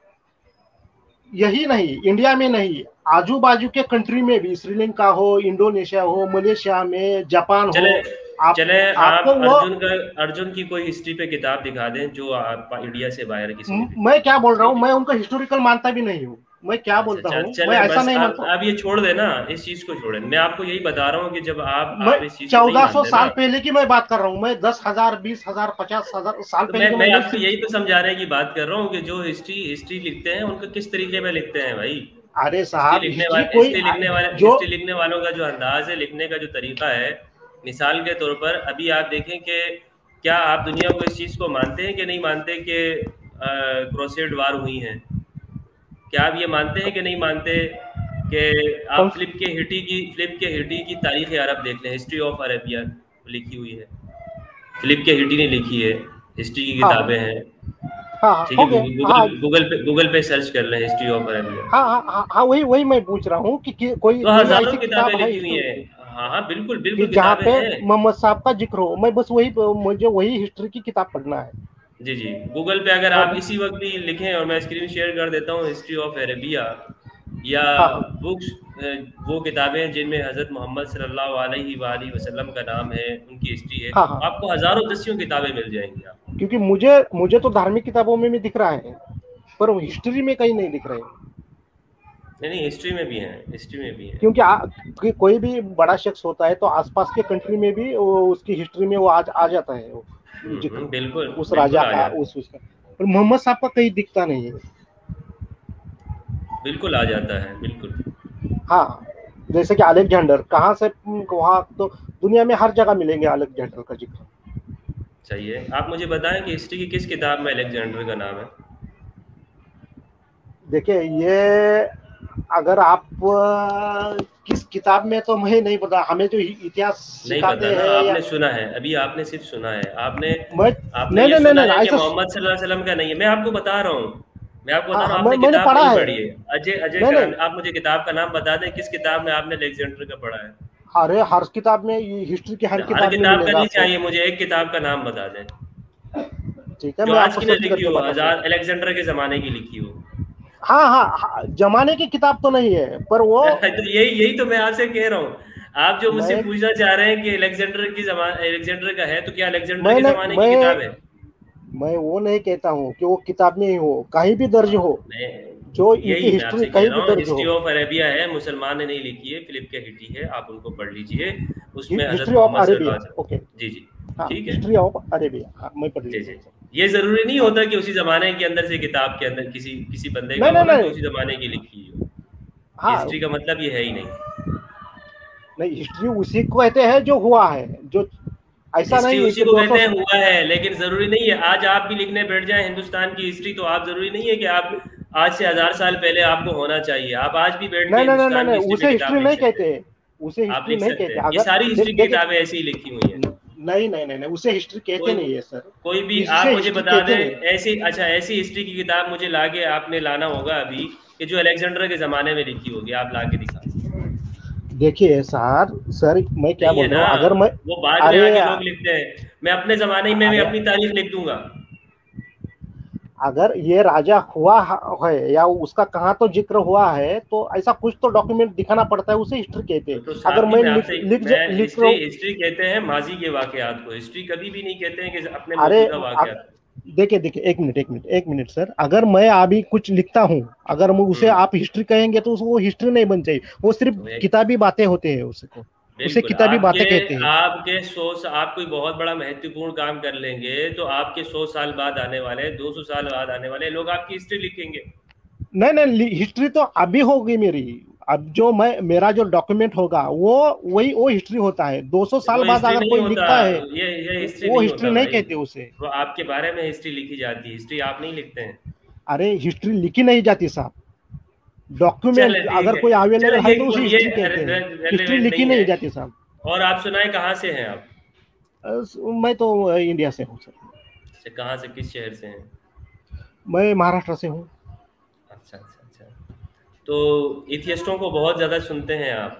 यही नहीं, इंडिया में नहीं, आजू बाजू के कंट्री में भी, श्रीलंका हो, इंडोनेशिया हो, मलेशिया में, जापान हो, आप अर्जुन की कोई हिस्ट्री पे किताब दिखा दें जो आप इंडिया से बाहर किसी। मैं क्या बोल रहा हूँ, मैं उनका हिस्टोरिकल मानता भी नहीं हूँ। मैं क्या बोलता हूँ, मैं ऐसा नहीं मानता। आप ये छोड़ देना, इस चीज को छोड़े। मैं आपको यही बता रहा हूँ कि जब आप इस चीज 1400 साल पहले की मैं बात कर रहा हूँ, मैं 10,000, 20,000, 50,000 साल पहले मैं आपको यही तो समझाने की बात कर रहा हूँ कि जो हिस्ट्री लिखते हैं उनका किस तरीके में लिखते हैं भाई। अरे साहब, हिस्ट्री लिखने वालों का जो अंदाज है, लिखने का जो तरीका है, मिसाल के तौर पर अभी आप देखें कि क्या आप दुनिया को इस चीज को मानते हैं कि नहीं मानते कि क्रूसेड वार हुई हैं? क्या आप ये मानते हैं कि नहीं मानते कि आप फिलिप के हिटी की तारीख अरब देख लें, हिस्ट्री ऑफ अरेबिया लिखी हुई है। फिलिप के हिटी ने लिखी है, हिस्ट्री की किताबें हैं। ठीक है, गूगल पे सर्च कर लें हिस्ट्री ऑफ अरेबिया। हाँ, वही मैं पूछ रहा हूँ कि कोई तो हजारों किताबें लिखी हुई है। हाँ, बिल्कुल जहाँ पे मोहम्मद साहब का जिक्र हो, मैं बस मुझे वही हिस्ट्री की किताब पढ़ना है। जी, गूगल पे अगर आप इसी वक्त भी लिखें, और मैं स्क्रीन शेयर कर देता हूँ, हिस्ट्री ऑफ अरेबिया या बुक्स, वो किताबें जिनमें हजरत मोहम्मद सल्लल्लाहु अलैहि वसल्लम का नाम है, उनकी हिस्ट्री है। आपको हजारों दसियों किताबें मिल जाएंगी आपको। क्योंकि मुझे तो धार्मिक किताबों में भी दिख रहा है, पर हिस्ट्री में कहीं नहीं दिख रहे। नहीं, हिस्ट्री में भी है, क्योंकि कोई भी बड़ा शख्स होता है तो आसपास के कंट्री में भी उसकी हिस्ट्री में वो आ जाता है, बिल्कुल उस राजा का, उसका। पर मोहम्मद साहब का कहीं दिखता नहीं है। बिल्कुल आ जाता है, बिल्कुल। हाँ, जैसे कि अलेक्जेंडर, कहाँ से वहाँ तो दुनिया में हर जगह मिलेंगे अलेक्जेंडर का जिक्र। चाहिए आप मुझे बताएं कि हिस्ट्री की किस किताब में अलेक्जेंडर का नाम है? देखिए, ये अगर आप किस किताब में तो मुझे नहीं पता, हमें जो इतिहास सिखाते हैं, आपने सुना है, अभी आपने सिर्फ सुना है, आपने नहीं, मोहम्मद सल्लल्लाहु अलैहि वसल्लम का नहीं है। मैं आपको बता रहा हूँ, आपने किताब नहीं पढ़ी है। अजय, आप मुझे किताब का नाम बता दें, किस किताब में आपने अलेक्जेंडर का पढ़ा है? अरे हर किताब में, हिस्ट्री की हर किताब का नहीं चाहिए मुझे, एक किताब का नाम बता दें। ठीक है, जो आज की लिखी हो, अलेक्जेंडर के जमाने की लिखी हो। हाँ, जमाने की किताब तो नहीं है, पर वो तो यही तो मैं आपसे कह रहा हूँ। आप जो मुझसे पूछना चाह रहे हैं कि अलेक्जेंडर का है, तो क्या अलेक्जेंडर के जमाने की किताब है? मैं वो नहीं कहता हूँ कि वो किताब में ही हो, कहीं भी दर्ज हो, जो इनकी हिस्ट्री कहीं भी दर्ज हो। हिस्ट्री ऑफ अरेबिया है, मुसलमान ने नहीं लिखी है, फिलिप के हिटी है, आप उनको पढ़ लीजिए। उसमें हिस्ट्री ऑफ अरेबिया, ओके, जी, ठीक है, हिस्ट्री ऑफ अरेबिया मैं पढ़ लीजिए। ये जरूरी नहीं होता कि उसी जमाने के अंदर से किताब के अंदर किसी बंदे का नहीं, होना नहीं, तो उसी जमाने की लिखी हो। हाँ, हिस्ट्री का मतलब ये है ही नहीं। नहीं, हिस्ट्री उसी को कहते हैं जो हुआ है, जो ऐसा हिस्ट्री नहीं है उसी कि को कहते 200 हैं हुआ है, लेकिन जरूरी नहीं है आज आप भी लिखने बैठ जाएं हिंदुस्तान की हिस्ट्री, तो आप जरूरी नहीं है कि आप आज से 1000 साल पहले आपको होना चाहिए। आप आज भी बैठ के नहीं, नहीं, नहीं, हिंदुस्तान की नहीं, हिस्ट्री उसे पे हिस्ट्री किताब नहीं लिख सकते कहते, हैं। उसे आप हिस्ट्री लिख नहीं सकते कहते। हैं। ये सारी हिस्ट्री की किताबें ऐसी ही लिखी हुई हैं। नहीं, नहीं, नहीं, नहीं, उसे हिस्ट्री कहते नहीं है सर। कोई भी इससे आप मुझे हिस्ट्री बता कहते दें नहीं। ऐसी, अच्छा ऐसी हिस्ट्री की किताब मुझे लाके आपने लाना होगा अभी कि जो अलेक्जेंडर के जमाने में लिखी होगी, आप लाके दिखा। देखिए सर मैं क्या नहीं है बोल रहा ना, हूँ, अगर मैं वो बाद में आके लोग लिखते हैं। मैं अपने जमाने में भी अपनी तारीख लिख दूंगा। अगर ये राजा हुआ है या उसका कहाँ तो जिक्र हुआ है, तो ऐसा कुछ तो डॉक्यूमेंट दिखाना पड़ता है, उसे हिस्ट्री कहते हैं। तो अगर मैं हिस्ट्री कहते हैं माजी के वाकयात को, हिस्ट्री कभी भी नहीं कहते हैं कि अपने मौजूदा वाकयात। देखिए एक मिनट सर, अगर मैं अभी कुछ लिखता हूँ, अगर मैं उसे आप हिस्ट्री कहेंगे तो वो हिस्ट्री नहीं बन जाएगी, वो सिर्फ किताबी बातें होते हैं, उसे किताबी बातें कहते हैं। आपके 100 आप कोई बहुत बड़ा महत्वपूर्ण काम कर लेंगे तो आपके 100 साल बाद आने वाले, 200 साल बाद आने वाले लोग आपकी हिस्ट्री लिखेंगे। नहीं, हिस्ट्री तो अभी होगी मेरी। अब जो मेरा जो डॉक्यूमेंट होगा वो हिस्ट्री होता है। 200 साल बाद अगर कोई लिखता है ये हिस्ट्री वो नहीं हिस्ट्री होता नहीं भाई। कहते उसे। वो आपके बारे में हिस्ट्री लिखी जाती है, हिस्ट्री आप नहीं लिखते हैं। अरे हिस्ट्री लिखी नहीं जाती साहब, डॉक्यूमेंट अगर कोई अवेलेबल है तो उसे हिस्ट्री कहते हैं, हिस्ट्री लिखी नहीं जाती साहब। और आप सुनाए कहाँ से हैं आप? मैं तो इंडिया से हूँ सर। कहाँ से, किस शहर से हैं? मैं महाराष्ट्र से हूँ। अच्छा। तो एथियस्टों को बहुत ज्यादा सुनते हैं आप,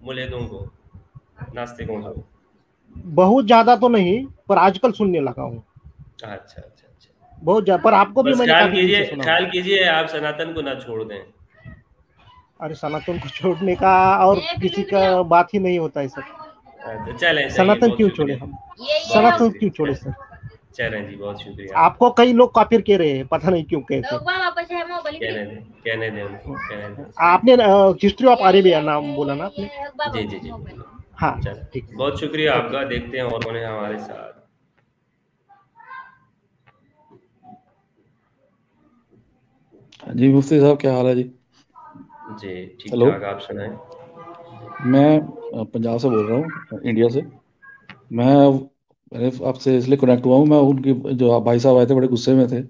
मुल्हिदों को, नास्तिकों को? बहुत ज्यादा तो नहीं, पर आजकल सुनने लगा हूँ। अच्छा। बहुत ज्यादा, पर आपको भी मैंने ख्याल कीजिए आप सनातन को ना छोड़ दें। अरे सनातन को छोड़ने का और किसी का बात ही नहीं होता है सर। चलें, सनातन क्यों छोड़े हम, सनातन क्यों छोड़े सर? चलें जी, बहुत शुक्रिया। आपको कई लोग काफिर कह रहे हैं, पता नहीं क्यों कहते। कहने दें। आपने हिस्ट्री ऑफ अरेबिया नाम बोला ना आपने? जी। हाँ ठीक है, बहुत शुक्रिया आपका। देखते हैं और होने हमारे साथ। जी मुफ्ती साहब, क्या हाल है जी? जी ठीक ठाक, आप सुनाएं। मैं पंजाब से बोल रहा हूँ, इंडिया से। मैंने आपसे इसलिए कनेक्ट हुआ हूँ, मैं उनकी जो भाई साहब आए थे बड़े गुस्से में थे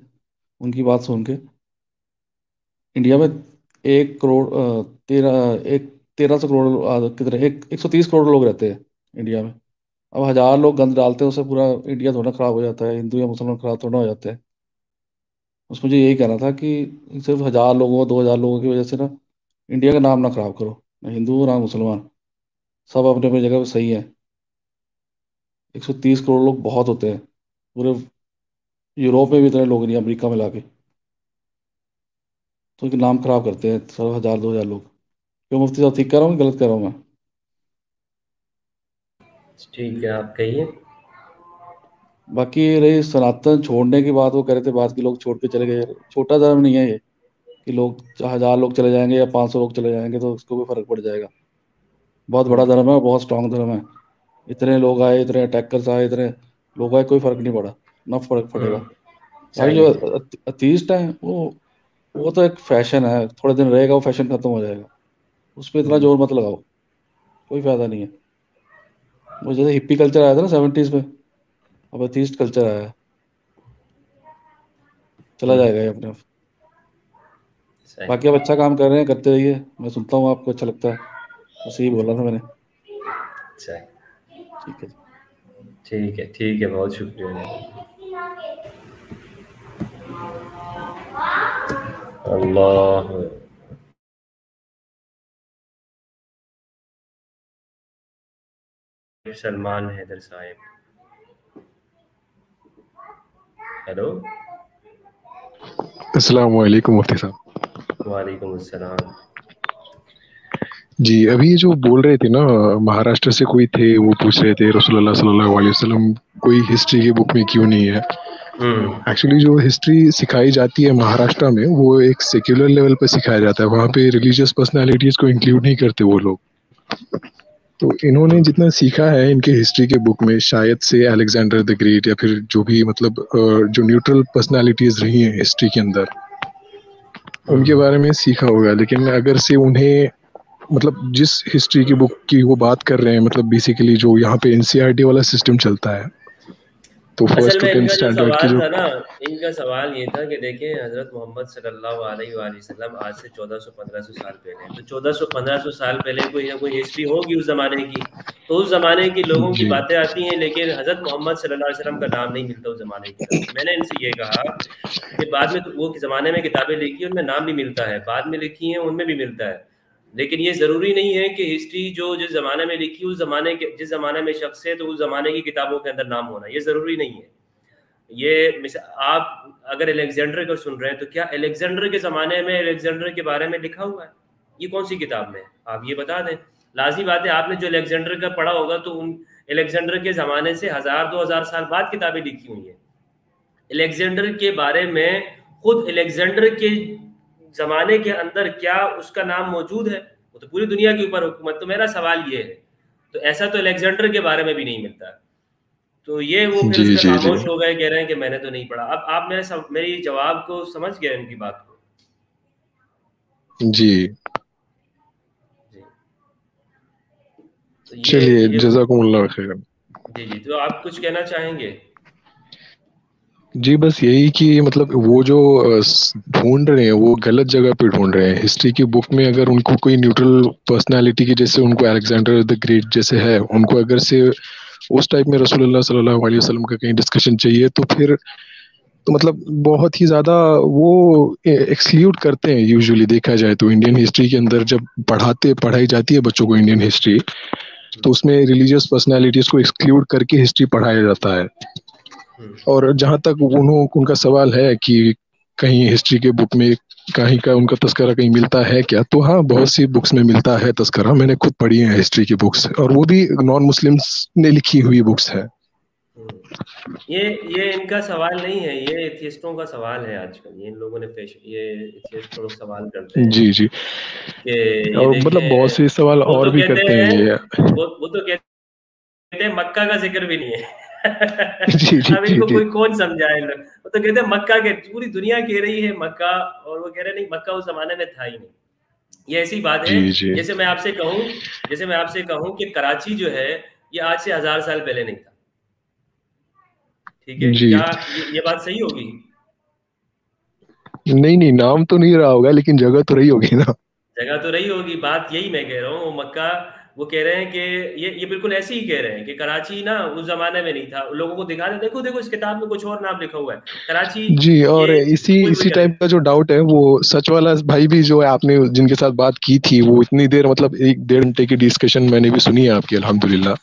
उनकी बात सुन के। इंडिया में 1300 करोड़ कितने 130 करोड़ लोग रहते हैं इंडिया में। अब 1000 लोग गंद डालते हैं, उससे पूरा इंडिया थोड़ा खराब हो जाता है, हिंदू या मुसलमान खराब थोड़ा हो जाते हैं। बस मुझे यही कहना था कि सिर्फ 1000 लोगों 2000 लोगों की वजह से ना इंडिया का नाम ना खराब करो, ना हिंदू ना मुसलमान, सब अपने अपनी जगह पे सही है। 130 करोड़ लोग बहुत होते हैं, पूरे यूरोप में भी इतने लोग नहीं, अमेरिका में लाके तो उनके नाम खराब करते हैं सब 1000 2000 लोग। क्यों मुफ्ती साहब, ठीक कह रहा हूँ गलत कह रहा हूँ मैं? ठीक है, आप कहिए। बाकी रही सनातन छोड़ने की बात, वो कह रहे थे बात की लोग छोड़ के चले गए। छोटा धर्म नहीं है ये कि लोग 1000 लोग चले जाएंगे या 500 लोग चले जाएंगे तो उसको भी फर्क पड़ जाएगा। बहुत बड़ा धर्म है, बहुत स्ट्रांग धर्म है। इतने लोग आए, इतने अटैकर्स आए, इतने लोग आए, कोई फर्क नहीं पड़ा, ना फर्क पड़ेगा। भाई जो अतीस्ट है वो तो एक फैशन है, थोड़े दिन रहेगा, वो फैशन खत्म हो जाएगा। उस पर इतना जोर मत लगाओ, कोई फायदा नहीं है। वो जैसे हिप्पी कल्चर आया था ना 70s में, अब अतीस्ट कल्चर आया है, चला जाएगा ये अपने आप। बाकी आप अच्छा काम कर रहे हैं, करते रहिए, मैं सुनता हूँ आपको अच्छा लगता है, बस यही बोला था मैंने। अच्छा ठीक है, बहुत शुक्रिया। अल्लाह सलमान हैदर साहब, हेलो। अस्सलाम वालेकुम मुफ्ती साहब। वालेकुम अस्सलाम। जी, अभी ये जो बोल रहे थे ना, महाराष्ट्र से कोई थे, वो पूछ रहे थे रसूलुल्लाह सल्लल्लाहु अलैहि वसल्लम कोई हिस्ट्री की बुक में क्यों नहीं है। एक्चुअली जो हिस्ट्री सिखाई जाती है महाराष्ट्र में, वो एक सेक्युलर लेवल पर सिखाया जाता है, वहाँ पे रिलीजियस पर्सनालिटीज को इंक्लूड नहीं करते वो लोग। तो इन्होंने जितना सीखा है इनके हिस्ट्री के बुक में, शायद से अलेक्जेंडर द ग्रेट या फिर जो भी मतलब जो न्यूट्रल पर्सनालिटीज रही हैं हिस्ट्री के अंदर, उनके बारे में सीखा होगा। लेकिन अगर से उन्हें मतलब जिस हिस्ट्री की बुक की वो बात कर रहे हैं, मतलब बेसिकली जो यहाँ पे एनसीईआरटी वाला सिस्टम चलता है, तो असल में इनका जो स्टैंडर्ड की सवाल जो था ना, इनका सवाल ये था कि देखें हजरत मोहम्मद सल्लल्लाहु अलैहि वसल्लम आज से 1400-1500 साल पहले, तो 1400-1500 साल पहले कोई ना कोई हिस्ट्री होगी उस जमाने की, तो उस जमाने की लोगों की बातें आती हैं, लेकिन हजरत मोहम्मद सल्लल्लाहु अलैहि वसल्लम का नाम नहीं मिलता उस जमाने की तरफ। मैंने इनसे ये कहा कि बाद में तो वो जमाने में किताबें लिखी उनमें नाम भी मिलता है, बाद में लिखी हैं उनमें भी मिलता है, लेकिन ये जरूरी नहीं है कि हिस्ट्री जो जिस जमाने में लिखी उस जमाने के जिस जमाने में शख्स है तो उस जमाने की किताबों के अंदर नाम होना, ये जरूरी नहीं है। ये आप अगर अलेक्जेंडर को सुन रहे हैं तो क्या अलेक्जेंडर के ज़माने में अलेक्जेंडर के बारे में लिखा हुआ है? ये कौन सी किताब में? आप ये बता दें। लाज़मी बात है, आपने जो अलेक्जेंडर का पढ़ा होगा तो उन अलेक्जेंडर के ज़माने से 1000-2000 साल बाद किताबें लिखी हुई हैं। अलेक्जेंडर के बारे में खुद अलेक्जेंडर के ज़माने के अंदर क्या उसका नाम मौजूद है? वो तो पूरी दुनिया के ऊपर हुकूमत। तो मेरा सवाल ये है, तो ऐसा तो अलेक्जेंडर के बारे में भी नहीं मिलता, तो ये वो फिर उसमें खामोश हो गए, कह रहे हैं कि मैंने तो नहीं पढ़ा। अब आप मेरी जवाब को समझ गए इनकी बात को? जी चलिए, जज़ाकुमुल्लाह खैरन। जी, तो आप कुछ कहना चाहेंगे? जी बस यही कि मतलब वो जो ढूंढ रहे हैं वो गलत जगह पे ढूंढ रहे हैं। हिस्ट्री की बुक में अगर उनको कोई न्यूट्रल पर्सनालिटी की, जैसे उनको अलेक्जेंडर द ग्रेट जैसे है, उनको अगर से उस टाइप में रसूलुल्लाह सल्लल्लाहु अलैहि वसल्लम का कहीं डिस्कशन चाहिए तो फिर तो मतलब बहुत ही ज़्यादा वो एक्सक्लूड करते हैं। यूजुअली देखा जाए तो इंडियन हिस्ट्री के अंदर जब पढ़ाई जाती है बच्चों को इंडियन हिस्ट्री, तो उसमें रिलीजियस पर्सनालिटीज़ को एक्सक्लूड करके हिस्ट्री पढ़ाया जाता है। और जहाँ तक उनका सवाल है कि कहीं हिस्ट्री के बुक में कहीं का उनका तस्करा कहीं मिलता है क्या, तो हाँ बहुत सी बुक्स में मिलता है तस्करा। मैंने खुद पढ़ी है हिस्ट्री की बुक्स, और वो भी नॉन मुस्लिम्स ने लिखी हुई बुक्स है। ये इनका सवाल नहीं है, ये एथियस्टों का सवाल है आजकल। ये इन लोगों ने ये एथियस्ट लोग सवाल करते हैं। जी जी, और मतलब बहुत से सवाल और भी करते हैं ये। वो तो कहते हैं मक्का का जिक्र भी नहीं है। जी, जी, अब इनको कोई कौन समझाए? वो तो कहते हैं मक्का के, पूरी दुनिया कह रही है मक्का, और वो कह रहे नहीं मक्का उस जमाने में था ही नहीं। ये ऐसी बात है जैसे मैं आपसे कहूं कि कराची जो है ये आज से 1000 साल पहले नहीं था। ठीक है, क्या ये बात सही होगी? नहीं, नाम तो नहीं रहा होगा लेकिन जगह तो रही होगी ना। जगह तो रही होगी, बात यही मैं कह रहा हूँ। मक्का, वो कह रहे हैं कि ये बिल्कुल ऐसे ही कह रहे हैं कि कराची ना उस जमाने में नहीं था। लोगों को दिखा दे, देखो इस किताब में कुछ और नाम लिखा हुआ है कराची। जी, और इसी टाइप का जो डाउट है वो सच वाला भाई भी जो है, आपने जिनके साथ बात की थी, वो इतनी देर मतलब 1-1.5 घंटे की डिस्कशन मैंने भी सुनी है आपकी, अल्हम्दुलिल्लाह।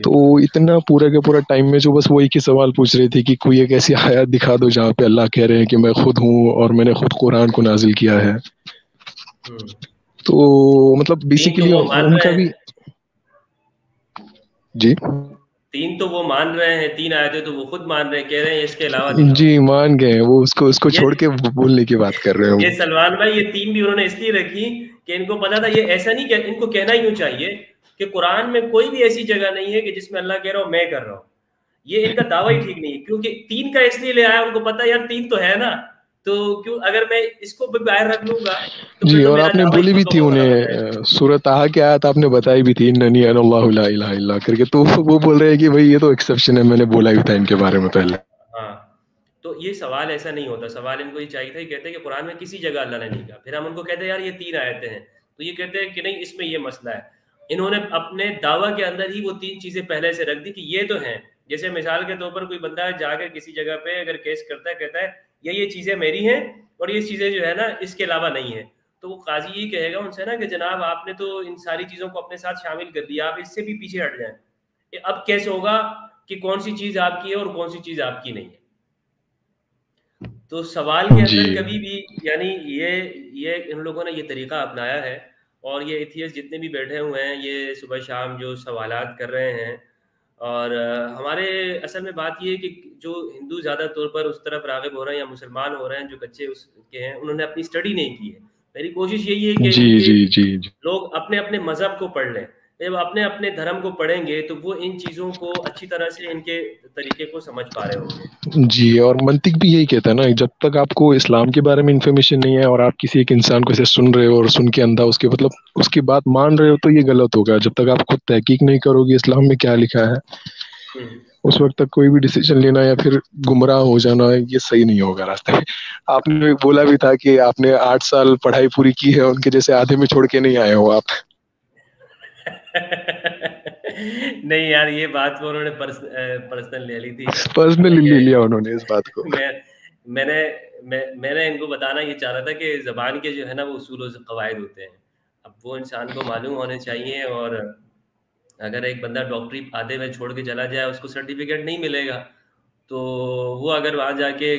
तो इतना पूरा के पूरा टाइम में जो बस वो एक ही सवाल पूछ रहे थे कि कोई एक ऐसी आयत दिखा दो जहाँ पे अल्लाह कह रहे हैं कि मैं खुद हूँ और मैंने खुद कुरान को नाजिल किया है। तो मतलब बेसिकली उनका भी जी 3 तो वो मान रहे हैं, 3 आयतें तो वो खुद मान रहे हैं, कह रहे हैं इसके अलावा जी मान गए, वो उसको छोड़ के बोलने की बात कर रहे हैं। ये सलमान भाई, ये 3 भी उन्होंने इसलिए रखी कि इनको पता था ये ऐसा नहीं, इनको कहना यूं चाहिए कि कुरान में कोई भी ऐसी जगह नहीं है कि जिसमें अल्लाह कह रहा हो मैं कर रहा हूँ। ये इनका दावा ही ठीक नहीं है, क्योंकि 3 का इसलिए ले आया, उनको पता है यार 3 तो है ना, तो क्यों अगर मैं इसको भी बाहर रख लूंगा तो जी। और आपने बोली भी थी उन्हें सूरत आहा की आयत आपने बताई भी थी, इन्ननी अल्लाहु ला इलाहा इल्ला करके, तो वो बोल रहे हैं कि भाई ये तो एक्सेप्शन है, मैंने बोला भी था इनके बारे में पहले। हाँ, तो ये सवाल ऐसा नहीं होता। सवाल इनको ये चाहिए था, कहते हैं कि कुरान में किसी जगह अल्लाह ने नहीं कहा। फिर हम उनको कहते हैं यार ये 3 आयतें हैं, तो ये कहते हैं कि नहीं इसमें ये मसला है। इन्होंने अपने दावा के अंदर ही वो 3 चीजें पहले से रख दी कि ये तो हैं। जैसे मिसाल के तौर पर कोई बंदा जाकर किसी जगह पे अगर केस करता है, कहता है ये चीजें मेरी हैं और ये चीजें जो है ना इसके अलावा नहीं है, तो वो काजी ये कहेगा उनसे ना कि जनाब आपने तो इन सारी चीजों को अपने साथ शामिल कर दिया, आप इससे भी पीछे हट जाएं। अब कैसे होगा कि कौन सी चीज आपकी है और कौन सी चीज आपकी नहीं है? तो सवाल के अंदर कभी भी यानी ये इन लोगों ने ये तरीका अपनाया है, और ये एथियस्ट जितने भी बैठे हुए हैं ये सुबह शाम जो सवालात कर रहे हैं। और हमारे असल में बात ये है कि जो हिंदू ज़्यादा तौर पर उस तरफ राग़िब हो रहे हैं या मुसलमान हो रहे हैं जो कच्चे उसके हैं, उन्होंने अपनी स्टडी नहीं की है। मेरी कोशिश यही है कि जी। लोग अपने अपने मज़हब को पढ़ लें। जब अपने अपने धर्म को पढ़ेंगे तो वो इन चीज़ों को अच्छी तरह से इनके तरीके को समझ पा रहे होंगे। जी, और मंतिक भी यही कहता है ना, जब तक आपको इस्लाम के बारे में इन्फॉर्मेशन नहीं है और आप किसी एक इंसान को ऐसे सुन रहे हो और सुन के अंधा उसके मतलब उसकी बात मान रहे हो, तो ये गलत होगा। जब तक आप खुद तहकीक नहीं करोगे इस्लाम में क्या लिखा है, उस वक्त तक कोई भी डिसीजन लेना या फिर गुमराह हो जाना, ये सही नहीं होगा रास्ते में। आपने बोला भी था कि आपने 8 साल पढ़ाई पूरी की है, उनके जैसे आधे में छोड़ के नहीं आए हो आप। नहीं यार, ये बात वो उन्होंने पर्सनल ले ली थी। पर्सनली ले लिया उन्होंने इस बात को। मैंने इनको बताना ये चाह रहा था कि ज़बान के जो है ना वो उसूल और क़वाइद होते हैं, अब वो इंसान को मालूम होने चाहिए। और अगर एक बंदा डॉक्टरी आधे में छोड़ के चला जाए, उसको सर्टिफिकेट नहीं मिलेगा, तो वो अगर वहाँ जाके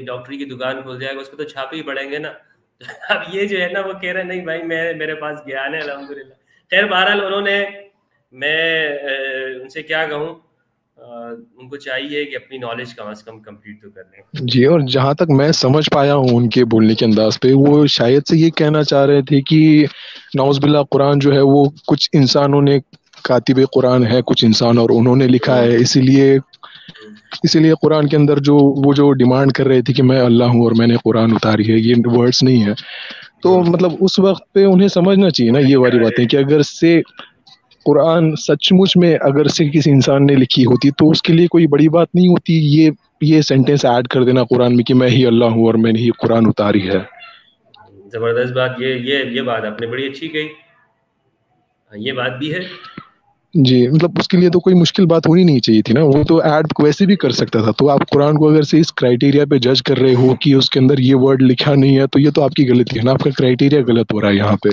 डॉक्टरी की दुकान खोल जाएगा, उसको तो छापे ही पड़ेंगे ना। अब ये जो है ना वो कह रहे नहीं भाई मेरे पास ज्ञान है अल्हम्दुलिल्लाह। खैर बहरहाल उन्होंने, मैं उनसे क्या कहूँ, उनको चाहिए कि अपनी नॉलेज कम से कम कंप्लीट तो कर लें। जी, और जहाँ तक मैं समझ पाया हूँ उनके बोलने के अंदाज पे, वो शायद से ये कहना चाह रहे थे कि नौज़बिल्लाह कुरान जो है वो कुछ इंसानों ने, कातिब कुरान है कुछ इंसान और उन्होंने लिखा है, इसीलिए कुरान के अंदर जो वो जो डिमांड कर रहे थे कि मैं अल्लाह हूँ और मैंने कुरान उतारी है, ये वर्ड्स नहीं है। तो मतलब उस वक्त पे उन्हें समझना चाहिए ना ये वाली बातें कि अगर से कुरान सचमुच में अगर से किसी इंसान ने लिखी होती तो उसके लिए कोई बड़ी बात नहीं होती ये सेंटेंस ऐड कर देना कुरान में कि मैं ही अल्लाह हूँ और मैंने ही कुरान उतारी है। जबरदस्त बात, ये बात आपने बड़ी अच्छी कही, ये बात भी है। जी, मतलब उसके लिए तो कोई मुश्किल बात होनी नहीं चाहिए थी ना, वो तो ऐड वैसे भी कर सकता था। तो आप कुरान को अगर से इस क्राइटेरिया पे जज कर रहे हो कि उसके अंदर ये वर्ड लिखा नहीं है, तो ये तो आपकी गलती है ना, आपका क्राइटेरिया गलत हो रहा है यहाँ पे।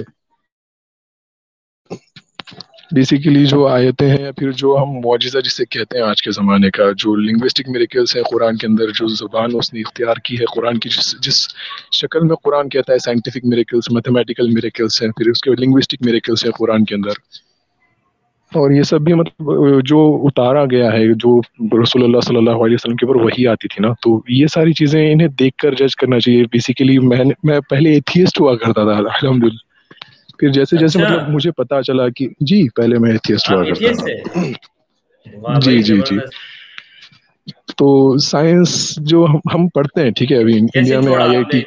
बेसिकली जो आयतें हैं या फिर जो हम मौजिज़ा जिसे कहते हैं आज के ज़माने का, जो लिंग्विस्टिक मिरेकल्स है कुरान के अंदर, जो ज़ुबान उसने इख्तियार की है कुरान की, जिस शक्ल में कुरान कहता है साइंटिफिक मिरेकल्स, मैथमेटिकल मिरेकल्स हैं, फिर उसके लिंग्विस्टिक मिरेकल्स है कुरान के अंदर। और ये सब भी मतलब जो उतारा गया है, जो रसूलुल्लाह सल्लल्लाहु अलैहि वसल्लम के ऊपर वही आती थी ना, तो ये सारी चीज़ें इन्हें देखकर जज करना चाहिए। बेसिकली मैं पहले एथियस्ट हुआ करता था अल्हम्दुलिल्लाह, फिर जैसे जैसे मतलब मुझे पता चला कि जी पहले मैं एथियस्ट हुआ करता था। जी। तो साइंस जो हम पढ़ते हैं, ठीक है, अभी इंडिया में IIT।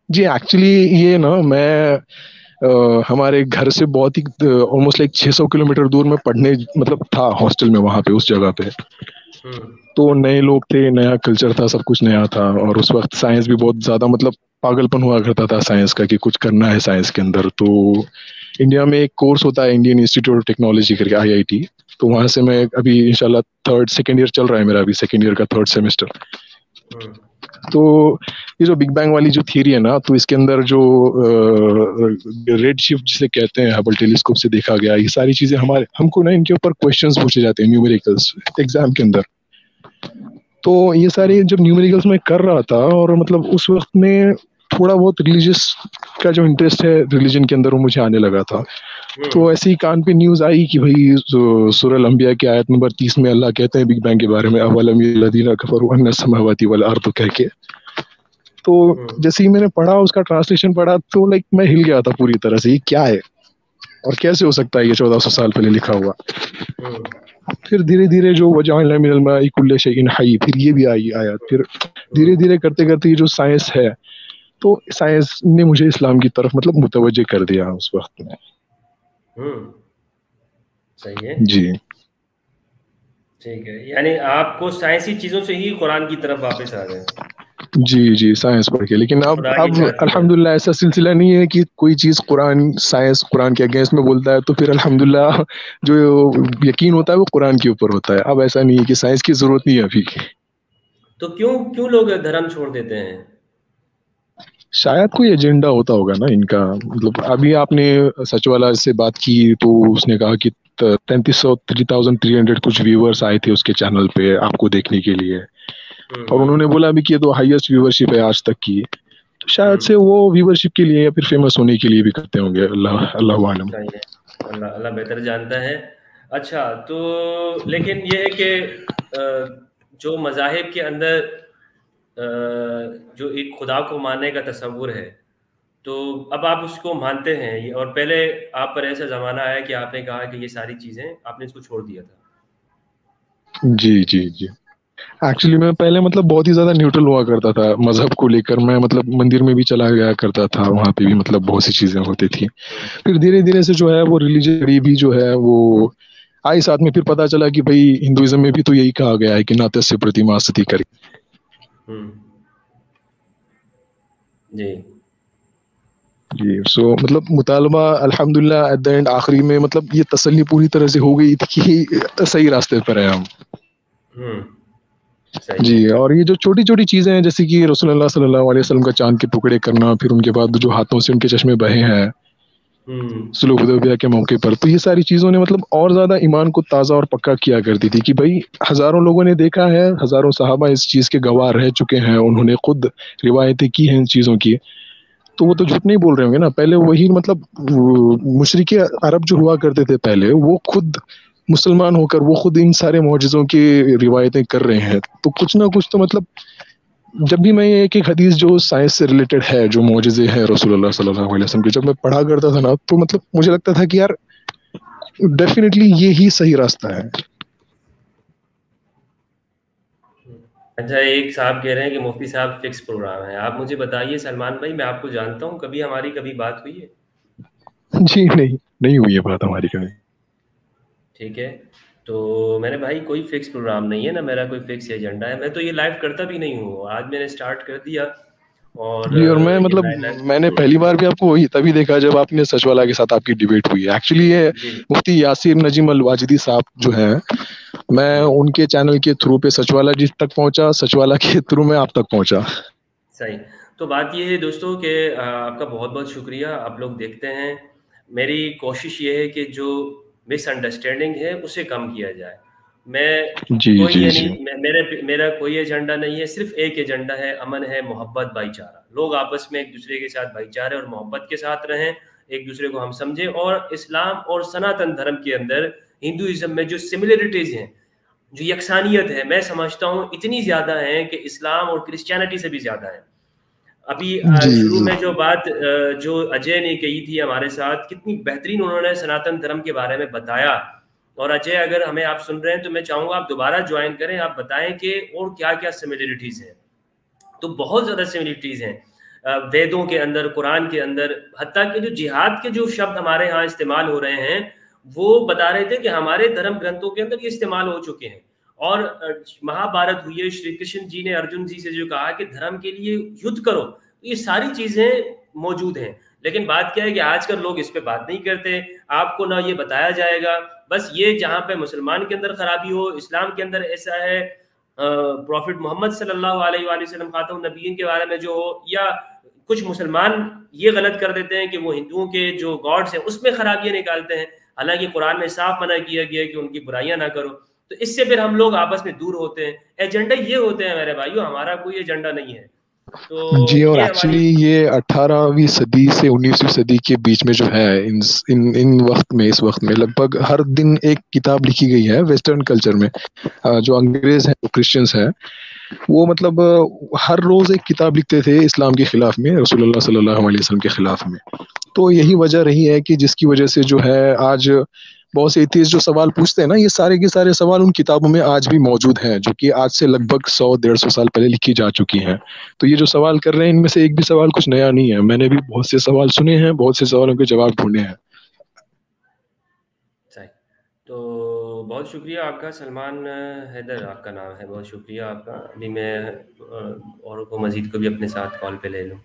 जी एक्चुअली ये ना मैं हमारे घर से बहुत ही ऑलमोस्ट लाइक 600 किलोमीटर दूर में पढ़ने मतलब था हॉस्टल में वहाँ पे उस जगह पे। तो नए लोग थे, नया कल्चर था, सब कुछ नया था, और उस वक्त साइंस भी बहुत ज़्यादा मतलब पागलपन हुआ करता था साइंस का कि कुछ करना है साइंस के अंदर। तो इंडिया में एक कोर्स होता है इंडियन इंस्टीट्यूट ऑफ टेक्नोलॉजी करके IIT, तो वहाँ से मैं अभी इंशाल्लाह सेकेंड ईयर चल रहा है मेरा, अभी सेकेंड ईयर का 3rd सेमेस्टर। तो ये जो बिग बैंग वाली जो थियरी है ना, तो इसके अंदर जो रेड शिफ्ट जिसे कहते हैं हबल टेलीस्कोप से देखा गया, ये सारी चीजें हमको ना इनके ऊपर क्वेश्चंस पूछे जाते हैं न्यूमेरिकल्स एग्जाम के अंदर। तो ये सारे जब न्यूमेरिकल्स में कर रहा था, और मतलब उस वक्त में थोड़ा बहुत रिलीजियस का जो इंटरेस्ट है रिलीजन के अंदर वो मुझे आने लगा था। तो ऐसे ही कान पे न्यूज आई कि भाई सूरह अंबिया की आयत नंबर 30 में अल्लाह कहते हैं बिग बैंग के बारे में, अवलम यल्लज़ीना कफ़रू अन्ना समावाति वल अर्द कह के। तो जैसे ही मैंने पढ़ा, उसका ट्रांसलेशन पढ़ा, तो लाइक मैं हिल गया था पूरी तरह से, ये क्या है और कैसे हो सकता है ये 1400 साल पहले लिखा हुआ। फिर धीरे धीरे जो वजअलना मिनल माई कुल्ली शैइन हय्य, फिर ये भी आया। फिर धीरे धीरे करते करते ये जो साइंस है, तो साइंस ने मुझे इस्लाम की तरफ मतलब मुतवज्जे कर दिया उस वक्त में। सही है जी, ठीक है, यानी आपको साइंसी चीजों से ही कुरान की तरफ वापस आ गए। जी साइंस पढ़ के। लेकिन अब अल्हम्दुलिल्लाह ऐसा सिलसिला नहीं है कि कोई चीज साइंस कुरान के अगेंस्ट में बोलता है तो फिर अल्हम्दुलिल्लाह जो यकीन होता है वो कुरान के ऊपर होता है। अब ऐसा नहीं है कि साइंस की जरूरत नहीं है अभी। तो क्यों लोग धर्म छोड़ देते हैं? शायद कोई एजेंडा होता होगा ना इनका। मतलब अभी आपने सचवाला से बात की तो उसने कहा कि 3300 कुछ व्यूअर्स आए थे उसके चैनल पे आपको देखने के लिए, और उन्होंने बोला भी कि ये तो हाईएस्ट व्यूअरशिप है आज तक की। तो शायद से वो व्यूअरशिप के लिए या फिर फेमस होने के लिए भी करते होंगे। अल्लाह आलम, अल्लाह बेहतर जानता है। अच्छा, तो लेकिन ये है कि जो मज़ाहिब के अंदर जो एक खुदा को मानने का तस्वुर है, तो अब आप उसको मानते हैं, और पहले आप पर ऐसा ज़माना आया कि आपने कहा कि ये सारी चीज़ें आपने इसको छोड़ दिया था। जी जी जी। एक्चुअली मैं पहले मतलब बहुत ही ज्यादा न्यूट्रल हुआ करता था मजहब को लेकर। मैं मतलब मंदिर में भी चला गया करता था, वहाँ पे भी मतलब बहुत सी चीजें होती थी। फिर धीरे धीरे से जो है वो रिलीजन भी जो है वो आई साथ में। फिर पता चला कि भाई हिंदुइज्म में भी तो यही कहा गया है कि नातस्य प्रतिमा स्तुति करें। जी जी। सो मतलब मुतालबा अल्हम्दुलिल्लाह एट द एंड आखिरी में मतलब ये तसल्ली पूरी तरह से हो गई थी कि सही रास्ते पर है हम। सही जी। है। और ये जो छोटी छोटी चीजें हैं जैसे कि रसूलुल्लाह सल्लल्लाहु अलैहि वसल्लम का चांद के टुकड़े करना, फिर उनके बाद जो हाथों से उनके चश्मे बहे हैं सुलह हुदैबिया के मौके पर, तो ये सारी चीजों ने मतलब और ज्यादा ईमान को ताजा और पक्का किया करती थी कि भाई हजारों लोगों ने देखा है, हजारों सहाबा इस चीज के गवाह रह चुके हैं, उन्होंने खुद रिवायतें की हैं इन चीजों की, तो वो तो झूठ नहीं बोल रहे होंगे ना। पहले वही मतलब मुशरिके अरब जो हुआ करते थे पहले, वो खुद मुसलमान होकर वो खुद इन सारे मौजज़ों की रिवायतें कर रहे हैं। तो कुछ ना कुछ तो मतलब जब भी मैं एक एक हदीस जो साइंस से रिलेटेड है, जो मौजज़े हैं रसूलुल्लाह सल्लल्लाहु अलैहि वसल्लम के, जब मैं पढ़ा करता था ना, तो मतलब मुझे लगता था कि यार डेफिनेटली ये ही सही रास्ता है। अच्छा, एक साहब कह रहे हैं कि मुफ्ती साहब फिक्स प्रोग्राम है। आप मुझे बताइए सलमान भाई, मैं आपको जानता हूँ, कभी हमारी कभी बात हुई है? जी नहीं हुई है बात हमारी कभी। ठीक है, तो मैंने भाई कोई फिक्स प्रोग्राम नहीं है ना, मेरा कोई फिक्स एजेंडा है। मैं तो ये लाइव करता भी नहीं हूँ, आज मैंने स्टार्ट कर दिया। और जी। और मैं ये मतलब मैंने पहली बार भी आपको वही तभी देखा जब आपने सचवाला के साथ आपकी डिबेट हुई। एक्चुअली ये मुफ्ती यासिर नजीम अल वाजिदी साहब जो हैं, मैं उनके चैनल के थ्रू पे सचवाला जी तक पहुंचा, सचवाला के थ्रू में आप तक पहुंचा। सही। तो बात ये है दोस्तों कि आपका बहुत बहुत शुक्रिया, आप लोग देखते हैं। मेरी कोशिश ये है कि जो मिसअंडरस्टैंडिंग है उसे कम किया जाए। मैं जी कोई जी ये जी। नहीं, मेरा कोई एजेंडा नहीं है, सिर्फ एक एजेंडा है, अमन है, मोहब्बत, भाईचारा। लोग आपस में एक दूसरे के साथ भाईचारे और मोहब्बत के साथ रहें, एक दूसरे को हम समझें। और इस्लाम और सनातन धर्म के अंदर, हिंदुइज्म में जो सिमिलरिटीज़ हैं, जो यकसानियत है, मैं समझता हूँ इतनी ज़्यादा है कि इस्लाम और क्रिश्चियनिटी से भी ज़्यादा है। अभी जी शुरू जी। में जो बात जो अजय ने कही थी हमारे साथ, कितनी बेहतरीन उन्होंने सनातन धर्म के बारे में बताया। और अजय, अगर हमें आप सुन रहे हैं तो मैं चाहूँगा आप दोबारा ज्वाइन करें, आप बताएं कि और क्या-क्या सिमिलरिटीज़ हैं। तो बहुत ज़्यादा सिमिलरिटीज़ हैं वेदों के अंदर, कुरान के अंदर, हत्ता कि जो जिहाद के जो शब्द हमारे यहाँ इस्तेमाल हो रहे हैं, वो बता रहे थे कि हमारे धर्म ग्रंथों के अंदर ये इस्तेमाल हो चुके हैं। और महाभारत हुई है, श्री कृष्ण जी ने अर्जुन जी से जो कहा कि धर्म के लिए युद्ध करो, ये सारी चीज़ें मौजूद हैं। लेकिन बात क्या है कि आजकल लोग इस पे बात नहीं करते। आपको ना ये बताया जाएगा, बस ये जहाँ पे मुसलमान के अंदर खराबी हो, इस्लाम के अंदर ऐसा है, प्रॉफिट मोहम्मद सल्लल्लाहु अलैहि वसल्लम खातम नबीयीन के बारे में जो हो, या कुछ मुसलमान ये गलत कर देते हैं कि वो हिंदुओं के जो गॉड्स हैं उसमें खराबियां निकालते हैं, हालांकि कुरान में साफ मना किया गया है कि उनकी बुराइयां ना करो। तो इससे फिर हम लोग आपस में दूर होते हैं। एजेंडा ये होते हैं मेरे भाइयों, हमारा कोई एजेंडा नहीं है। जी। तो और ये एक्चुअली हमारी ये 18वीं सदी से 19वीं सदी के बीच में जो है इन वक्त में, इस वक्त में लगभग हर दिन एक किताब लिखी गई है वेस्टर्न कल्चर में। जो अंग्रेज हैं, जो क्रिश्चियंस हैं, वो मतलब हर रोज एक किताब लिखते थे इस्लाम के खिलाफ में, रसूलुल्लाह सल्लल्लाहु अलैहि वसल्लम के खिलाफ में। तो यही वजह रही है कि जिसकी वजह से जो है आज बहुत से एथियस्ट जो सवाल पूछते हैं ना, ये सारे के सारे सवाल उन किताबों में आज भी मौजूद हैं, जो कि आज से लगभग 100-150 साल पहले लिखी जा चुकी हैं। तो ये जो सवाल कर रहे हैं, इनमें से एक भी सवाल कुछ नया नहीं है। मैंने भी बहुत से सवाल सुने हैं, बहुत से सवालों के जवाब ढूंढे हैं। सही। तो बहुत शुक्रिया आपका सलमान हैदर, आपका नाम है, बहुत शुक्रिया आपका। अभी मैं औरों को मजीद को भी अपने साथ कॉल पे ले लूँ।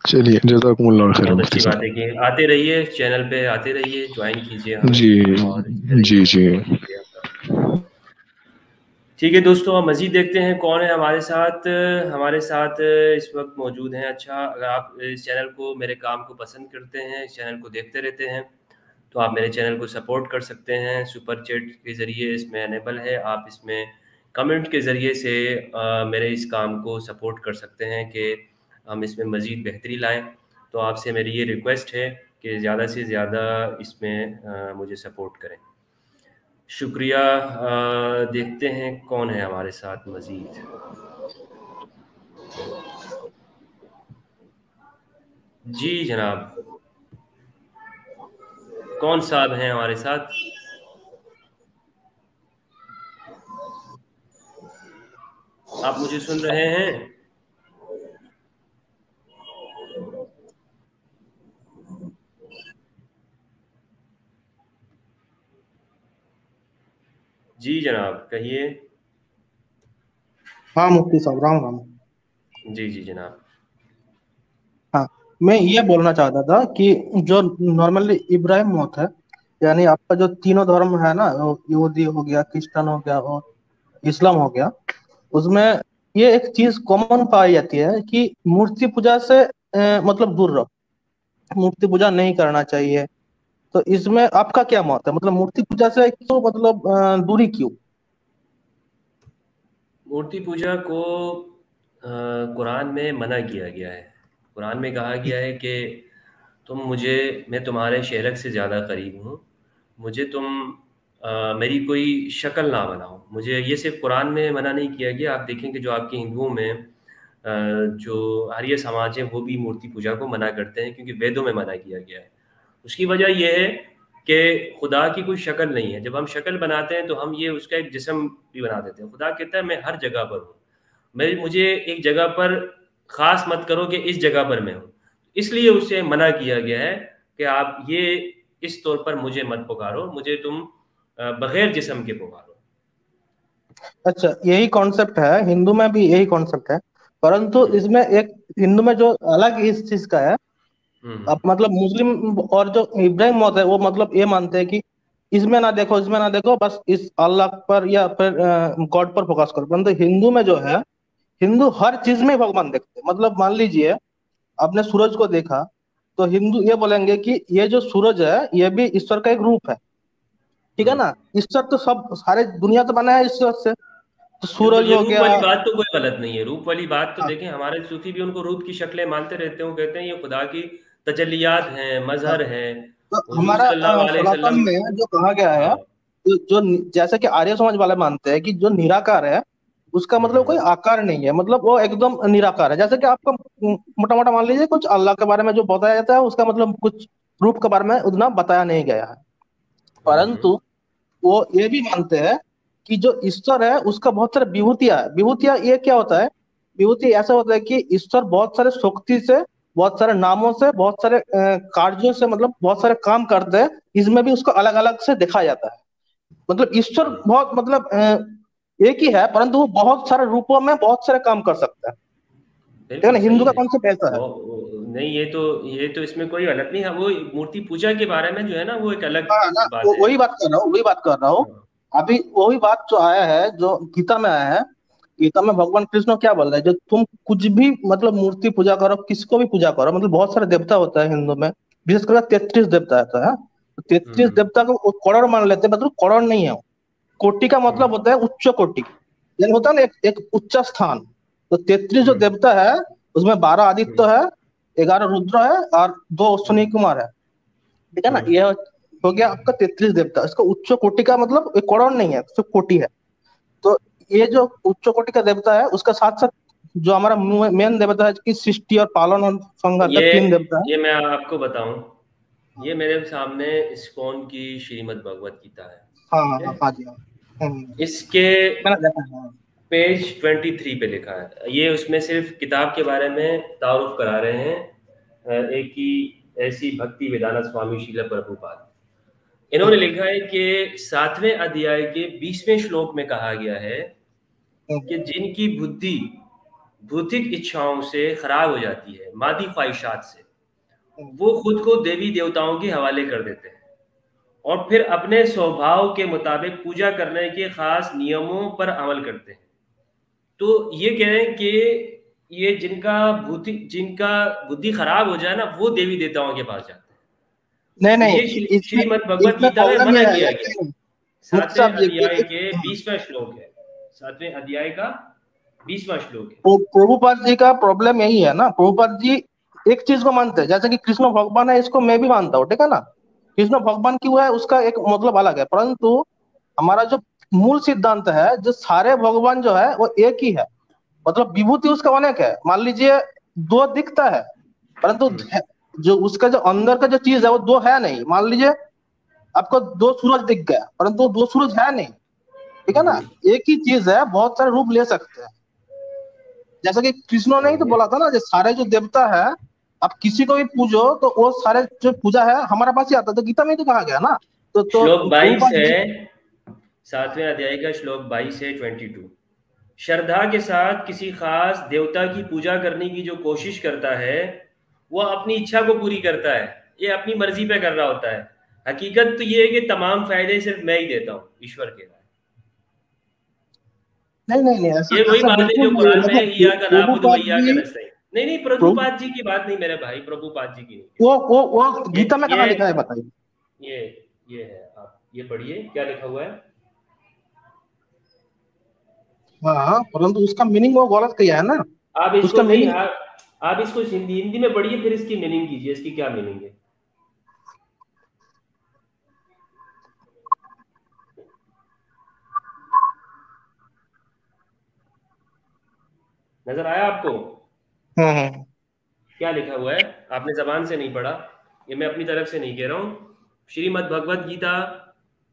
चलिए, जज़ाकुमुल्लाह खैरन बहुत मुफ्ती अच्छी साहब। बात है कि आते रहिए, चैनल पे आते रहिए, ज्वाइन कीजिए हमें। जी और इस तरह जी जी। बहुत शुक्रिया आपका। ठीक है दोस्तों, अब मज़ीद देखते हैं कौन है हमारे साथ। हमारे साथ इस वक्त मौजूद हैं। अच्छा, अगर आप इस चैनल को, मेरे काम को पसंद करते हैं, इस चैनल को देखते रहते हैं, तो आप मेरे चैनल को सपोर्ट कर सकते हैं। सुपर चैट के ज़रिए इसमें अनेबल है, आप इसमें कमेंट के ज़रिए से मेरे इस काम को सपोर्ट कर सकते हैं कि हम इसमें मज़ीद बेहतरी लाएँ। तो आपसे मेरी ये रिक्वेस्ट है कि ज़्यादा से ज़्यादा इसमें मुझे सपोर्ट करें। शुक्रिया। देखते हैं कौन है हमारे साथ मज़ीद। जी जनाब, कौन साहब हैं हमारे साथ? आप मुझे सुन रहे हैं? जी जनाब, कहिए। हाँ मुफ्ती साहब, राम राम। जी जी जनाब। हाँ, मैं ये बोलना चाहता था कि जो नॉर्मली इब्राहिम मौत है, यानी आपका जो तीनों धर्म है ना, यहूदी हो गया, क्रिश्चियन हो गया और इस्लाम हो गया, उसमें ये एक चीज कॉमन पाई जाती है कि मूर्ति पूजा से मतलब दूर रहो, मूर्ति पूजा नहीं करना चाहिए। तो इसमें आपका क्या मत है, मतलब मूर्ति पूजा से क्यों, मतलब दूरी क्यों? मूर्ति पूजा को कुरान में मना किया गया है। कुरान में कहा गया है कि मैं तुम्हारे शेरक से ज़्यादा करीब हूँ, मुझे तुम मेरी कोई शक्ल ना बनाओ। मुझे ये सिर्फ कुरान में मना नहीं किया गया। आप देखेंगे जो आपके हिंदुओं में जो आर्य समाज है वो भी मूर्ति पूजा को मना करते हैं, क्योंकि वेदों में मना किया गया है। उसकी वजह यह है कि खुदा की कोई शक्ल नहीं है। जब हम शक्ल बनाते हैं तो हम ये उसका एक जिस्म भी बना देते हैं। खुदा कहता है मैं हर जगह पर हूँ, मुझे एक जगह पर ख़ास मत करो कि इस जगह पर मैं हूँ। इसलिए उससे मना किया गया है कि आप ये इस तौर पर मुझे मत पुकारो, मुझे तुम बगैर जिस्म के पुकारो। अच्छा, यही कॉन्सेप्ट है, हिंदू में भी यही कॉन्सेप्ट है, परंतु इसमें एक हिंदू में जो अलग इस चीज का है, अब मतलब मुस्लिम और जो इब्राहिम मौत है वो मतलब ये मानते हैं कि इसमें ना देखो, इसमें ना देखो, बस इस अल्लाह पर या फिर गॉड पर फोकस करो। परंतु हिंदू में जो है, हिंदू हर चीज में भगवान देखते हैं। मतलब मान लीजिए आपने सूरज को देखा, तो हिंदू ये बोलेंगे कि ये जो सूरज है ये भी ईश्वर का एक रूप है, ठीक है ना। ईश्वर तो सब सारे दुनिया तो बना है ईश्वर से, तो सूरज ये हो रूप गया। वाली बात तो कोई गलत नहीं है। रूप वाली बात तो देखें, हमारे सूफी भी उनको रूप की शक्लें मानते रहते हैं। वो कहते हैं ये खुदा की तजल्लियात हैं, मजहर है। तो हुजूर हमारा सल्लल्लाहु अलैहि सनातन वसल्लम। में जो कहा गया है, जो जैसे कि आर्य समाज वाले मानते हैं कि जो निराकार है उसका मतलब कोई आकार नहीं है, मतलब वो एकदम निराकार है। जैसे कि आपको मोटा मोटा मान लीजिए कुछ अल्लाह के बारे में जो बताया जाता है, उसका मतलब कुछ रूप के बारे में उतना बताया नहीं गया है। परंतु वो ये भी मानते हैं कि जो ईश्वर है उसका बहुत सारे विभूतियां है। विभूतियां ये क्या होता है? विभूति ऐसा होता है कि ईश्वर बहुत सारे शक्ति से, बहुत सारे नामों से, बहुत सारे कार्यों से, मतलब बहुत सारे काम करते हैं। इसमें भी उसको अलग अलग से देखा जाता है। मतलब ईश्वर बहुत मतलब एक ही है, परंतु वो बहुत सारे रूपों में बहुत सारे काम कर सकता है, ठीक है ना। हिंदू का कॉन्सेप्ट ऐसा है। नहीं, ये तो इसमें कोई गलत नहीं है। वो मूर्ति पूजा के बारे में जो है ना, वो एक अलग हाँ ना, बात है। वही बात कर रहा हूँ, वही बात कर रहा हूँ। अभी वही बात जो आया है, जो गीता में आया है, गीता में भगवान कृष्ण क्या बोल रहे हैं, जो तुम कुछ भी मतलब मूर्ति पूजा करो, किसको भी पूजा करो, मतलब बहुत सारे देवता होता है हिंदू में, विशेषकर 33 देवता होता है। 33 देवता को करोड़ मान लेते हैं, मतलब करोड़ नहीं है। कोटि का मतलब होता है उच्च कोटि, यानी होता है ना एक उच्च स्थान। तो 33 जो देवता है उसमें 12 आदित्य है, 11 रुद्र है और 2 अश्विनी कुमार है, ठीक है ना। ये हो गया आपका 33 देवता। इसका उच्च कोटि का मतलब एक करोड़ नहीं है, सिर्फ कोटि है। तो ये जो उच्च कोटि का देवता है, उसका साथ साथ जो हमारा मेन देवता है कि सृष्टि और पालन और संहार का 3 देवता है। ये मैं आपको बताऊं, ये मेरे सामने इस्कॉन की श्रीमद् भगवत गीता है। हाँ हाँ जी, इसके पेज 23 पे लिखा है। ये उसमें सिर्फ किताब के बारे में तारुफ करा रहे हैं। एक ही ऐसी भक्ति वेदांत स्वामी शीला प्रभुपाद, इन्होंने लिखा है कि 7वें अध्याय के 20वें श्लोक में कहा गया है कि जिनकी बुद्धि भौतिक इच्छाओं से खराब हो जाती है, मादी ख्वाहिशात से, वो खुद को देवी देवताओं के हवाले कर देते हैं और फिर अपने स्वभाव के मुताबिक पूजा करने के खास नियमों पर अमल करते हैं। तो ये कह रहे हैं कि ये जिनका बुद्धि खराब हो जाए ना, वो देवी देवताओं के पास जाते हैं। नहीं, ये श्रीमद् भगवत गीता में मना किया गया। 7वें अध्याय के 20वां श्लोक है। 7वें अध्याय का 20वां श्लोक है। प्रभुपाद जी का प्रॉब्लम यही है ना। प्रभुपाद जी एक चीज को मानते हैं, जैसे कि कृष्ण भगवान है, इसको मैं भी मानता हूँ, ठीक है ना। कृष्ण भगवान क्यों है उसका एक मतलब अलग है, परंतु हमारा जो मूल सिद्धांत है, जो सारे भगवान जो है वो एक ही है। मतलब विभूति उसका अनेक है। मान लीजिए 2 दिखता है, परंतु जो उसका जो अंदर का जो चीज है वो दो है नहीं। मान लीजिए आपको दो सूरज दिख गया, परंतु दो सूरज है नहीं, ठीक है ना। एक ही चीज है, बहुत सारे रूप ले सकते हैं। जैसा कि कृष्ण ने ही तो बोला था ना, जो सारे जो देवता है, आप किसी को भी पूजो तो वो सारे जो पूजा है हमारे पास ही आता है। तो गीता में तो कहा गया ना। तो श्लोक 22 है, 7वें अध्याय का श्लोक 22 से 22। श्रद्धा के साथ किसी खास देवता की पूजा करने की जो कोशिश करता है वो अपनी इच्छा को पूरी करता है, ये अपनी मर्जी पे कर रहा होता है। हकीकत तो ये है कि तमाम फायदे सिर्फ मैं ही देता हूँ, ईश्वर के। नहीं ऐसा, ये वही बात है जो कुरान में इया का नाबुद व इया का प्रभुपाद नस्तईन। नहीं प्रभुपाद जी की बात नहीं मेरे भाई, प्रभुपाद जी की नहीं। वो गीता में कहाँ लिखा है बताइए। ये है, आप ये पढ़िए क्या लिखा हुआ है। हाँ, परंतु उसका मीनिंग वो गलत किया है ना। आप इसको नहीं, आप इसको हिंदी में पढ़िए, फिर इसकी मीनिंग कीजिए, इसकी क्या मीनिंग है। नजर आया आपको? क्या लिखा हुआ है? आपने जबान से नहीं पढ़ा, ये मैं अपनी तरफ से नहीं कह रहा हूँ। श्रीमद् भगवद गीता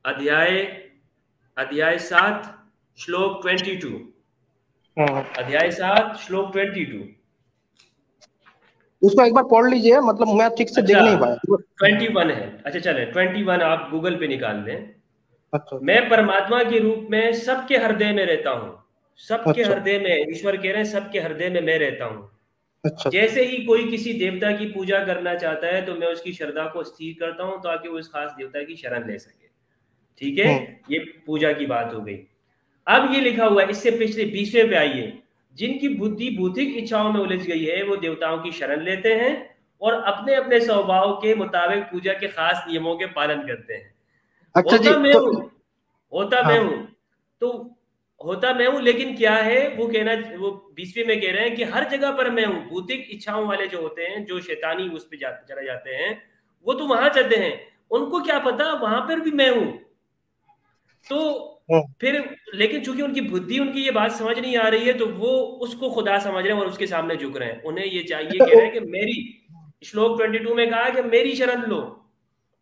अध्याय 7 श्लोक 22। अध्याय 7 श्लोक 22 उसको एक बार पढ़ लीजिए, मतलब मैं ठीक से देख नहीं पाया। 21 है, अच्छा चले 21 आप गूगल पे निकाल लें। अच्छा। मैं परमात्मा के रूप में सबके हृदय में रहता हूँ, सबके हृदय में, ईश्वर कह रहे हैं सबके हृदय में मैं रहता हूँ। अच्छा। जैसे ही कोई किसी देवता की पूजा करना चाहता है तो मैं उसकी श्रद्धा को स्थिर करता हूँ ताकि वो इस खास देवता की शरण ले सके। ठीक है, ये पूजा की बात हो गई। अब ये लिखा हुआ है, इससे पिछले 20वें पे आइए। जिनकी बुद्धि भौतिक इच्छाओं में उलझ गई है वो देवताओं की शरण लेते हैं और अपने अपने स्वभाव के मुताबिक पूजा के खास नियमों के पालन करते हैं। अच्छा होता मैं हूँ, होता मैं हूँ, लेकिन क्या है वो कहना, वो 20वें में कह रहे हैं कि हर जगह पर मैं हूँ। भौतिक इच्छाओं वाले जो होते हैं, जो शैतानी उस पे चले जाते हैं, वो तो वहां चलते हैं, उनको क्या पता वहां पर भी मैं हूँ। तो फिर लेकिन चूंकि उनकी बुद्धि, उनकी ये बात समझ नहीं आ रही है, तो वो उसको खुदा समझ रहे हैं और उसके सामने झुक रहे हैं। उन्हें ये चाहिए, कह रहे हैं कि मेरी, श्लोक 22 में कहा कि मेरी शरण लो,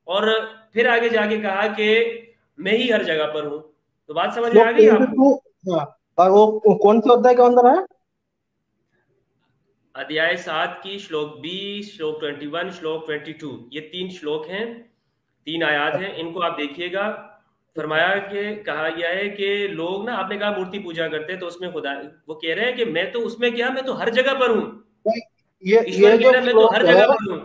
और फिर आगे जाके कहा कि मैं ही हर जगह पर हूँ। तो बात समझ में आ गई आपको? और वो कौन से अध्याय के अंदर है? अध्याय 7 की श्लोक 20, श्लोक 21, श्लोक 22, ये 3 श्लोक हैं, 3 आयात हैं। इनको आप देखिएगा। फरमाया कि कहा गया है कि लोग ना, आपने कहा मूर्ति पूजा करते हैं तो उसमें खुदा, वो कह रहे हैं कि मैं तो उसमें क्या, मैं तो हर जगह पर हूँ। ईश्वर कह रहा है मैं तो हर जगह पर हूँ।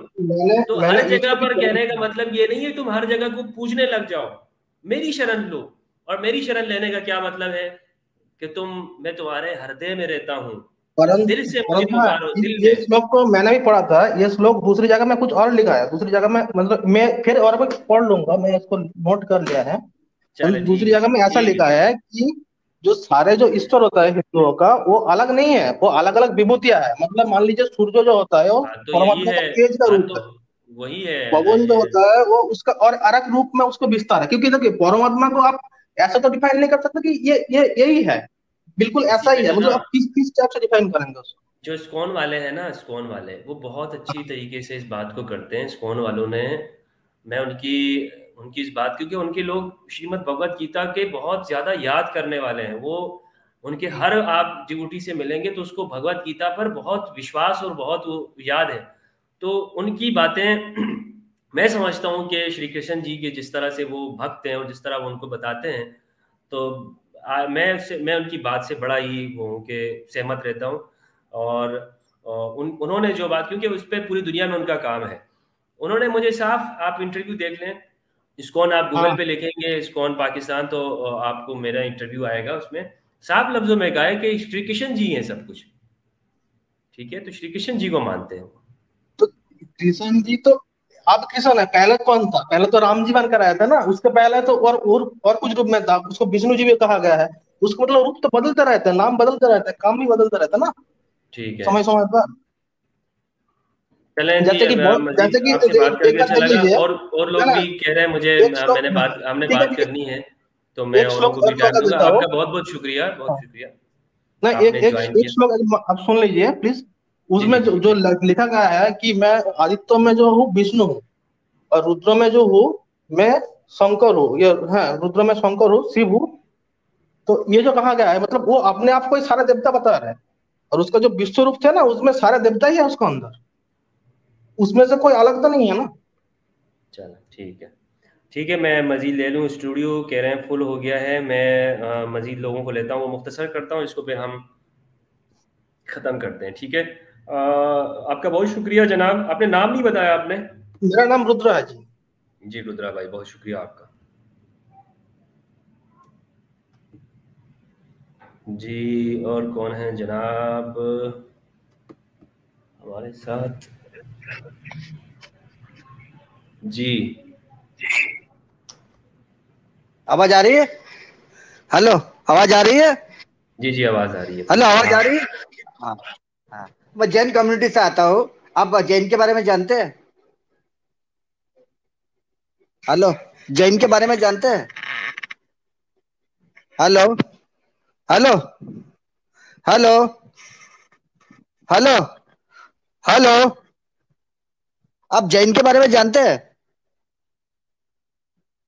तो हर जगह पर कहने का मतलब ये नहीं है तुम हर जगह को पूजने लग जाओ, मेरी शरण लो। और मेरी शरण लेने का क्या मतलब है कि मैं तुम्हारे हृदय में रहता हूँ, दिल से मुझे पुकारो, दिल में। ये श्लोक को मैंने भी पढ़ा था। ये श्लोक दूसरी जगह में कुछ और लिखा है, दूसरी जगह में, मतलब मैं फिर और पढ़ लूंगा, मैं इसको नोट कर लिया है। दूसरी जगह में ऐसा लिखा है कि जो सारे जो ईश्वर होता है हिंदुओं का, वो अलग नहीं है, वो अलग अलग विभूतियां है। मतलब मान लीजिए सूर्य जो होता है वो परमात्मा का तेज का रूप है, वही है। भगवान जो होता है वो उसका और अलग रूप में उसको विस्तार है। क्योंकि देखिए परमात्मा को आप ऐसा तो डिफाइन नहीं कर सकते कि ये यही है, बिल्कुल ऐसा ही है। मतलब आप किस टाइप से डिफाइन करेंगे उसको? जो स्कॉन वाले हैं ना, स्कॉन वाले, वो बहुत अच्छी तरीके से इस बात को करते हैं। स्कॉन वालों ने, मैं उनकी इस बात, क्योंकि उनके लोग श्रीमद् भगवद गीता के बहुत ज्यादा याद करने वाले हैं। वो उनके हर, आप डिवोटी से मिलेंगे तो उसको भगवद गीता पर बहुत विश्वास और बहुत वो याद है। तो उनकी बातें मैं समझता हूँ कि श्री कृष्ण जी के जिस तरह से वो भक्त हैं और जिस तरह वो उनको बताते हैं, तो मैं उनकी बात से बड़ा ही वो हूँ कि सहमत रहता हूँ। और उन्होंने जो बात, क्योंकि उस पर पूरी दुनिया में उनका काम है, उन्होंने मुझे साफ, आप इंटरव्यू देख लें, इस्कॉन आप गूगल पे लिखेंगे इस्कॉन पाकिस्तान तो आपको मेरा इंटरव्यू आएगा, उसमें साफ लफ्जों में कहा है कि श्री कृष्ण जी हैं सब कुछ। ठीक है, तो श्री कृष्ण जी को मानते हैं। तो कृष्ण जी तो अब कृष्ण है, पहले कौन था? पहले तो राम जी बनकर आया था ना, उसके पहले तो और कुछ रूप में था, उसको विष्णु जी भी कहा गया है। उसको मतलब रूप तो बदलते रहते हैं, नाम बदलते रहते हैं, काम भी बदलते रहता है ना। ठीक है, समय समय पर। जैसे कि आपसे बात करके अच्छा लगा, और लोग भी कह रहे हैं मुझे, हमने बात करनी है, तो मैं औरों को भी टाइम दूंगा। आपका बहुत बहुत शुक्रिया, बहुत शुक्रिया। नहीं, एक श्लोक आप सुन लीजिए प्लीज। उसमें जो लिखा गया है कि मैं आदित्यों में जो हूँ विष्णु हूँ और रुद्र में जो हूँ मैं शंकर हूँ, ये है रुद्र में शंकर हूँ, शिव हूँ। तो ये जो कहा गया है मतलब वो अपने आप को ही सारे देवता बता रहे हैं, और उसका जो विश्व रूप थे ना उसमें सारे देवता ही है उसके अंदर, उसमें से कोई अलग तो नहीं है ना। चलो ठीक है, मैं मजीद ले लूँ, स्टूडियो कह रहे हैं फुल हो गया है, मैं मजीद लोगों को लेता हूँ, मुख्तसर करता हूँ इसको, फिर हम ख़त्म करते हैं, ठीक है। आपका बहुत शुक्रिया जनाब, आपने नाम नहीं बताया आपने। मेरा नाम रुद्रा है जी। जी रुद्रा भाई, बहुत शुक्रिया आपका। जी और कौन है जनाब हमारे साथ? जी आवाज आ रही है? हेलो, आवाज आ रही है? जी आवाज आ रही है। हेलो, आवाज आ रही है? हाँ हाँ, मैं जैन कम्युनिटी से आता हूँ। आप जैन के बारे में जानते हैं? हेलो, जैन के बारे में जानते हैं? Hello hello hello hello hello, आप जैन के बारे में जानते हैं?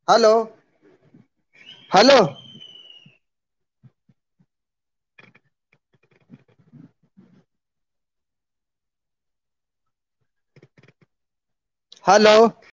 Hello hello hello